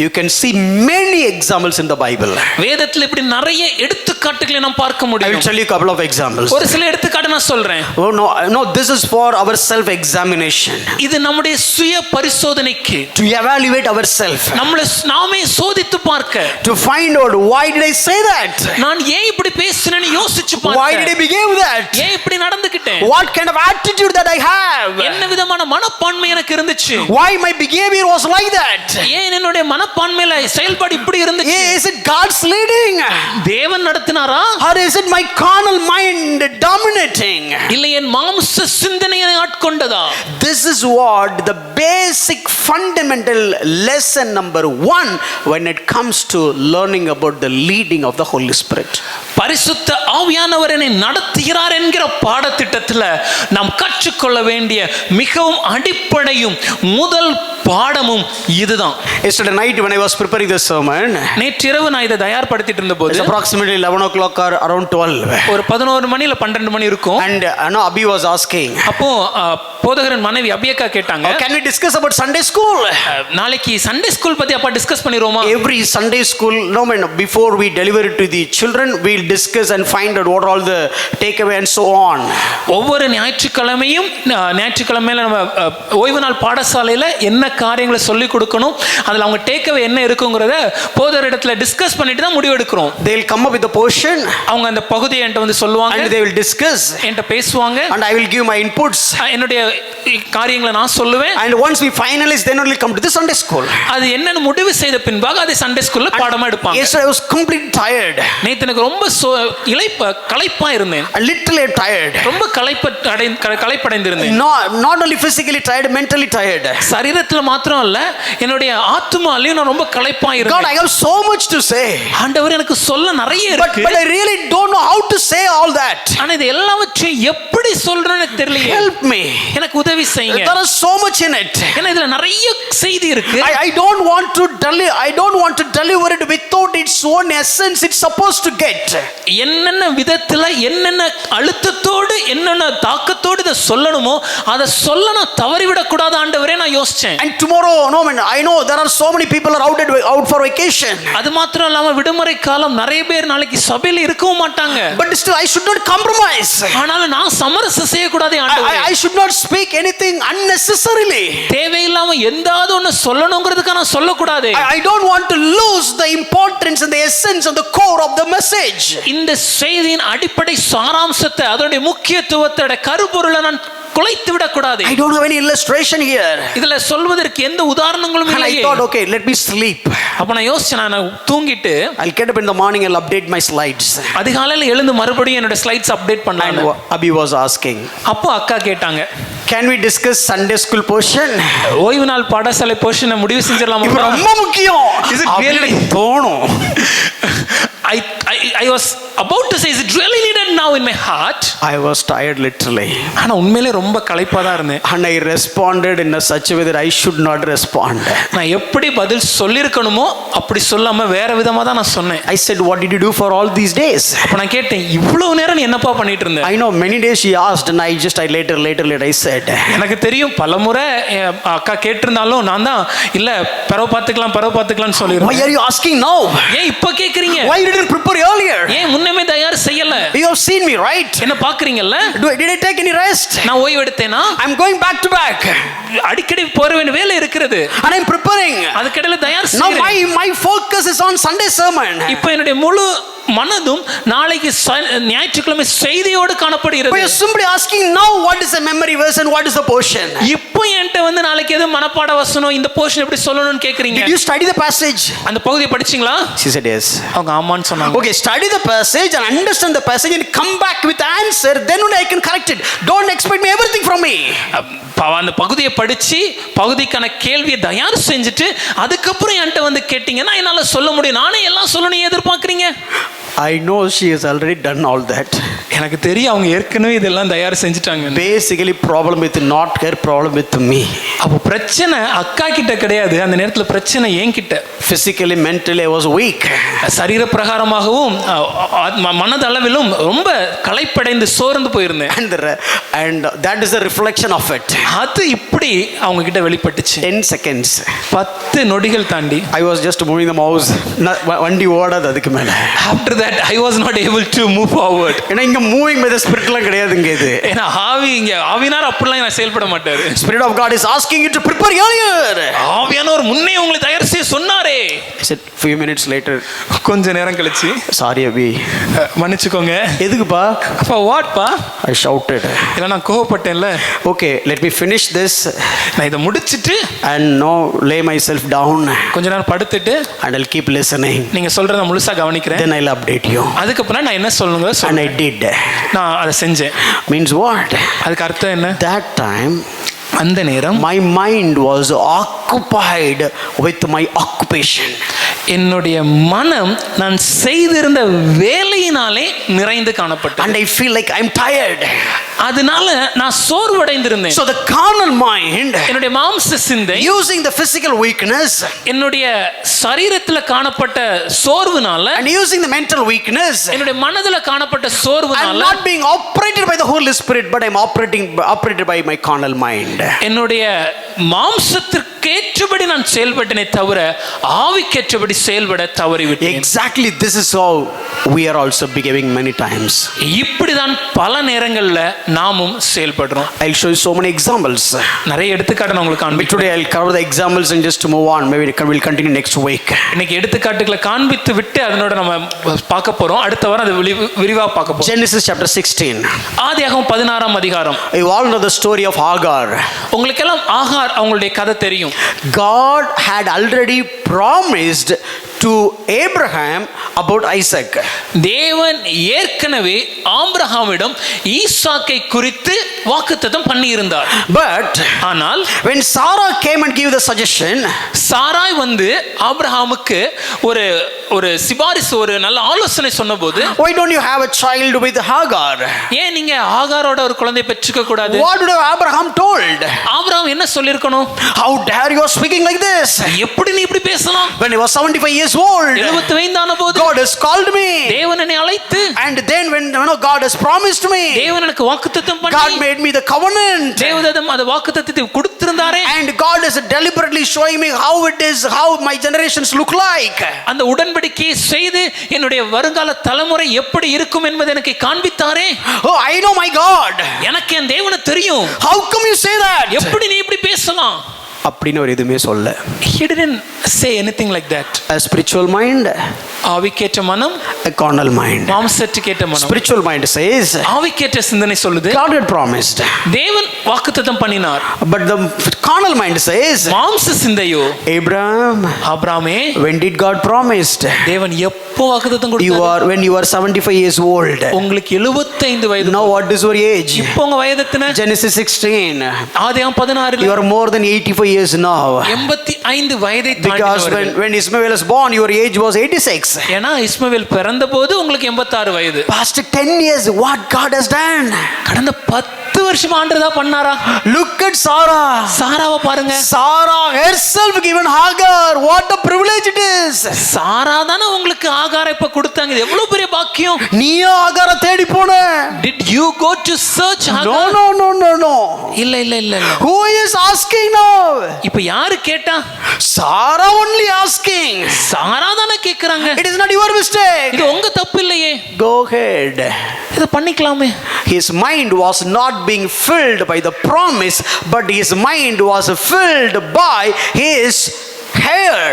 Speaker 1: You can see many examples in the Bible.
Speaker 2: வேதத்தில் இப்படி நிறைய எடுத்துக்காட்டுகளை நாம் பார்க்க முடியும்.
Speaker 1: I will tell you a couple of examples.
Speaker 2: ஒரு சில எடுத்துக்காட்டு நான் சொல்றேன்.
Speaker 1: Oh no, this is for our self examination.
Speaker 2: இது நம்முடைய சுய பரிசோதனைக்கு.
Speaker 1: To evaluate ourselves.
Speaker 2: நம்மளை நாமே சோதித்து பார்க்க.
Speaker 1: To find out why did I say that?
Speaker 2: நான் ஏன் இப்படி பேசினேன்னு யோசிச்சு பார்க்க.
Speaker 1: Why did I behave that?
Speaker 2: ஏன் இப்படி நடந்துக்கிட்டேன்?
Speaker 1: What kind of attitude that I have?
Speaker 2: என்ன விதமான மனப்பான்மை எனக்கு இருந்துச்சு?
Speaker 1: Why my behavior was like that?
Speaker 2: ஏன் என்னுடைய மனப்பான்மையில செயல்பாடு இப்படி இருந்துச்சு?
Speaker 1: Is it God's leading?
Speaker 2: தேவன் நடத்தினாரா?
Speaker 1: Or is it my carnal mind dominating?
Speaker 2: இல்லை என் மாம்ச சிந்தனையை ஆட்கொண்டதா?
Speaker 1: This is what the basic fundamental lesson number 1 when it comes to learning about the leading of the Holy Spirit.
Speaker 2: பரிசுத்த ஆவியானவர் என்னை நடத்துகிறார் என்கிற பாடத்திட்டத்தில் நாம் கற்றுக்கொள்ள வேண்டிய மிகவும் அடிப்படையும் முதல் பாடமும் இதுதான்.
Speaker 1: Yesterday night when I was preparing the sermon,
Speaker 2: நேற்றிரவு நான் இதை தயார்படுத்திட்டு இருந்தபோது,
Speaker 1: it's approximately 11 o'clock or around 12.
Speaker 2: ஒரு 11 மணி இல்ல 12 மணி இருக்கும்.
Speaker 1: And Abhi was asking,
Speaker 2: அப்போ போதகரின் மனைவி அபியக்கா கேட்டாங்க,
Speaker 1: can we discuss about Sunday school?
Speaker 2: நாளைக்கு சண்டே ஸ்கூல் பத்தி அப்பா discuss பண்ணிரோமா?
Speaker 1: Every Sunday school, before we deliver it to the children, we'll discuss and find out what are all the takeaway and so on.
Speaker 2: ஒவ்வொரு ஞாயிற்றுக்கிழமையில நம்ம ஓய்வு நாள் பாடசாலையில என்ன காரியங்களை சொல்லி கொடுக்கணும், அதுல அவங்க டேக்அவே என்ன இருக்குங்கிறத போதகர் இடத்துல டிஸ்கஸ் பண்ணிட்டு தான் முடிவு எடுக்கிறோம்.
Speaker 1: They'll come up with a portion.
Speaker 2: அவங்க அந்த பகுதியை என்கிட்ட வந்து சொல்லுவாங்க.
Speaker 1: And they will discuss.
Speaker 2: என்கிட்ட பேசுவாங்க.
Speaker 1: And I will give my inputs.
Speaker 2: என்னுடைய காரியங்களை நான் சொல்லுவேன்.
Speaker 1: And once we finalize, then only come to the Sunday school.
Speaker 2: அது என்னன்னு முடிவு செய்த பின்பாக அதை சண்டே ஸ்கூல்ல பாடமா எடுப்பாங்க.
Speaker 1: Yes, I was completely tired.
Speaker 2: நேத்து எனக்கு ரொம்ப களைப்பா இருந்தேன்.
Speaker 1: A little tired.
Speaker 2: ரொம்ப களைப்படைந்திருந்தேன்.
Speaker 1: Not only physically tired, mentally tired.
Speaker 2: சரீரத்துல மாத்திரம் இல்ல, என்னுடைய ஆத்துமாலயும் நான் ரொம்ப களைப்பா இருந்தேன்.
Speaker 1: God, I have so much to say.
Speaker 2: ஆண்டவர் எனக்கு சொல்ல நிறைய இருக்கு.
Speaker 1: But I really don't know how to say all that.
Speaker 2: ஆனா இது எல்லாவற்றையும் எப்படி சொல்றேன்னு தெரியல.
Speaker 1: Help me.
Speaker 2: எனக்கு உதவி செய்யுங்க.
Speaker 1: There is so much in it.
Speaker 2: ஏன்னா இதுல நிறைய செய்தி இருக்கு.
Speaker 1: I don't want to deliver it without its own essence it's supposed to get.
Speaker 2: என்னென்ன விதத்துல என்னென்ன அழுத்தத்தோடு என்னென்ன தாக்கத்தோடு இத சொல்லணுமோ அதை சொல்ல நான் தவறிவிடக் கூடாது ஆண்டவரே நான் யோசிச்சேன்.
Speaker 1: And tomorrow, I know there are so many people are out for vacation.
Speaker 2: அது மாத்திரம் இல்லாம விடுமுறை காலம், நிறைய பேர் நாளைக்கு சபையில இருக்கவும் மாட்டாங்க.
Speaker 1: But still I should not compromise.
Speaker 2: ஆனாலும் நான் சமரசம் செய்ய கூடாது ஆண்டவரே.
Speaker 1: I should not speak anything unnecessarily.
Speaker 2: தேவையில்லாம எந்தாவது ஒன்னு சொல்லணும்ங்கிறதுக்கு நான் சொல்ல கூடாது.
Speaker 1: I don't want to lose the importance and the essence and the core of the message.
Speaker 2: இந்த செய்தியின் அடிப்படை சாராம்சத்தை, அதோட முக்கியத்துவத்தோட கருப்பொருளை நான் குலைத்து விட கூடாது.
Speaker 1: I don't have any illustration here.
Speaker 2: இதுல சொல்வதற்கு எந்த உதாரணங்களும் இல்லை.
Speaker 1: I thought, okay, let me sleep.
Speaker 2: அப்ப நான் யோசிச்சேன், நான் தூங்கிட்டு
Speaker 1: I'll get up in the morning and update my slides.
Speaker 2: அதிகாலையில எழுந்து மறுபடியும் என்னோட ஸ்லைட்ஸ் அப்டேட் பண்ணேன்.
Speaker 1: Abhi was asking,
Speaker 2: அப்போ அக்கா கேட்டாங்க,
Speaker 1: Can we discuss Sunday school portion?
Speaker 2: ஓய்வு நாள் பாடசாலை போர்ஷனை முடிவு
Speaker 1: இது
Speaker 2: செஞ்சிடலாமா?
Speaker 1: ரொம்ப முக்கியம்.
Speaker 2: Is it really?
Speaker 1: அப்படி தோணும்.
Speaker 2: I was about to say, is it really needed now in my heart?
Speaker 1: I was tired literally.
Speaker 2: ஆனா உண்மையிலே ரொம்ப களைப்பா தான் இருந்தேன்.
Speaker 1: And I responded in a such a way that I should not respond.
Speaker 2: நான் எப்படி பதில் சொல்லிருக்கணுமோ அப்படி சொல்லாம வேற விதமா தான் நான் சொன்னேன்.
Speaker 1: I said, what did you do for all these days?
Speaker 2: அப்ப நான் கேட்டேன், இவ்வளவு நேரம் நீ என்னப்பா பண்ணிட்டு இருந்த?
Speaker 1: I know many days she asked and I later I said.
Speaker 2: எனக்கு தெரியும் பலமுறை அக்கா கேட்டிருந்தாலும் நான் தான் இல்ல பரவ பாத்துக்கலாம்னு சொல்லிருந்தேன்.
Speaker 1: Why are you asking now?
Speaker 2: ஏன் இப்ப கேக்குறீங்க?
Speaker 1: Why you didn't prepare earlier?
Speaker 2: ஏன் முன்னமே தயார் செய்யல?
Speaker 1: You have seen me, right?
Speaker 2: என்ன பாக்குறீங்கல்ல?
Speaker 1: Did I take any rest?
Speaker 2: நான் ஓய்வு எடுத்தேனா?
Speaker 1: I'm going back to back.
Speaker 2: அடிக்கடி போற வேண்டிய வேலை இருக்கிறது.
Speaker 1: And I'm preparing.
Speaker 2: அதுக்கிடையில தயார்
Speaker 1: Now
Speaker 2: செய்றேன்.
Speaker 1: my focus is on Sunday sermon.
Speaker 2: இப்போ என்னுடைய முழு மனதும் நாளைக்கு ஞாயிற்றுக்கிழமை செய்தியோடு
Speaker 1: But
Speaker 2: காணப்படுகிறது.
Speaker 1: you're simply asking now what is the memory verse and what is the portion?
Speaker 2: இப்போ என்கிட்ட வந்து நாளைக்கு எது மனப்பாட வசனம் இந்த போர்ஷன் எப்படி சொல்லணும்னு கேக்குறீங்க.
Speaker 1: Did you study the passage?
Speaker 2: அந்த பகுதியை படிச்சீங்களா?
Speaker 1: She said yes.
Speaker 2: அவங்க ஆமான்னு சொன்னாங்க.
Speaker 1: Okay, study the passage and understand the passage and come back with the answer, then only I can correct it. Don't expect me everything from me.
Speaker 2: அந்த பகுதியை படிச்சு பகுதிக்கான கேள்வியை தயார் செஞ்சுட்டு அதுக்கப்புறம் என்கிட்ட வந்து கேட்டீங்கன்னா என்னால சொல்ல முடியும். நானே எல்லாம் சொல்லணும் எதிர்பார்க்குறீங்க.
Speaker 1: I know she has already done all that.
Speaker 2: எனக்கு தெரியும் அவங்க ஏற்கனவே இதெல்லாம் தயார் செஞ்சுட்டாங்க.
Speaker 1: Basically problem with not her, problem with me.
Speaker 2: அப்போ பிரச்சனை அக்கா கிட்ட கிடையாது, அந்த நேரத்தில் பிரச்சனை என்கிட்ட.
Speaker 1: Physically, mentally I was weak.
Speaker 2: சரீர பிரகாரமாகவும் மனதளவிலும் ரொம்ப களைப்படைந்து சோர்ந்து போயிருந்தேன்.
Speaker 1: And that is a reflection of it.
Speaker 2: அது இப்படி அவங்க கிட்ட வெளிப்பட்டுச்சு.
Speaker 1: 10 seconds.
Speaker 2: 10 நொடிகள் தாண்டி
Speaker 1: I was just moving the mouse. வண்டி ஓடாது அதுக்கு மேல.
Speaker 2: After that I was not able to move forward.
Speaker 1: ஏன்னா இங்க மூவிங் பை தி ஸ்பிரிட்லாம் கிடையாதுங்க இது.
Speaker 2: ஏன்னா ஆவியானவர் அப்படிலாம் நான் செயல்பட மாட்டாரு.
Speaker 1: Spirit of God is asking you to prepare earlier.
Speaker 2: ஆவியானவர் முன்னே உங்களை தயார் செய்ய சொன்னாரே.
Speaker 1: I said few minutes later.
Speaker 2: கொஞ்ச நேரம் கழிச்சு
Speaker 1: Sorry அபி.
Speaker 2: மன்னிச்சுக்கோங்க.
Speaker 1: எதுக்குப்பா?
Speaker 2: அப்பா வாட் பா?
Speaker 1: I shouted.
Speaker 2: இல்ல நான் கோவப்பட்டேன்ல.
Speaker 1: Okay, let me finish this.
Speaker 2: நான் இத முடிச்சிட்டு
Speaker 1: and now lay myself down.
Speaker 2: கொஞ்ச நேரம் படுத்துட்டு
Speaker 1: and I'll keep listening.
Speaker 2: நீங்க சொல்றத முழுசா கவனிக்கிறேன்.
Speaker 1: Then I'll update you.
Speaker 2: அதுக்கப்புறம் நான் என்ன சொல்லுங்க
Speaker 1: and I did.
Speaker 2: நான் அதை செஞ்சேன்.
Speaker 1: Means what?
Speaker 2: அதுக்கு அர்த்தம் என்ன?
Speaker 1: That time
Speaker 2: அந்த நேரம்
Speaker 1: my mind was occupied with my occupation.
Speaker 2: என்னுடைய மனம் நான் செய்திருந்த வேலையினாலே நிறைந்து காணப்பட்டது.
Speaker 1: and I feel like I'm tired.
Speaker 2: அதனால நான் சோர்வடைந்திருந்தேன்.
Speaker 1: So the carnal mind,
Speaker 2: என்னுடைய மாம்ச சிந்தை,
Speaker 1: using the physical weakness,
Speaker 2: என்னுடைய சரீரத்துல காணப்பட்ட சோர்வுனால,
Speaker 1: and using the mental weakness,
Speaker 2: என்னுடைய மனதுல காணப்பட்ட சோர்வுனால,
Speaker 1: I'm not being operated by the Holy Spirit, but I'm operated by my carnal mind.
Speaker 2: என்னுடைய மாம்சத்திற்கேற்றபடி நான் செயல்பட்டனே தவிர ஆவிக்கேற்றபடி செயல்பட தவறிவிட்டேன்.
Speaker 1: Exactly, this is how we are also behaving many times.
Speaker 2: இப்படிதான் பல நேரங்கள்ல நாமும் செயல்படுறோம்.
Speaker 1: I'll show you so many examples.
Speaker 2: நிறைய எடுத்துக்காட்டு நான் உங்களுக்கு காண்பிக்கிறேன்.
Speaker 1: Today I'll cover the examples and just to move on. Maybe we'll continue next week.
Speaker 2: இன்னைக்கு எடுத்துக்காட்டுகளை காண்பித்து விட்டு அதனோட நம்ம பார்க்க போறோம். அடுத்த வாரம் அது விரிவா பார்க்க போறோம்.
Speaker 1: Genesis chapter 16.
Speaker 2: ஆதியாகமம் 16ஆம் அதிகாரம்.
Speaker 1: You all know the story of Hagar.
Speaker 2: உங்களுக்கெல்லாம் ஆகார் அவங்களுடைய கதை தெரியும்.
Speaker 1: God had already promised to Abraham about Isaac.
Speaker 2: தேவன் ஏற்கனவே ஆபிரகாமிடம் ஈசாக்கை குறித்து வாக்குத்தத்தம் பண்ணி இருந்தார்.
Speaker 1: But
Speaker 2: ஆனால்
Speaker 1: when Sarah came and gave the suggestion,
Speaker 2: Sarai வந்து ஆபிரகாமுக்கு ஒரு சிபாரிசு ஒரு நல்ல ஆலோசனை சொன்னபோது,
Speaker 1: why don't you have a child with Hagar?
Speaker 2: ஏன் நீங்க ஆகாரோட ஒரு குழந்தை பெற்றுக்க கூடாது?
Speaker 1: What would Abraham told?
Speaker 2: Abraham என்ன சொல்லிருக்கணும்?
Speaker 1: How dare you are speaking like this?
Speaker 2: எப்படி நீ இப்படி பேசலாம்?
Speaker 1: When he was 75 years old,
Speaker 2: 75 ஆன போது
Speaker 1: God has called me.
Speaker 2: தேவன் என்னை அழைத்து,
Speaker 1: and then when God has promised me,
Speaker 2: தேவன் எனக்கு வாக்குத்தத்தம் பண்ணி,
Speaker 1: God made me the covenant.
Speaker 2: தேவதம் அந்த வாக்குத்தத்தத்தை கொடுத்திருந்தாரே,
Speaker 1: and God is deliberately showing me how my generations look like.
Speaker 2: அந்த உடன்படிக்கையை செய்து என்னுடைய வருங்கால தலைமுறை எப்படி இருக்கும் என்பதை எனக்கு காண்பித்தாரே.
Speaker 1: Oh, I know my God.
Speaker 2: எனக்கு என் தேவனை தெரியும்.
Speaker 1: How come you say that?
Speaker 2: எப்படி நீ இப்படி பேசலாம்?
Speaker 1: அப்படின்னு ஒரு எதுவுமே சொல்ல.
Speaker 2: He didn't say anything like that.
Speaker 1: A spiritual mind,
Speaker 2: ஆவிக்கேற்ற மனம்,
Speaker 1: a carnal mind.
Speaker 2: மாம்சத்துக்கேற்ற மனம்.
Speaker 1: Spiritual mind says
Speaker 2: ஆவிக்கேற்ற சிந்தனை சொல்லுது
Speaker 1: God had promised,
Speaker 2: தேவன் வாக்குத்தத்தம் பண்ணினார்.
Speaker 1: but the carnal mind says
Speaker 2: மாம்ச சிந்தையோ,
Speaker 1: Abraham,
Speaker 2: ஆபிரகாமே,
Speaker 1: when did God promised?
Speaker 2: தேவன் எப்போ வாக்குத்தத்தம்
Speaker 1: You
Speaker 2: கொடுத்தார்?
Speaker 1: are when you are 75 years old.
Speaker 2: உங்களுக்கு 75 வயது.
Speaker 1: Now what is your age?
Speaker 2: இப்போ உங்க வயது எத்தனை?
Speaker 1: Genesis 16.
Speaker 2: ஆதியாகமம் 16.
Speaker 1: You are more than 85 years now.
Speaker 2: 85 வயதை
Speaker 1: Because
Speaker 2: தாண்டினவர்கள்.
Speaker 1: when Ismail was born, your age was 86.
Speaker 2: ஏன்னா இஸ்மவேல் பிறந்தபோது உங்களுக்கு 86 வயது.
Speaker 1: Past 10 years, what God has done?
Speaker 2: கடந்த 10 வருஷம் ஆண்டதா பண்ணாரா?
Speaker 1: Look at Sarah.
Speaker 2: சாராவை பாருங்க.
Speaker 1: Sarah herself given Hagar. What a privilege it is.
Speaker 2: சாரா தானே உங்களுக்கு ஆகாரை இப்ப கொடுத்தாங்க. இது எவ்வளவு பெரிய பாக்கியம்.
Speaker 1: நீயே ஆகார தேடி போன.
Speaker 2: Did you go to search Hagar?
Speaker 1: No.
Speaker 2: இல்ல.
Speaker 1: Who is asking now?
Speaker 2: இப்ப யாரு கேட்டா?
Speaker 1: Sarah only asking.
Speaker 2: சாரா தானே கேக்குறாங்க.
Speaker 1: It is not your mistake.
Speaker 2: இது உங்க தப்பு இல்லையே.
Speaker 1: Go ahead.
Speaker 2: இத பண்ணிக்கலாமே.
Speaker 1: His mind was not being filled by the promise, but his mind was filled by his hair.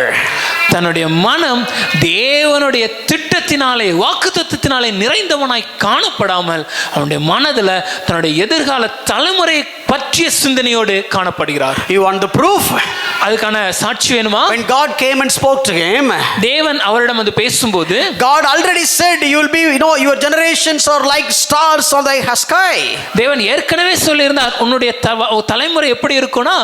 Speaker 2: தன்னுடைய மனம் தேவனுடைய திட்டத்தினாலே வாக்குத்தத்தத்தினாலே நிறைந்தவனாய் காணப்படாமல் அவனுடைய மனதுல தன்னுடைய எதிர்கால தலைமுறை பற்றிய சிந்தனையோடு காணப்படுகிறார்.
Speaker 1: You want the proof?
Speaker 2: அதுக்கான சாட்சி வேணுமா?
Speaker 1: When God came and spoke to him,
Speaker 2: தேவன் அவரிடம் வந்து பேசும்போது
Speaker 1: God already said you will be, your generations are like stars on the sky.
Speaker 2: தேவன் ஏற்கனவே சொல்லியிருந்தார் உன்னுடைய தலைமுறை எப்படி இருக்கும்னா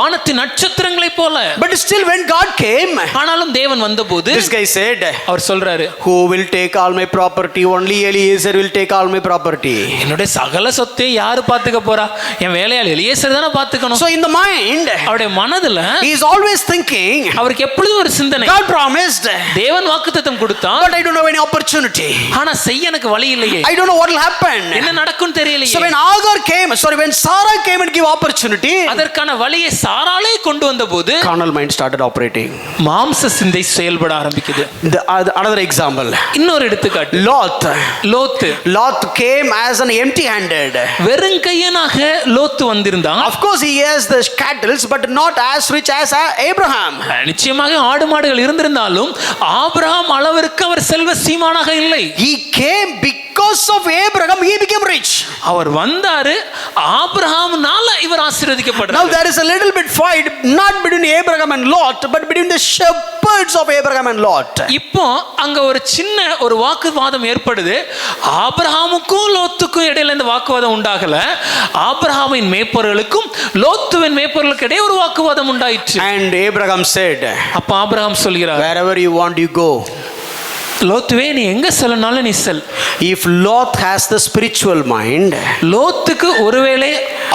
Speaker 2: வானத்தின் நட்சத்திரங்களைப் போல.
Speaker 1: But still when God came,
Speaker 2: ஆனாலும் தேவன் வந்தபோது
Speaker 1: this guy said,
Speaker 2: அவர் சொல்றாரு,
Speaker 1: who will take all my property? Only Eliezer will take all my property.
Speaker 2: என்னுடைய சகல சொத்தை யாரு பாத்துக்க போறா? என் வேலையாள் எலியேசர் தானே பாத்துக்கணும்.
Speaker 1: So in the mind,
Speaker 2: அவருடைய மனதுல
Speaker 1: he is always thinking,
Speaker 2: அவருக்கு எப்பொழுதும் ஒரு சிந்தனை,
Speaker 1: God promised,
Speaker 2: தேவன் வாக்குத்தத்தம் கொடுத்தான்,
Speaker 1: but I don't have any opportunity.
Speaker 2: ஆனா செய்ய எனக்கு வழி இல்லையே.
Speaker 1: I don't know what will happen.
Speaker 2: என்ன நடக்கும் தெரியலையே.
Speaker 1: So when Sarah came and gave opportunity,
Speaker 2: அதற்கான வழியை சாராளே கொண்டு வந்தபோது
Speaker 1: carnal mind started operating.
Speaker 2: மாம்ச சிந்தை செயல்பட ஆரம்பிக்குது.
Speaker 1: Another example,
Speaker 2: இன்னொரு எடுத்துக்காட்டு, Lot
Speaker 1: came as an empty handed.
Speaker 2: வெறுங்கையனாக Lot வந்திருந்தான்.
Speaker 1: Of course he has the cattle, but not as rich as Abraham.
Speaker 2: நிச்சயமாக ஆடு மாடுகள் இருந்திருந்தாலும் ஆபிரகாம் அளவிற்கு அவர் செல்வ சீமானாக இல்லை.
Speaker 1: He came because of Abraham he became rich.
Speaker 2: அவர் வந்தாரு, ஆபிரகாம்னால இவர் ஆசீர்வதிக்கப்படுறார்.
Speaker 1: Now there is a little bit fight not between Abraham and Lot, but between the shepherds of Abraham and Lot.
Speaker 2: இப்போ அங்க ஒரு சின்ன ஒரு வாக்குவாதம் ஏற்படுது. ஆபிரகாமுக்கும் லோத்துக்கும் இடையில இந்த வாக்குவாதம் உண்டாகல. ஆபிரகாமின் மேய்ப்பர்களுக்கும் லோத்துவின் மேய்ப்பர்களுக்கு இடையே ஒரு வாக்குவாதம் உண்டாயிற்று.
Speaker 1: And Abraham said,
Speaker 2: அப்ப ஆபிரகாம் சொல்கிறார்,
Speaker 1: wherever you want you go.
Speaker 2: லோத்துவே நீ எங்க செல்லனாலும் நீ செல்.
Speaker 1: If Lot has the spiritual mind,
Speaker 2: லோத்துக்கு ஒருவேளை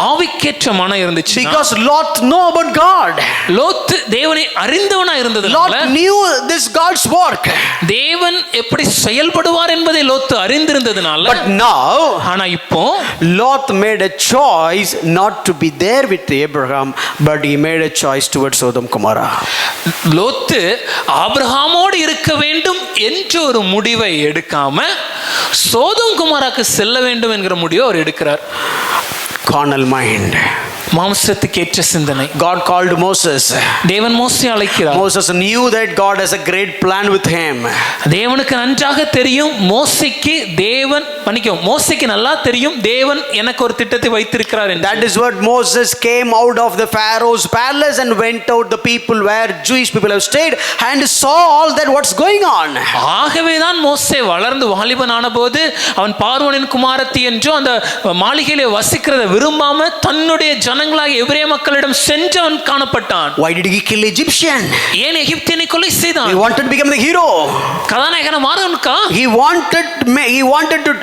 Speaker 2: ஆவிக்கேற்ற மனம் இருந்துச்சு,
Speaker 1: because Lot know about God,
Speaker 2: லோத்து தேவனை அறிந்தவனா இருந்ததுனால,
Speaker 1: Lot knew this God's work,
Speaker 2: தேவன் எப்படி செயல்படுவார் என்பதை லோத்து அறிந்திருந்ததுனால.
Speaker 1: but now
Speaker 2: ஆனா இப்போ
Speaker 1: Lot made a choice not to be there with Abraham, but he made a choice towards Sodom Gomorrah.
Speaker 2: லோத்து ஆபிரகாமோடு இருக்க வேண்டும் என்ற ஒரு முடிவை எடுக்காம சோதோம் குமாராக்கு செல்ல வேண்டும் என்கிற முடிவை அவர் எடுக்கிறார்.
Speaker 1: Carnal mind,
Speaker 2: மாம்சத்துக்கேற்ற சிந்தனை.
Speaker 1: God called Moses.
Speaker 2: தேவன் மோசே அழைக்கிறார்.
Speaker 1: Moses knew that God has a great plan with him.
Speaker 2: தேவனுக்கு நன்றாக தெரியும் மோசேக்கு நல்லா தெரியும் தேவன் எனக்கு ஒரு திட்டத்தை வைத்திருக்கிறார் என்று.
Speaker 1: That is what Moses came out of the Pharaoh's palace and went out the people where Jewish people have stayed and saw all that what's going on.
Speaker 2: ஆகவே தான் மோசே வளர்ந்து வாலிபனான போது அவன் பார்வோனின் குமாரத்தி என்றோ அந்த மாளிகையிலே வசிக்கிறத விரும்பாம தன்னுடைய ஜனங்களாகிய எபிரேய மக்களிடம் சென்றவன் காணப்பட்டான்.
Speaker 1: Why did he kill Egyptian?
Speaker 2: ஏன் எகிப்தியனை கொலை செய்தான்?
Speaker 1: He wanted to become the hero.
Speaker 2: கதாநாயகனா மாறனுக்கா?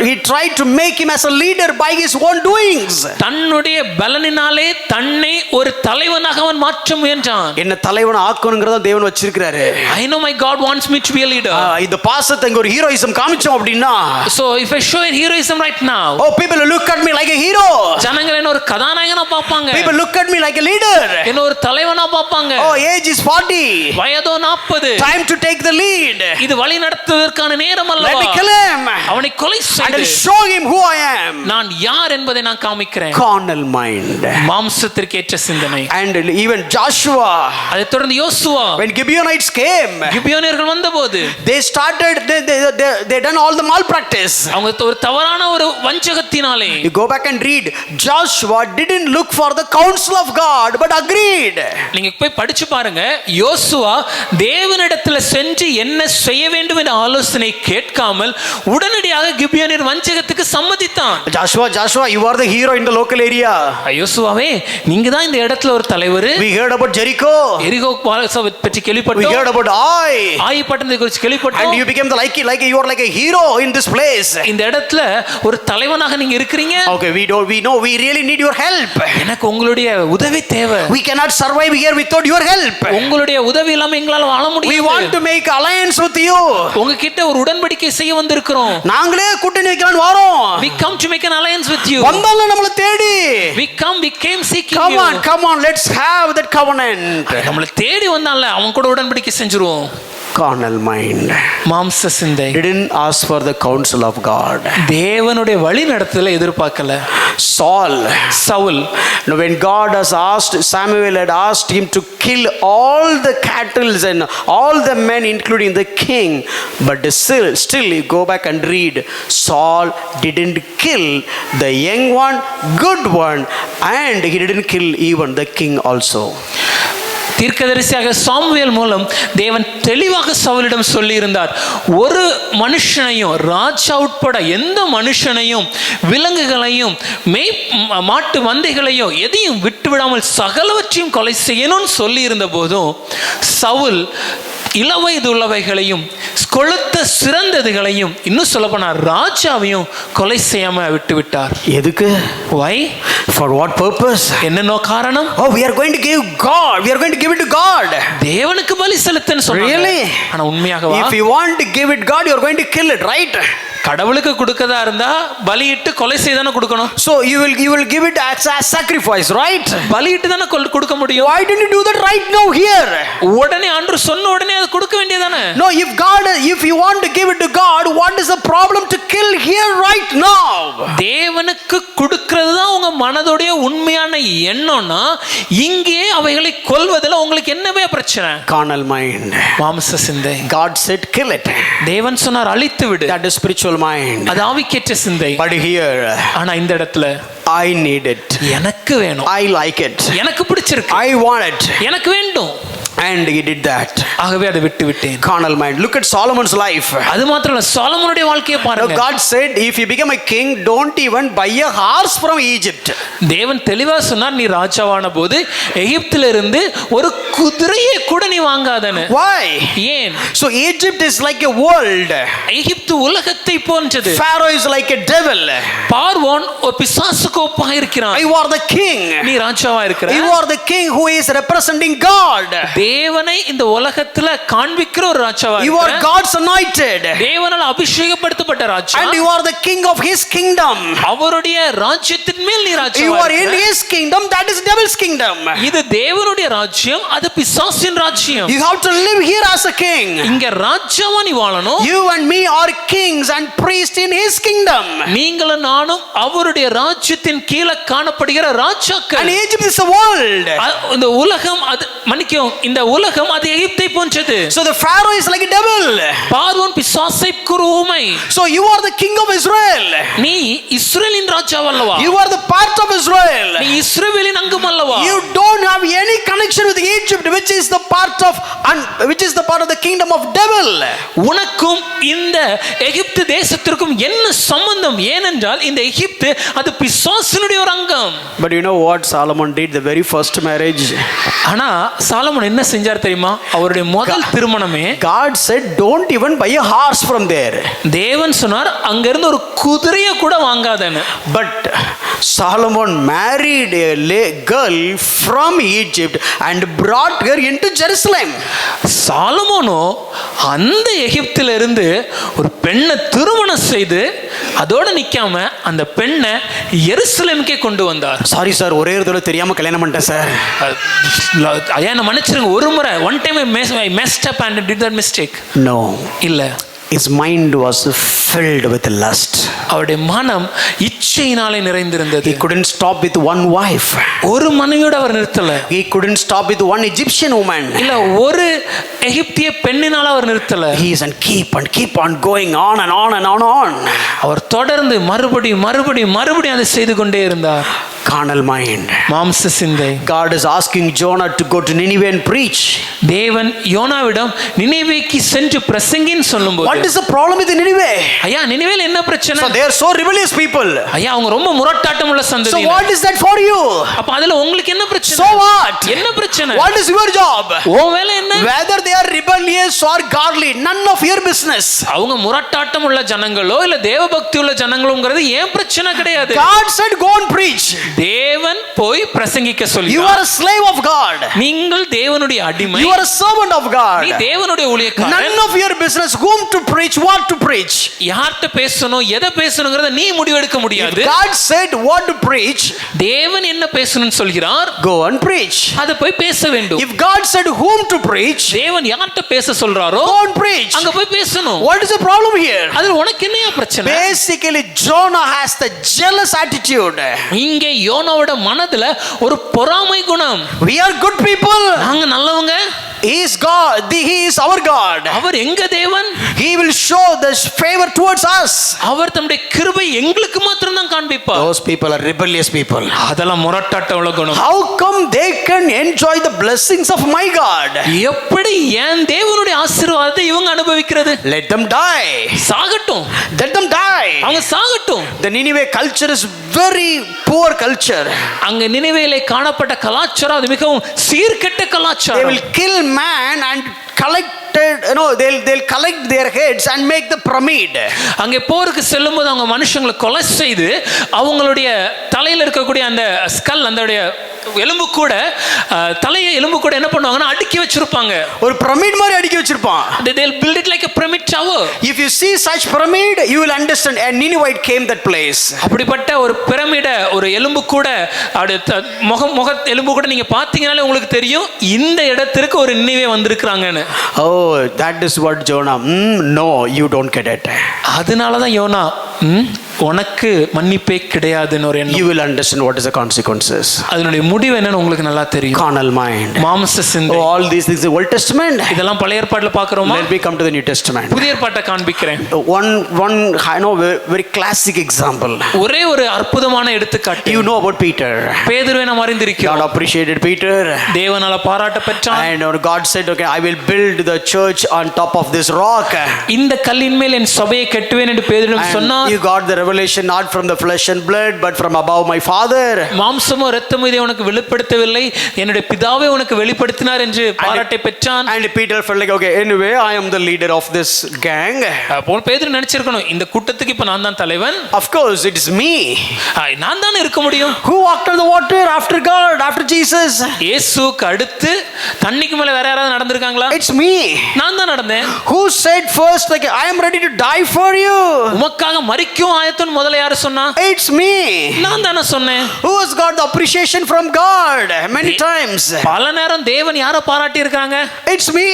Speaker 1: He tried to make him as a leader by his own doings.
Speaker 2: தன்னுடைய பலனினாலே தன்னை ஒரு தலைவனாக அவன் மாற்ற முயன்றான்.
Speaker 1: என்ன தலைவனா ஆக்கணும்ங்கறத தேவன் வச்சிருக்காரு.
Speaker 2: I know my God wants me to be a leader.
Speaker 1: இந்த பாசத்தை ஒரு ஹீரோயிசம் காமிச்சோம் அப்படினா,
Speaker 2: so if I show a heroism right now,
Speaker 1: people will look at me like a hero.
Speaker 2: ஜனங்கள் என்ன ஒரு கதாநாயகனா பாப்பாங்க. பார்ப்பாங்க.
Speaker 1: People look at me like a leader.
Speaker 2: என்ன ஒரு தலைவனா பார்ப்பாங்க.
Speaker 1: Oh, age is 40.
Speaker 2: வயதோ 40.
Speaker 1: Time to take the lead.
Speaker 2: இது வழி நடத்துவதற்கான நேரம்
Speaker 1: Let
Speaker 2: அல்லவா?
Speaker 1: me kill him.
Speaker 2: அவனை கொலை
Speaker 1: And
Speaker 2: செய்து
Speaker 1: I'll show him who I am.
Speaker 2: நான் யார் என்பதை நான் காமிக்கிறேன்.
Speaker 1: Carnal mind.
Speaker 2: மாம்சத்திற்கேற்ற சிந்தனை.
Speaker 1: And even Joshua,
Speaker 2: அதைத் தொடர்ந்து யோசுவா,
Speaker 1: when Gibeonites came,
Speaker 2: கிபியோனியர்கள் வந்தபோது
Speaker 1: they started, they done all the malpractice.
Speaker 2: அவங்க ஒரு தவறான ஒரு வஞ்சகத்தினாலே,
Speaker 1: You go back and read, Joshua didn't look for the counsel of God but agreed.
Speaker 2: நீங்க போய் படிச்சு பாருங்க. யோசுவா தேவனிடத்துல சென்று என்ன செய்ய வேண்டும் என்ற ஆலோசனை கேட்காமல் உடனடியாக கிபியோனியர் வஞ்சகத்துக்கு சம்மதித்தான்.
Speaker 1: Joshua, you are the hero in the local area.
Speaker 2: யோசுவாவே, நீங்க தான் இந்த இடத்துல ஒரு தலைவர்.
Speaker 1: We heard about Jericho.
Speaker 2: எரிகோ பற்றி
Speaker 1: We
Speaker 2: கேள்விப்பட்டோம்.
Speaker 1: heard about Ai.
Speaker 2: ஆயி பட்டணத்தை குறித்து கேள்விப்பட்டோம்.
Speaker 1: And you became the like you are like a hero in this place.
Speaker 2: இந்த இடத்துல ஒரு தலைவனாக நீங்க இருக்கிறீங்க.
Speaker 1: Okay, we know we really need your help.
Speaker 2: எனக்கு உங்களுடைய உதவி தேவை.
Speaker 1: We cannot survive here without your help.
Speaker 2: உங்களுடைய உதவி இல்லாம எங்களால வாழ
Speaker 1: We
Speaker 2: முடியாது.
Speaker 1: want to make alliance with you.
Speaker 2: உங்ககிட்ட ஒரு உடன்படிக்கை செய்ய வந்திருக்கிறோம்.
Speaker 1: நாங்களே கூட்டணி வைக்கலாம்னு வரோம்.
Speaker 2: We come to make an alliance with you.
Speaker 1: வந்தாலும் நம்மள தேடி.
Speaker 2: We came seeking you.
Speaker 1: Come on, let's have that covenant.
Speaker 2: நம்மள தேடி வந்தான்ல, அவன் கூட உடன்படிக்கை செஞ்சிருவோம்.
Speaker 1: Carnal mind.
Speaker 2: மாம்ச சிந்தை.
Speaker 1: Didn't ask for the counsel of God.
Speaker 2: தேவனுடைய வழி நடத்தல எதிர்பார்க்கல.
Speaker 1: Saul. Now when God has asked, Samuel had asked him to kill all the cattle and all the men including the king, but still you go back and read, Saul didn't kill the young one, good one, and he didn't kill even the king also.
Speaker 2: தீர்க்கதரிசியாக Samuel மூலம் தேவன் தெளிவாக சவுலிடம் சொல்லி இருந்தார், ஒரு மனுஷனையும், ராஜா உட்பட எந்த மனுஷனையும், விலங்குகளையும், மாட்டு மந்தைகளையும் எதையும் விட்டு விடாமல் சகலவற்றையும் கொலை செய்யணும்னு சொல்லி இருந்த போதும் சவுல் இளவயது உள்ளவைகளையும் கொழுத்த சிறந்ததுகளையும், இன்னும் சொல்ல போனா ராஜாவையும் கொலை செய்யாம விட்டு விட்டார்.
Speaker 1: எதுக்கு?
Speaker 2: Why?
Speaker 1: For what purpose?
Speaker 2: என்னன்னோ காரணம்?
Speaker 1: Oh, we are going to give it to God.
Speaker 2: தேவனுக்கு பலி செலுத்தன்னு சொன்னாங்க.
Speaker 1: Really?
Speaker 2: ஆனா உண்மையாகவா?
Speaker 1: If you want to give it God, you are going to kill it, right?
Speaker 2: கடவுளுக்கு கொடுக்கதா இருந்தா பலியிட்டு கொலை செய்தானே கொடுக்கணும்.
Speaker 1: So you will give it as a sacrifice, right?
Speaker 2: பலியிட்டு தானே கொடுக்க முடியும்.
Speaker 1: Why didn't you do that right now here?
Speaker 2: உடனே ஆண்டவர் சொன்ன உடனே அதை கொடுக்க வேண்டியதானே?
Speaker 1: No, if you want to give it to God, what is the problem to kill here right now?
Speaker 2: தேவனுக்கு கொடுக்கிறது தான் உங்க மனதோடைய உண்மையான எண்ணம்னா இங்கே அவைகளை கொல்வதில் உங்களுக்கு என்னவே பிரச்சனை?
Speaker 1: Carnal mind.
Speaker 2: மாம்ச சிந்தை.
Speaker 1: God said kill it.
Speaker 2: தேவன் சொன்னார் அழித்து விடு.
Speaker 1: That is spiritual mind.
Speaker 2: அது ஆவிக்கேற்ற சிந்தை.
Speaker 1: But here,
Speaker 2: ஆனா இந்த இடத்துல
Speaker 1: I need it.
Speaker 2: எனக்கு வேணும்.
Speaker 1: I like it.
Speaker 2: எனக்கு பிடிச்சிருக்கு.
Speaker 1: I want it.
Speaker 2: எனக்கு வேண்டும்.
Speaker 1: And he did that.
Speaker 2: ஆகவே அதை விட்டு விட்டேன்.
Speaker 1: Carnal mind. Look at Solomon's life.
Speaker 2: அது மாத்திரம் இல்ல, சாலமோனுடைய வாழ்க்கையை பாருங்க.
Speaker 1: God said, if you become a king, don't even buy a horse from Egypt.
Speaker 2: தேவன் தெளிவா சொன்னார், நீ ராஜாவான போது எகிப்திலிருந்து ஒரு குதிரையை கூட நீ வாங்காதன்னு.
Speaker 1: Why?
Speaker 2: ஏன்?
Speaker 1: So Egypt is like a world.
Speaker 2: எகிப்து உலகத்தை போன்றது.
Speaker 1: Pharaoh is like a devil.
Speaker 2: பார்வோன் ஒரு பிசாசுக்கு ஒப்பாக இருக்கிறான்.
Speaker 1: You are the king.
Speaker 2: நீ ராஜாவா இருக்கிற.
Speaker 1: You are the king who is representing God.
Speaker 2: தேவனை இந்த உலகத்துல காண்பிக்கிற ஒரு ராஜாவா
Speaker 1: You are God's anointed.
Speaker 2: தேவனால் அபிஷேகப்படுத்தப்பட்ட ராஜா.
Speaker 1: And you are the king of his kingdom.
Speaker 2: அவருடைய ராஜ்யத்தின் மேல் நீ ராஜாவா.
Speaker 1: You are in his kingdom, that is devil's kingdom.
Speaker 2: இது தேவனுடைய ராஜ்யம், அது பிசாசின் ராஜ்யம்.
Speaker 1: You have to live here as a king.
Speaker 2: இங்க ராஜாவா நீ வாழணும்.
Speaker 1: You and me are kings and priests in his kingdom.
Speaker 2: நீங்களும் நானும் அவருடைய ராஜ்யத்தின் கீழே காணப்படுகிற ராஜாக்கள்.
Speaker 1: And Egypt is the world.
Speaker 2: இந்த உலகம் அது மன்னிக்கும், இந்த உலகம் அது எகிப்தை போன்றது.
Speaker 1: So the Pharaoh is like a devil.
Speaker 2: பார்வோன் பிசாசுக்கு ஊமை.
Speaker 1: So you are the king of Israel.
Speaker 2: நீ இஸ்ரவேலின் ராஜாவல்லவா?
Speaker 1: You are the part of Israel.
Speaker 2: நீ இஸ்ரவேலின் அங்கம் அல்லவா?
Speaker 1: You don't have any connection with Egypt, which is the part of the kingdom of devil.
Speaker 2: உனக்கும் இந்த எகிப்து தேசத்திற்கும் என்ன சம்பந்தம்? ஏனென்றால் இந்த எகிப்து அது பிசாசினுடைய ஒரு அங்கம்.
Speaker 1: But you know what Solomon did the very first marriage?
Speaker 2: ஆனா சாலமோன் என்ன செஞ்சார் தெரியுமா? அவருடைய முதல் திருமணமே
Speaker 1: God said don't even buy a horse from there.
Speaker 2: தேவன் சொன்னார் அங்க இருந்து ஒரு குதிரையை கூட வாங்காதன்னு.
Speaker 1: But Solomon married a girl from Egypt and brought her into Jerusalem.
Speaker 2: சாலமோனோ அந்த எகிப்தில இருந்து ஒரு பெண்ணை திருமணம் செய்து அதோட நிக்காம அந்த பெண்ணை எருசலேமுக்கே கொண்டு வந்தார்.
Speaker 1: சாரி சார், ஒரே ஒரு தடவை தெரியாம கல்யாணம் பண்ணிட்டேன் சார்.
Speaker 2: ஐயா என்ன மன்னிச்சிருங்க, ஒரு முறை one time I messed up and did that mistake.
Speaker 1: No.
Speaker 2: இல்ல,
Speaker 1: His mind was filled with lust.
Speaker 2: அவருடைய மனம் இச்சையினாலே நிறைந்திருந்தது.
Speaker 1: He couldn't stop with one wife.
Speaker 2: ஒரு மனைவியோட அவர் நிறுத்தல.
Speaker 1: He couldn't stop with one Egyptian woman.
Speaker 2: இல்ல, ஒரு எகிப்திய பெண்ணினால அவர் நிறுத்தல.
Speaker 1: He is and keep on going on and on and on.
Speaker 2: அவர் தொடர்ந்து மறுபடியும் அதை செய்து கொண்டே இருந்தார்.
Speaker 1: Carnal mind.
Speaker 2: மாம்ச சிந்தை.
Speaker 1: God is asking Jonah to go to Nineveh and preach.
Speaker 2: தேவன் யோனாவிடம் நினிவேக்கு சென்று பிரசங்கின்னு சொல்லும்போது,
Speaker 1: What is the problem with Nineveh?
Speaker 2: ஐயா நினிவேல என்ன பிரச்சனை?
Speaker 1: So they are so rebellious people.
Speaker 2: ஐயா அவங்க ரொம்ப முரட்டாட்டம் உள்ள
Speaker 1: So
Speaker 2: சந்ததி.
Speaker 1: what is that for you?
Speaker 2: அப்ப அதுல உங்களுக்கு என்ன பிரச்சனை?
Speaker 1: So what?
Speaker 2: என்ன பிரச்சனை?
Speaker 1: What is your job?
Speaker 2: உன் வேலை என்ன?
Speaker 1: Whether they are rebellious or godly, none of your business.
Speaker 2: அவங்க முரட்டாட்டம் உள்ள ஜனங்களோ இல்ல தேவபக்தி உள்ள ஜனங்களோங்கிறது ஏன் பிரச்சனை கிடையாது.
Speaker 1: God said go and preach.
Speaker 2: தேவன் போய் பிரசங்கிக்க சொல்லி.
Speaker 1: You are a slave of God.
Speaker 2: நீங்கள் தேவனுடைய அடிமை.
Speaker 1: You are a servant of God.
Speaker 2: நீ தேவனுடைய ஊழியக்காரன்.
Speaker 1: None of your business whom to preach, what to preach.
Speaker 2: யார்ட்ட பேசணும் எதை பேசணும்ங்கறத நீ முடிவெடுக்க முடியாது.
Speaker 1: If God said what to preach,
Speaker 2: தேவன் என்ன பேசணும்னு சொல்கிறார்,
Speaker 1: go and preach.
Speaker 2: அத போய் பேச வேண்டும்.
Speaker 1: If God said whom to preach,
Speaker 2: தேவன் யார்ட்ட பேச சொல்றாரோ
Speaker 1: go and preach.
Speaker 2: அங்க போய் பேசணும்.
Speaker 1: What is the problem here?
Speaker 2: அதுல உனக்கு என்னையா பிரச்சனை?
Speaker 1: Basically Jonah has the jealous attitude.
Speaker 2: இங்கே யோனாவோட மனதுல ஒரு பொறாமை குணம்.
Speaker 1: We are good people.
Speaker 2: நாங்க நல்லவங்க.
Speaker 1: He is God. He is our God.
Speaker 2: அவர் எங்க தேவன்.
Speaker 1: He will show this favor towards us.
Speaker 2: அவர் தம்முடைய கிருபை எங்களுக்கு மாத்திரம் தான் காண்பிப்பார்.
Speaker 1: Those people are rebellious people.
Speaker 2: அதெல்லாம் முரட்டாட்ட உள்ள குணம்.
Speaker 1: How come they can enjoy the blessings of my God?
Speaker 2: எப்படி என் தேவனுடைய ஆசீர்வாதத்தை இவங்க அனுபவிக்கிறது?
Speaker 1: Let them die.
Speaker 2: சாகட்டும்.
Speaker 1: Let them die.
Speaker 2: அவங்க சாகட்டும்.
Speaker 1: The Nineveh culture is very poor culture.
Speaker 2: அங்க நினிவேலே காணப்பட்ட கலாச்சாரம் அது மிகவும் சீர்கெட்ட
Speaker 1: They
Speaker 2: கலாச்சாரம்.
Speaker 1: will kill man and they'll collect their heads and make the pyramid.
Speaker 2: அங்கே போருக்கு செல்லும்போது அவங்க மனுஷங்களை கொலை செய்து அவங்களுடைய தலையில இருக்கக்கூடிய அந்த ஸ்கல் அந்த எலும்பு கூட தலைய எலும்பு கூட என்ன பண்ணுவாங்கன்னா அடுக்கி வச்சிருப்பாங்க.
Speaker 1: ஒரு பிரமிட் மாதிரி அடுக்கி வச்சிருப்பான்.
Speaker 2: They'll build it like a pyramid tower.
Speaker 1: If you see such pyramid, you will understand a Ninevite came that place.
Speaker 2: அப்படிப்பட்ட ஒரு பிரமிட ஒரு எலும்பு கூட முக எலும்பு கூட நீங்க பாத்தீங்கனாலே உங்களுக்கு தெரியும் இந்த இடத்திற்கு ஒரு நினைவே வந்திருக்காங்கன்னு.
Speaker 1: Oh, that is what Jonah. No, you don't get it.
Speaker 2: அதனால தான் யோனா உனக்கு மன்னிப்பே கிடையாதுன்னு ஒரு எண்ணம்.
Speaker 1: You will understand what is the consequences.
Speaker 2: அதனுடைய முடிவு என்னன்னு உங்களுக்கு நல்லா தெரியும்.
Speaker 1: Carnal mind.
Speaker 2: மாம்ச சிந்தை.
Speaker 1: All these things in the Old Testament.
Speaker 2: இதெல்லாம் பழைய ஏற்பாட்டுல பார்க்கறோமா?
Speaker 1: Let me come to the New Testament.
Speaker 2: புதிய ஏற்பாட்டை காண்பிக்கிறேன்.
Speaker 1: One I know very classic example.
Speaker 2: ஒரே ஒரு அற்புதமான எடுத்துக்காட்டு.
Speaker 1: You know about Peter.
Speaker 2: பேதுருவை நாம் அறிந்திருக்கிறோம்.
Speaker 1: God appreciated Peter.
Speaker 2: தேவனால பாராட்ட பெற்றான்.
Speaker 1: And God said, okay, I will build the church on top of this rock.
Speaker 2: இந்த கல்லின் மேல் என் சபையை கட்டுவேன் என்று பேதுருவிடம் சொன்னார்.
Speaker 1: You got the revelation not from the flesh and blood but from above my Father.
Speaker 2: மாம்சமோ இரத்தமோ இதை உனக்கு வெளிப்படுத்தவில்லை, என்னுடைய பிதாவே உனக்கு வெளிப்படுத்தினார் என்று பாராட்டை பெற்றான்.
Speaker 1: And Peter felt like, okay, anyway, I am the leader of this gang.
Speaker 2: அப்போ பேதுரு நினைச்சிருக்கணும் இந்த கூட்டத்துக்கு இப்ப நான் தான் தலைவன்.
Speaker 1: Of course, it is me.
Speaker 2: நான் தான் இருக்க முடியும்.
Speaker 1: Who walked on the water after God, after Jesus?
Speaker 2: இயேசுவுக்கு அடுத்து தண்ணிக்கு மேல வேற யாராவது நடந்திருக்காங்களா?
Speaker 1: It's me.
Speaker 2: நான் தான் நடந்தேன்.
Speaker 1: Who said first, like, I am ready to die for you?
Speaker 2: உமக்காக மரிக்கும் ஆயத்தன் முதல்ல யாரு சொன்னா?
Speaker 1: It's me.
Speaker 2: நான் தான சொன்னேன்.
Speaker 1: Who has got the appreciation from God many times?
Speaker 2: பல நேரம் தேவன் யாரை பாராட்டி இருக்காங்க?
Speaker 1: It's me.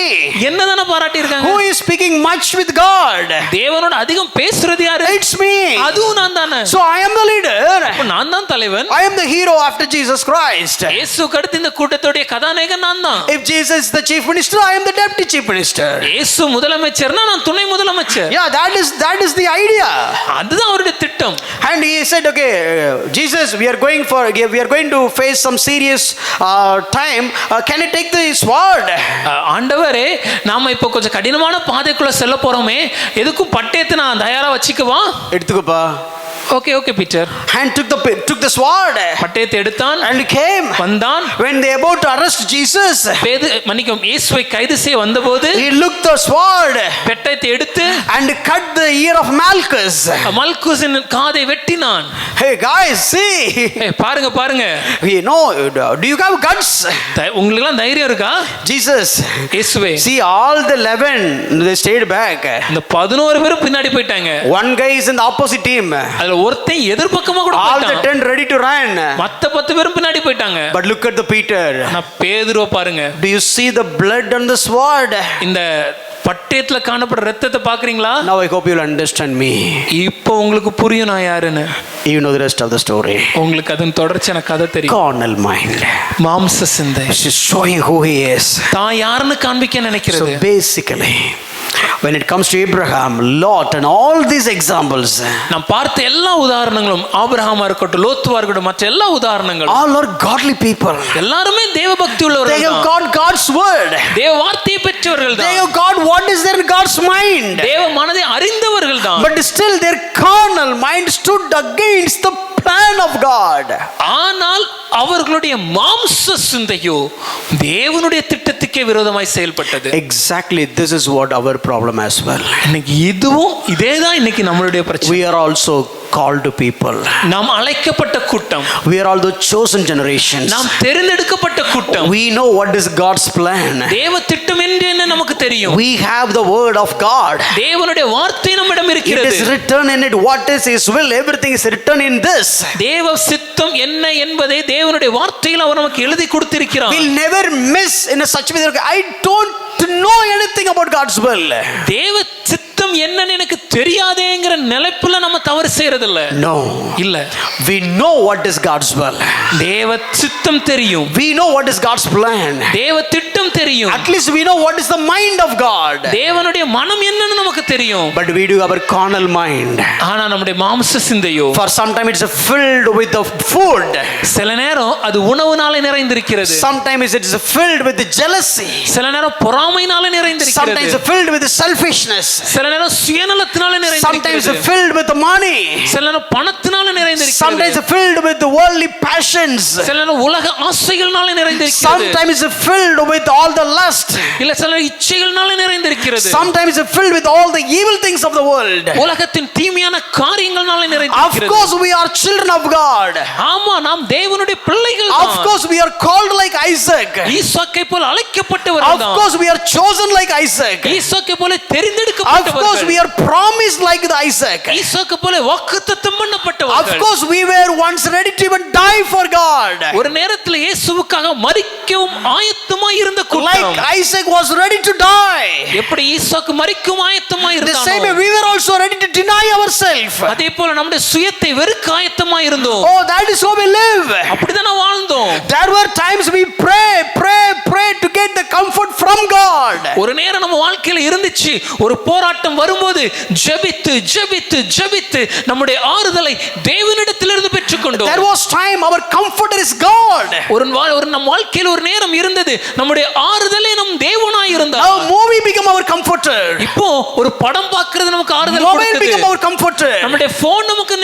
Speaker 2: என்ன தான பாராட்டி இருக்காங்க?
Speaker 1: Who is speaking much with God?
Speaker 2: தேவனோட அதிகம் பேசுறது யாரு?
Speaker 1: It's me.
Speaker 2: அதுவும் நான் தான.
Speaker 1: So I am the leader.
Speaker 2: அப்ப நான் தான் தலைவன்.
Speaker 1: I am the hero after Jesus Christ.
Speaker 2: இயேசுவுக்கு அடுத்து இந்த கூட்டத்தோட கதாநாயகன் நான் தான்.
Speaker 1: If Jesus is the chief minister, I am the deputy chief minister.
Speaker 2: இயேசு முதலமைச்சர்னா நான் துணை முதலமைச்சர்.
Speaker 1: Yeah, that is the idea.
Speaker 2: அதுதான் அவருடைய திட்டம்.
Speaker 1: And he said, okay, Jesus, we are going to face some serious time. Can you take the sword?
Speaker 2: ஆண்டவரே நாம இப்போ கொஞ்சம் கடினமான பாதைக்குள்ள செல்ல போறோமே, எதுக்கும் பட்டயத்தை நான் தயாரா வச்சுக்கவா?
Speaker 1: எடுத்துக்கோப்பா.
Speaker 2: Okay Peter.
Speaker 1: and took the sword
Speaker 2: பட்டயத்தை எடுத்தான்,
Speaker 1: and came.
Speaker 2: வந்தான்.
Speaker 1: When they about to arrest Jesus,
Speaker 2: மன்னிக்கும், இயேசுவை கைது செய்ய வந்தபோது
Speaker 1: he looked the sword
Speaker 2: பட்டயத்தை எடுத்து
Speaker 1: and cut the ear of Malchus.
Speaker 2: மல்குஸின் காதை வெட்டினான்.
Speaker 1: Hey guys, see.
Speaker 2: பாருங்க.
Speaker 1: You know, do you have guts?
Speaker 2: உங்களுக்கு எல்லாம் தைரியம் இருக்கா?
Speaker 1: Jesus,
Speaker 2: இயேசுவே,
Speaker 1: see, all the 11 they stayed back.
Speaker 2: இந்த 11 பேரும் பின்னாடி போயிட்டாங்க.
Speaker 1: One guy is in the opposite team.
Speaker 2: அதுல ஒருத்தன் எதிர்பக்கமா கூட
Speaker 1: All the
Speaker 2: போயிட்டான்.
Speaker 1: 10 ready to run.
Speaker 2: மத்த 10 பேரும் பின்னாடி போயிட்டாங்க.
Speaker 1: But look at the Peter.
Speaker 2: ஆனா பேதுருவை பாருங்க.
Speaker 1: Do you see the blood on the sword?
Speaker 2: இந்த பட்டயத்துல காணப்படுற ரத்தத்தை பாக்குறீங்களா?
Speaker 1: Now I hope you'll understand me.
Speaker 2: இப்போ உங்களுக்கு புரியும் நான் யாருன்னு.
Speaker 1: You know the rest of the story.
Speaker 2: உங்களுக்கு அதன் தொடர்ச்சியான கதை தெரியும்.
Speaker 1: Carnal mind.
Speaker 2: மாம்ச சிந்தை.
Speaker 1: She's showing who he is.
Speaker 2: தான் யாருன்னு காண்பிக்க நினைக்கிறது.
Speaker 1: So basically, when it comes to Abraham, Lot and all these examples,
Speaker 2: நாம் பார்த்த எல்லா உதாரணங்களும், ஆபிரகாமா இருக்கட்டும், லோத்துவா இருக்கட்டும், மற்ற எல்லா உதாரணங்களும்,
Speaker 1: all are godly people.
Speaker 2: எல்லாருமே தேவ பக்தி உள்ளவர்கள்.
Speaker 1: They have got God's word.
Speaker 2: தேவ வார்த்தையை பெற்றவர்கள் தான்.
Speaker 1: They have got what is there in God's mind.
Speaker 2: தேவ மனதை அறிந்தவர்கள் தான்.
Speaker 1: But still their carnal mind stood against the plan of God.
Speaker 2: ஆனால் அவர்களுடைய மாம்ச சிந்தையோ தேவனுடைய திட்டத்துக்கே விரோதமாய் செயல்பட்டது.
Speaker 1: Exactly, this is what our problem as well.
Speaker 2: இன்னைக்கு இதுவும் இதேதான் இன்னைக்கு நம்மளுடைய பிரச்சனை.
Speaker 1: We are also called people.
Speaker 2: நாம் அழைக்கப்பட்ட கூட்டம்.
Speaker 1: We are all the chosen generations.
Speaker 2: நாம் தெரிந்தெடுக்கப்பட்ட கூட்டம்.
Speaker 1: We know what is God's plan.
Speaker 2: தேவ திட்டம் என்ன நமக்கு தெரியும்.
Speaker 1: We have the word of God.
Speaker 2: தேவனுடைய வார்த்தை நம்மிடம் இருக்கிறது.
Speaker 1: It is written in it what is his will. Everything is written in this.
Speaker 2: தேவ சித்தம் என்ன என்பதை தேவனுடைய வார்த்தையில் அவர் நமக்கு எழுதி கொடுத்திருக்கிறார்.
Speaker 1: We'll never miss in a such way. I don't know anything about God's will.
Speaker 2: தேவ சித்தம் என்னன்னு எனக்கு தெரியாதேங்கிற நிலைப்புல நம்ம தவறு செய்யறது இல்ல.
Speaker 1: No.
Speaker 2: இல்ல.
Speaker 1: We know what is God's will.
Speaker 2: தேவ சித்தம் தெரியும்.
Speaker 1: We know what is God's plan.
Speaker 2: தேவ திட்டம் தெரியும்.
Speaker 1: At least we know what is the mind of God.
Speaker 2: தேவனுடைய மனம் என்னன்னு நமக்கு தெரியும்.
Speaker 1: But we do our carnal mind.
Speaker 2: ஆனா நம்முடைய மாம்ச சிந்தையோ
Speaker 1: For sometimes it's filled with the food.
Speaker 2: சில நேரம் அது உணவுனால நிறைந்திருக்கிறது.
Speaker 1: Sometimes it is filled with the jealousy.
Speaker 2: சில நேரம் பொறாமைனால நிறைந்திருக்கிறது.
Speaker 1: Sometimes filled with the selfishness.
Speaker 2: சில நேரம் சுயநலத்தினால நிறைந்திருக்கிறது.
Speaker 1: Sometimes filled with the money.
Speaker 2: சில நேரம் பணத்தினால நிறைந்திருக்கிறது.
Speaker 1: Sometimes filled with the worldly passions.
Speaker 2: சில நேரம் உலக ஆசைகள்னால நிறைந்திருக்கிறது.
Speaker 1: Sometimes filled with all the lust.
Speaker 2: இல்ல சில நேரம் இச்சைகள்னால நிறைந்திருக்கிறது.
Speaker 1: Sometimes filled with all the evil things of the world.
Speaker 2: உலகத்தின் தீமையான காரியங்கள்னால
Speaker 1: Of
Speaker 2: நிறைந்திருக்கிறது.
Speaker 1: course we are children of God.
Speaker 2: ஆமா, நாம் தேவனுடைய பிள்ளைகள் தான்.
Speaker 1: Of course we are called like Isaac.
Speaker 2: ஈசாக்கை போல அழைக்கப்பட்டவர்கள்
Speaker 1: Of
Speaker 2: தான்.
Speaker 1: course we are chosen like Isaac.
Speaker 2: ஈசாக்கை போல
Speaker 1: Of
Speaker 2: தெரிந்தெடுக்கப்பட்டவர்கள்.
Speaker 1: course we are promised like the Isaac.
Speaker 2: ஈசாக்கை போல வாக்குத்தத்தம்
Speaker 1: Of
Speaker 2: பண்ணப்பட்டவர்கள்.
Speaker 1: course we were once ready to even die for God.
Speaker 2: ஒரு நேரத்தில் இயேசுவுக்காக மரிக்கவும் ஆயத்தமாய் இருந்த கூட்டம்.
Speaker 1: Like Isaac was ready to die.
Speaker 2: எப்படி ஈசாக்கு மரிக்கவும் ஆயத்தமாய்
Speaker 1: The same way
Speaker 2: இருந்தானோ
Speaker 1: we were also ready to deny ourselves.
Speaker 2: அதே போல நம்முடைய சுயத்தை வெறுக்க ஆயத்தமாய் இருந்தோம்.
Speaker 1: Oh, that is how we live.
Speaker 2: அப்படிதான் நான் வாழ்ந்தோம்.
Speaker 1: There were times we pray to get the comfort from God.
Speaker 2: ஒரு நேரம் நம்ம வாழ்க்கையில இருந்துச்சு, ஒரு போராட்டம் வரும்போது ஜெபித்து நம்முடைய ஆறுதலை தேவனிடத்திலிருந்து பெற்றுக்கொண்டோம்.
Speaker 1: There was time our comforter is God.
Speaker 2: ஒரு நம்ம வாழ்க்கையில ஒரு நேரம் இருந்தது, நம்முடைய ஆறுதலே நம் தேவனாய் இருந்தார்.
Speaker 1: Now movie become our comforter.
Speaker 2: இப்போ ஒரு படம் பார்க்கிறது நமக்கு ஆறுதல்
Speaker 1: Mobile
Speaker 2: கொடுக்குது.
Speaker 1: become our comforter.
Speaker 2: நம்முடைய போன் நமக்கு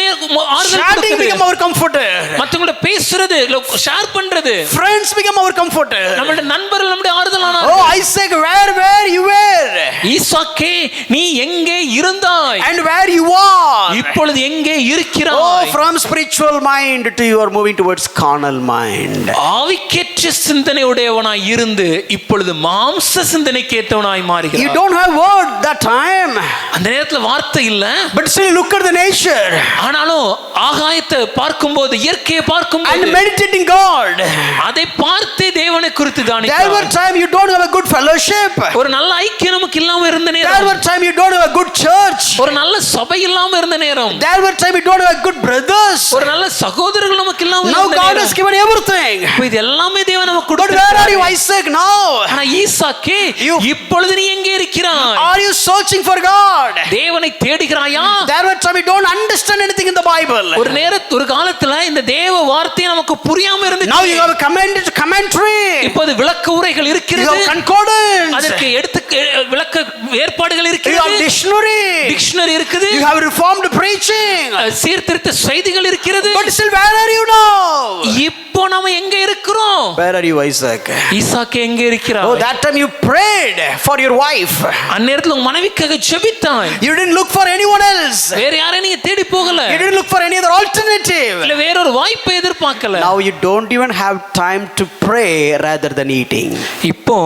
Speaker 2: ஆறுதல்
Speaker 1: Chatting
Speaker 2: கொடுக்குது.
Speaker 1: become our comforter.
Speaker 2: மத்தவங்களோட பேசுறது, ஷேர் பண்றது,
Speaker 1: Friends become our comforter.
Speaker 2: நம்முடைய நண்பர்கள் நம்முடைய ஆறுதலானார்கள்.
Speaker 1: Oh, Isaac, where you were?
Speaker 2: ஈசாக்கே, நீ எங்கே இருந்தாய்?
Speaker 1: And where you are?
Speaker 2: இப்பொழுது எங்கே
Speaker 1: Oh,
Speaker 2: இருக்கிறாய்?
Speaker 1: from spiritual mind to you are moving towards carnal mind.
Speaker 2: ஆவிக்கேற்ற சிந்தனை உடையவனாய் இருந்து இப்பொழுது மாம்ச சிந்தனைக்கு ஏற்றவனாய்
Speaker 1: You
Speaker 2: மாறுகிறாய்.
Speaker 1: don't have word that time.
Speaker 2: அந்த நேரத்துல வார்த்தை இல்ல.
Speaker 1: But still look at the nature.
Speaker 2: ஆனாலும் ஆகாயத்தை பார்க்கும்போது, இயற்கையை
Speaker 1: And
Speaker 2: பார்க்கும்போது,
Speaker 1: meditating God.
Speaker 2: அதை பார்த்தே தேவனை குறித்து
Speaker 1: There were
Speaker 2: தானித்தாய்.
Speaker 1: time you don't have a good fellowship.
Speaker 2: ஒரு நல்ல ஐக்கியம் நமக்கு இல்லாம இருந்த
Speaker 1: There
Speaker 2: நேரம்,
Speaker 1: were time you don't have a good church.
Speaker 2: ஒரு நல்ல சபை இல்லாம இருந்த நேரம்,
Speaker 1: There were time you don't have a good brothers.
Speaker 2: ஒரு நல்ல சகோதரர்கள் நமக்கு இல்லாம
Speaker 1: Now
Speaker 2: இருந்த
Speaker 1: God has
Speaker 2: நேரம்.
Speaker 1: given everything.
Speaker 2: இப்ப இது எல்லாமே தேவன் நமக்கு
Speaker 1: But where are you,
Speaker 2: கொடுத்திருக்கிறார்.
Speaker 1: Isaac, now?
Speaker 2: ஆனா ஈசாக்கே, இப்பொழுது நீ எங்கே இருக்கிறாய்?
Speaker 1: Are you searching for God?
Speaker 2: தேவனை தேடுகிறாயா?
Speaker 1: There were time you don't understand anything in the Bible.
Speaker 2: ஒரு காலத்துல இந்த தேவ வார்த்தை நமக்கு புரியாம இருந்துச்சு.
Speaker 1: Now you have a commentary.
Speaker 2: இப்போது விளக்க உரைகள்
Speaker 1: You
Speaker 2: இருக்கிறது.
Speaker 1: have concordance.
Speaker 2: அதற்கு விளக்க ஏற்பாடுகள்
Speaker 1: You
Speaker 2: இருக்கிறது,
Speaker 1: have dictionary.
Speaker 2: டிக்ஷனரி இருக்குது,
Speaker 1: You have reformed preaching.
Speaker 2: சீர்திருத்த செய்திகள் இருக்கிறது.
Speaker 1: But still, where are you now?
Speaker 2: இப்போ நாம எங்க இருக்கிறோம்?
Speaker 1: Where are you, Isaac?
Speaker 2: ஈசாக்கு எங்க இருக்கிறார்?
Speaker 1: Oh, that time you prayed for your wife.
Speaker 2: அந்நேரத்துல உங்க மனைவிக்காக ஜெபித்தாய்.
Speaker 1: You didn't look for anyone else.
Speaker 2: வேற யாரையும் நீங்க தேடி போகல.
Speaker 1: You didn't look for any other alternative.
Speaker 2: இல்ல வேற ஒரு வாய்ப்பை எதிர்பார்க்கல.
Speaker 1: Now you don't even have time to pray rather than eating.
Speaker 2: இப்போ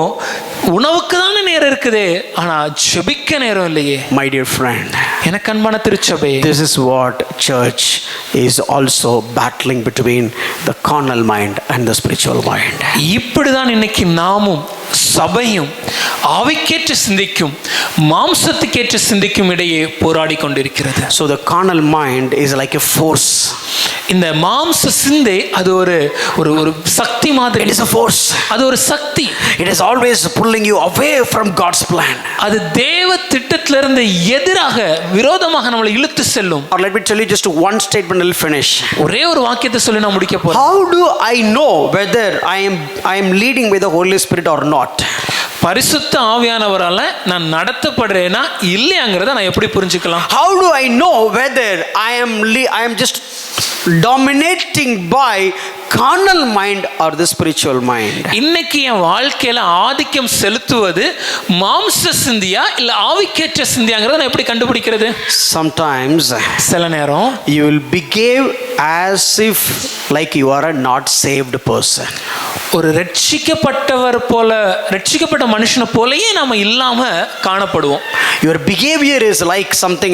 Speaker 2: உணவுக்கு தானே நேரம் இருக்குது, ஆனா ஜெபிக்க நேரம் இல்லையே.
Speaker 1: My dear friend,
Speaker 2: எனக்கு அன்பான திருச்சபை,
Speaker 1: this is what church is also battling between the carnal mind and the spiritual mind.
Speaker 2: இப்படிதான் இன்னைக்கு நாமும் சபையும் ஆவிக்கேற்ற சிந்திக்கும் மாம்சத்துக்கேற்ற சிந்திக்கும் இடையே போராடி கொண்டிருக்கிறது.
Speaker 1: So the carnal mind is like a force.
Speaker 2: இந்த மாம்ச சிந்தை அது ஒரு ஒரு ஒரு சக்தி மாதிரி.
Speaker 1: It is a force.
Speaker 2: அது ஒரு சக்தி.
Speaker 1: It is always pulling you away from God's plan.
Speaker 2: அது தேவ திட்டத்திலிருந்து எதிராக விரோதமாக நம்மளை இழுத்து செல்லும்.
Speaker 1: Or let me tell you just one statement and I'll finish.
Speaker 2: ஒரே ஒரு வாக்கியத்தை சொல்லி நான் முடிக்க போறேன்.
Speaker 1: How do I know whether I am leading by the Holy Spirit or not?
Speaker 2: பரிசுத்த ஆவியானவரால நான் நடத்தப்படுறேனா இல்லையாங்கிறத நான் எப்படி புரிஞ்சுக்கலாம்?
Speaker 1: How do I know whether I am just dominating by carnal mind or the spiritual mind?
Speaker 2: இன்னைக்கு என் வாழ்க்கையில ஆதிக்கம் செலுத்துவது மாம்ச சிந்தியா இல்ல ஆவிக்கேற்ற சிந்தியாங்கிறத நான் எப்படி கண்டுபிடிக்கிறது?
Speaker 1: Sometimes
Speaker 2: சில நேரம்
Speaker 1: you will behave as if like you are a not saved person.
Speaker 2: ஒரு ரட்சிக்கப்பட்டவர் போல, ரட்சிக்கப்பட்ட மனுஷனை போலயே நாம இல்லாம காணப்படுவோம்.
Speaker 1: Your behavior is like something,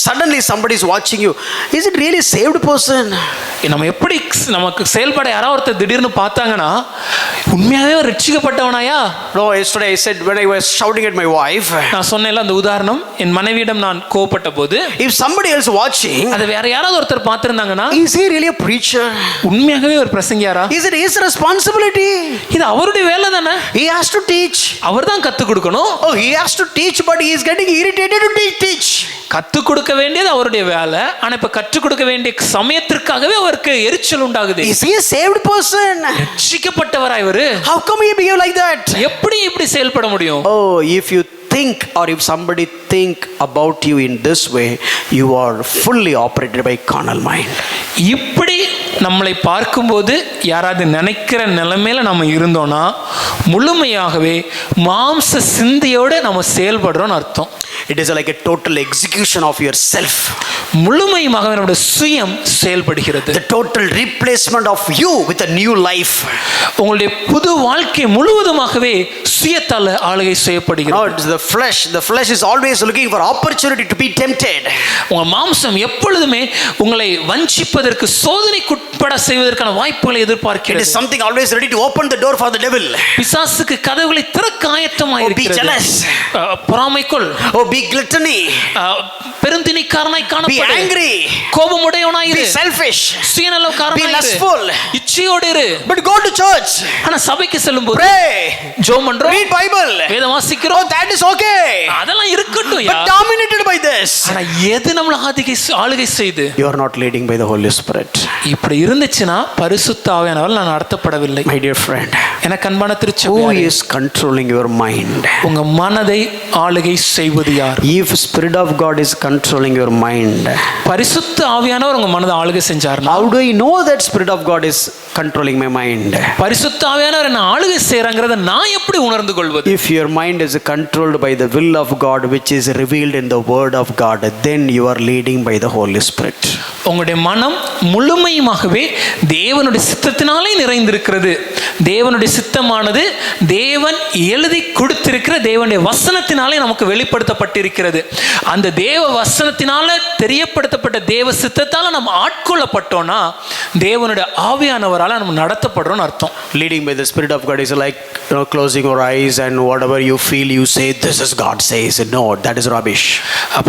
Speaker 1: suddenly somebody is watching you. Is it really saved person?
Speaker 2: நம்ம எப்படி நமக்கு செயல்பட யாராவது ஒருத்தர் திடீர்னு பார்த்தாங்கன்னா உண்மையாவே ரட்சிக்கப்பட்டவனாயா?
Speaker 1: No, yesterday I said when I was shouting at my wife.
Speaker 2: நான் சொன்னேன்ல அந்த உதாரணம், என் மனைவியிடம் நான் கோபப்பட்ட போது,
Speaker 1: If somebody else watching,
Speaker 2: அது வேற யாராவது ஒருத்தர் பார்த்திருந்தாங்கன்னா,
Speaker 1: is he really a preacher?
Speaker 2: உண்மையாகவே ஒரு பிரசங்கியாரா?
Speaker 1: Is it his responsibility?
Speaker 2: இது அவருடைய வேலை தானே.
Speaker 1: He has to teach.
Speaker 2: அவர் தான் கத்து கொடுக்கணும்.
Speaker 1: Oh, he has to teach, but he is getting irritated to teach.
Speaker 2: கத்து கொடுக்க வேண்டியது அவருடைய வேலை, ஆனா இப்ப கற்றுக் கொடுக்க வேண்டிய சமயத்திற்காகவே அவருக்கு எரிச்சல் உண்டாகுது.
Speaker 1: Is he a saved person?
Speaker 2: ரட்சிக்கப்பட்டவரா இவரு?
Speaker 1: How come he behave like that?
Speaker 2: எப்படி இப்படி செயல்பட முடியும்?
Speaker 1: Oh, if you think or if somebody think about you in this way, you are fully operated by carnal mind.
Speaker 2: இப்படி நம்மளை பார்க்கும்போது யாராவது நினைக்கிற நிலைமையில நம்ம இருந்தோம்னா முழுமையாகவே மாம்ச சிந்தையோட நம்ம செயல்படுறோம்னு அர்த்தம்.
Speaker 1: It is like a total execution of yourself.
Speaker 2: முழுமையாக நம்முடைய சுயம் செயல்படுகிறது.
Speaker 1: The total replacement of you with a new life.
Speaker 2: உங்களுடைய புது வாழ்க்கை முழுவதுமாகவே சுயத்தால ஆளுகை செய்யப்படுகிறது.
Speaker 1: No, it's the flesh. The flesh is always looking for opportunity to be tempted.
Speaker 2: உங்க மாம்சம் எப்பொழுதுமே உங்களை வஞ்சிப்பதற்கு, சோதனைக்குட்பட செய்வதற்கான வாய்ப்புகளை
Speaker 1: It
Speaker 2: எதிர்பார்க்கிறது.
Speaker 1: is something always ready to open the door for the devil.
Speaker 2: பிசாசுக்கு கதவுகளை திறக்க ஆயத்தமாய்
Speaker 1: Oh, be
Speaker 2: இருக்கிறது.
Speaker 1: jealous.
Speaker 2: பொறாமைக்குள்,
Speaker 1: Oh, be gluttony.
Speaker 2: பெருந்தினிக்காரனாய்
Speaker 1: Be
Speaker 2: காணப்படு,
Speaker 1: angry.
Speaker 2: கோபமுடையவனாய்
Speaker 1: Be
Speaker 2: இரு,
Speaker 1: selfish.
Speaker 2: சுயநலக்காரனாய்
Speaker 1: Be
Speaker 2: இரு,
Speaker 1: lustful.
Speaker 2: இச்சையோடு இரு.
Speaker 1: But go to church.
Speaker 2: ஆனா சபைக்கு செல்லும்போது
Speaker 1: Pray.
Speaker 2: ஜெபம் பண்றோம்,
Speaker 1: Read Bible.
Speaker 2: வேதம்
Speaker 1: Oh,
Speaker 2: வாசிக்கிறோம்,
Speaker 1: that is okay.
Speaker 2: அதெல்லாம் இருக்கட்டும்.
Speaker 1: But dominated by this.
Speaker 2: ஆனா எது நம்மள ஆளுகை செய்து?
Speaker 1: You are not leading by the Holy Spirit.
Speaker 2: இப்படி இருந்துச்சுன்னா பரிசுத்த ஆவியானவரால் நான் நடத்தப்படவில்லை.
Speaker 1: My dear friend,
Speaker 2: எனக்கு அன்பான
Speaker 1: who
Speaker 2: திருச்சபையாரே,
Speaker 1: is controlling your mind?
Speaker 2: உங்க மனதை ஆளுகை செய்வது யார்?
Speaker 1: If Spirit of God is controlling your mind,
Speaker 2: பரிசுத்த ஆவியானவர் உங்க மனதை ஆளுகை செஞ்சாருன்னா,
Speaker 1: how do I know that Spirit of God is controlling my mind?
Speaker 2: பரிசுத்த ஆவியானவர் என்ன ஆளுகை செய்றாங்கறத நான் எப்படி உணர்ந்து கொள்வது?
Speaker 1: If your mind is controlled by the will of God, which is revealed in the Word of God, then you are leading by the Holy Spirit.
Speaker 2: உங்களுடைய மனம் முழுமையுமாகவே தேவனுடைய சித்தத்தினாலே நிறைந்திருக்கிறது. தேவனுடைய சித்தமானது தேவன் எழுதி கொடுத்திருக்கிற தேவனுடைய வசனத்தினாலே நமக்கு வெளிப்படுத்தப்பட்டிருக்கிறது. அந்த தேவ வசனத்தினால தெரியப்படுத்தப்பட்ட தேவ சித்தத்தால நம்ம ஆட்கொள்ளப்பட்டோம்னா தேவனுடைய ஆவியானவரால நம்ம நடத்தப்படுறோம்னு அர்த்தம்.
Speaker 1: Leading by the Spirit of God is like, closing your eyes and whatever you feel, you say, this is God says. No, that is rubbish.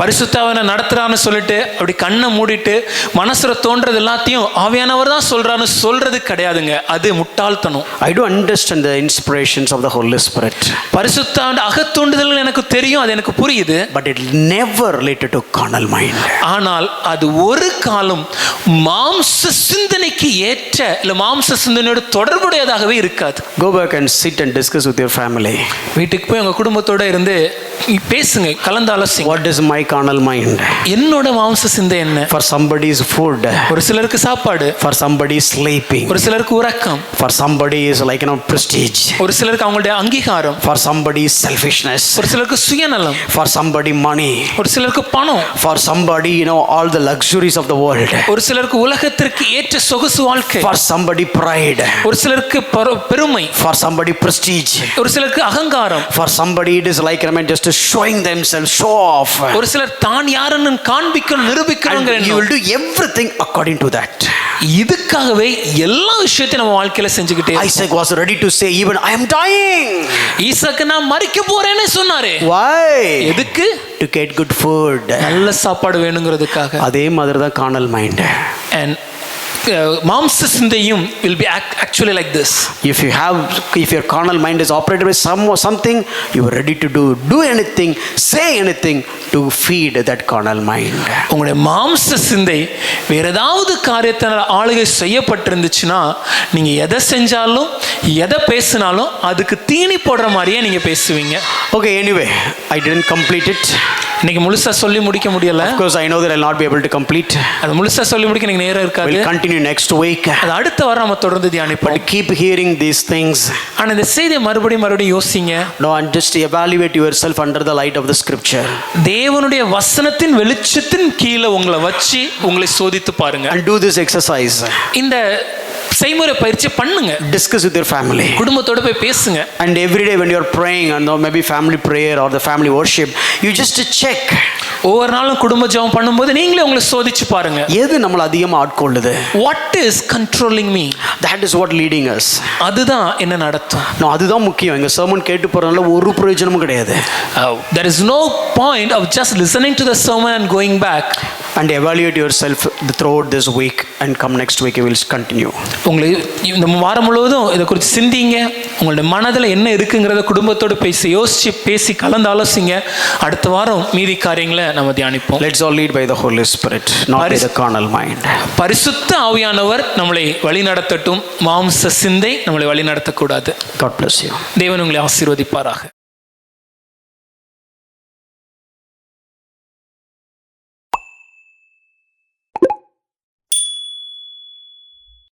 Speaker 2: பரிசுத்தாவினை நடத்துறான்னு சொல்லிட்டு அப்படி கண்ணை மூடிட்டு மனசுல தோன்றது எல்லாத்தையும் ஆவியானவர் தான் சொல்றான்னு சொல்றது கிடையாதுங்க. அது முட்டாள்தனம்.
Speaker 1: I do understand the inspirations of the Holy Spirit.
Speaker 2: பரிசுத்தாவின் அகத்தூண்டுதல்கள் எனக்கு தெரியும், அது எனக்கு புரியுது.
Speaker 1: But it never related to carnal mind.
Speaker 2: ஆனால் அது ஒரு காலம் மாம்ச சிந்தனைக்கு ஏற்ற இல்ல மாம்ச சிந்தனையோடு தொடர்புடையதாகவே இருக்காது.
Speaker 1: Go back and sit and discuss with your family.
Speaker 2: வீட்டுக்கு போய் உங்க குடும்பத்தோட இருந்து பேசுங்க, கலந்து ஆலோசிங்க.
Speaker 1: What is my carnal mind?
Speaker 2: என்னோட மாம்ச சிந்தை என்ன?
Speaker 1: For somebody is food,
Speaker 2: ஒரு சிலருக்கு சாப்பாடு,
Speaker 1: for somebody is sleeping,
Speaker 2: ஒரு சிலருக்கு உறக்கம்,
Speaker 1: for somebody is like prestige,
Speaker 2: ஒரு சிலருக்கு அவங்களுடைய அங்கீகாரம்,
Speaker 1: for somebody is selfishness,
Speaker 2: ஒரு சிலருக்கு சுயநலம்,
Speaker 1: for somebody money,
Speaker 2: ஒரு சிலருக்கு பணம்,
Speaker 1: for somebody all the luxuries of the world,
Speaker 2: ஒரு சிலருக்கு உலகத்திற்கு ஏற்ற சொகுசு வாழ்க்கை,
Speaker 1: for somebody pride,
Speaker 2: ஒரு சிலருக்கு பெருமை,
Speaker 1: for somebody prestige,
Speaker 2: ஒரு சிலருக்கு அகங்காரம்,
Speaker 1: for somebody it is like just showing themselves, show off.
Speaker 2: ஒரு சிலர் தான் யாருன்னு காண்பிக்கணும், நிரூபிக்கணும்ங்கற
Speaker 1: And you will do everything according to that.
Speaker 2: இதுக்காகவே எல்லா விஷயத்தையும் நம்ம வாழ்க்கையில செஞ்சுக்கிட்டே.
Speaker 1: Isaac was ready to say, even I am dying.
Speaker 2: ஈசாக்கு நான் மரிக்க போறேன்னு சொன்னாரு.
Speaker 1: Why?
Speaker 2: எதுக்கு?
Speaker 1: To get good food.
Speaker 2: நல்ல சாப்பாடு வேணுங்கிறதுக்காக.
Speaker 1: அதே மாதிரி தான் carnal mind.
Speaker 2: And மாம்ச சிந்தையும் will be actually like this.
Speaker 1: If your carnal mind is operated by something, you are ready to do anything, say anything to feed that carnal mind.
Speaker 2: உங்களுடைய மாம்ச சிந்தை வேற ஏதாவது காரியத்தினால ஆளுகை செய்யப்பட்டிருந்துச்சுன்னா நீங்க எதை செஞ்சாலும் எதை பேசினாலும் அதுக்கு தீனி போடுற மாதிரியே நீங்க பேசுவீங்க.
Speaker 1: Okay, anyway, I didn't complete it.
Speaker 2: இன்னைக்கு முழுசா சொல்லி முடிக்க முடியல.
Speaker 1: Of course, I know that I'll not be able to complete.
Speaker 2: அது முழுசா சொல்லி முடிக்க எனக்கு நேரம் இருக்காது.
Speaker 1: We'll continue next week.
Speaker 2: அது அடுத்த வாரம் நம்ம தொடர்ந்து தியானிப்போம்.
Speaker 1: But keep hearing these things.
Speaker 2: ஆனா இந்த செய்தியை மறுபடியும் யோசிங்க.
Speaker 1: No, and just evaluate yourself under the light of the scripture.
Speaker 2: தேவனுடைய வசனத்தின் வெளிச்சத்தின் கீழே உங்களை வச்சு உங்களை சோதித்து பாருங்க.
Speaker 1: And do this exercise.
Speaker 2: இந்த செய்முறை பயிற்சி பண்ணுங்க.
Speaker 1: Discuss with your family.
Speaker 2: குடும்பத்தோட போய் பேசுங்க.
Speaker 1: And every day when you are praying, and maybe family prayer or the family worship, you just check.
Speaker 2: ஒவ்வொரு நாளும் குடும்ப ஜெபம் பண்ணும்போது நீங்களே உங்களை சோதிச்சு பாருங்க.
Speaker 1: எது நம்மள அதிகமா ஆட்கொள்ளுது?
Speaker 2: What is controlling me?
Speaker 1: That is what leading us.
Speaker 2: அதுதான் என்ன நடத்தும்.
Speaker 1: No, அதுதான் முக்கியம். எங்க sermon கேட்டு போறதுனால ஒரு பிரயோஜனமும் கிடையாது.
Speaker 2: There is no point of just listening to the sermon and going back.
Speaker 1: And evaluate yourself throughout this week, and come next week we will continue.
Speaker 2: உங்களை இந்த வாரம் முழுவதும் இதை குறித்து சிந்திங்க. உங்களுடைய மனதில் என்ன இருக்குங்கிறத குடும்பத்தோடு யோசிச்சு பேசி கலந்து ஆலோசிங்க. அடுத்த வாரம் மீதி காரியங்களை நம்ம தியானிப்போம்.
Speaker 1: Let's all lead by the Holy Spirit, not by the carnal mind.
Speaker 2: பரிசுத்த ஆவியானவர் நம்மளை வழி நடத்தட்டும். மாம்ச சிந்தை நம்மளை வழி நடத்தக்கூடாது.
Speaker 1: God bless you.
Speaker 2: தேவன் உங்களை ஆசீர்வதிப்பாராக.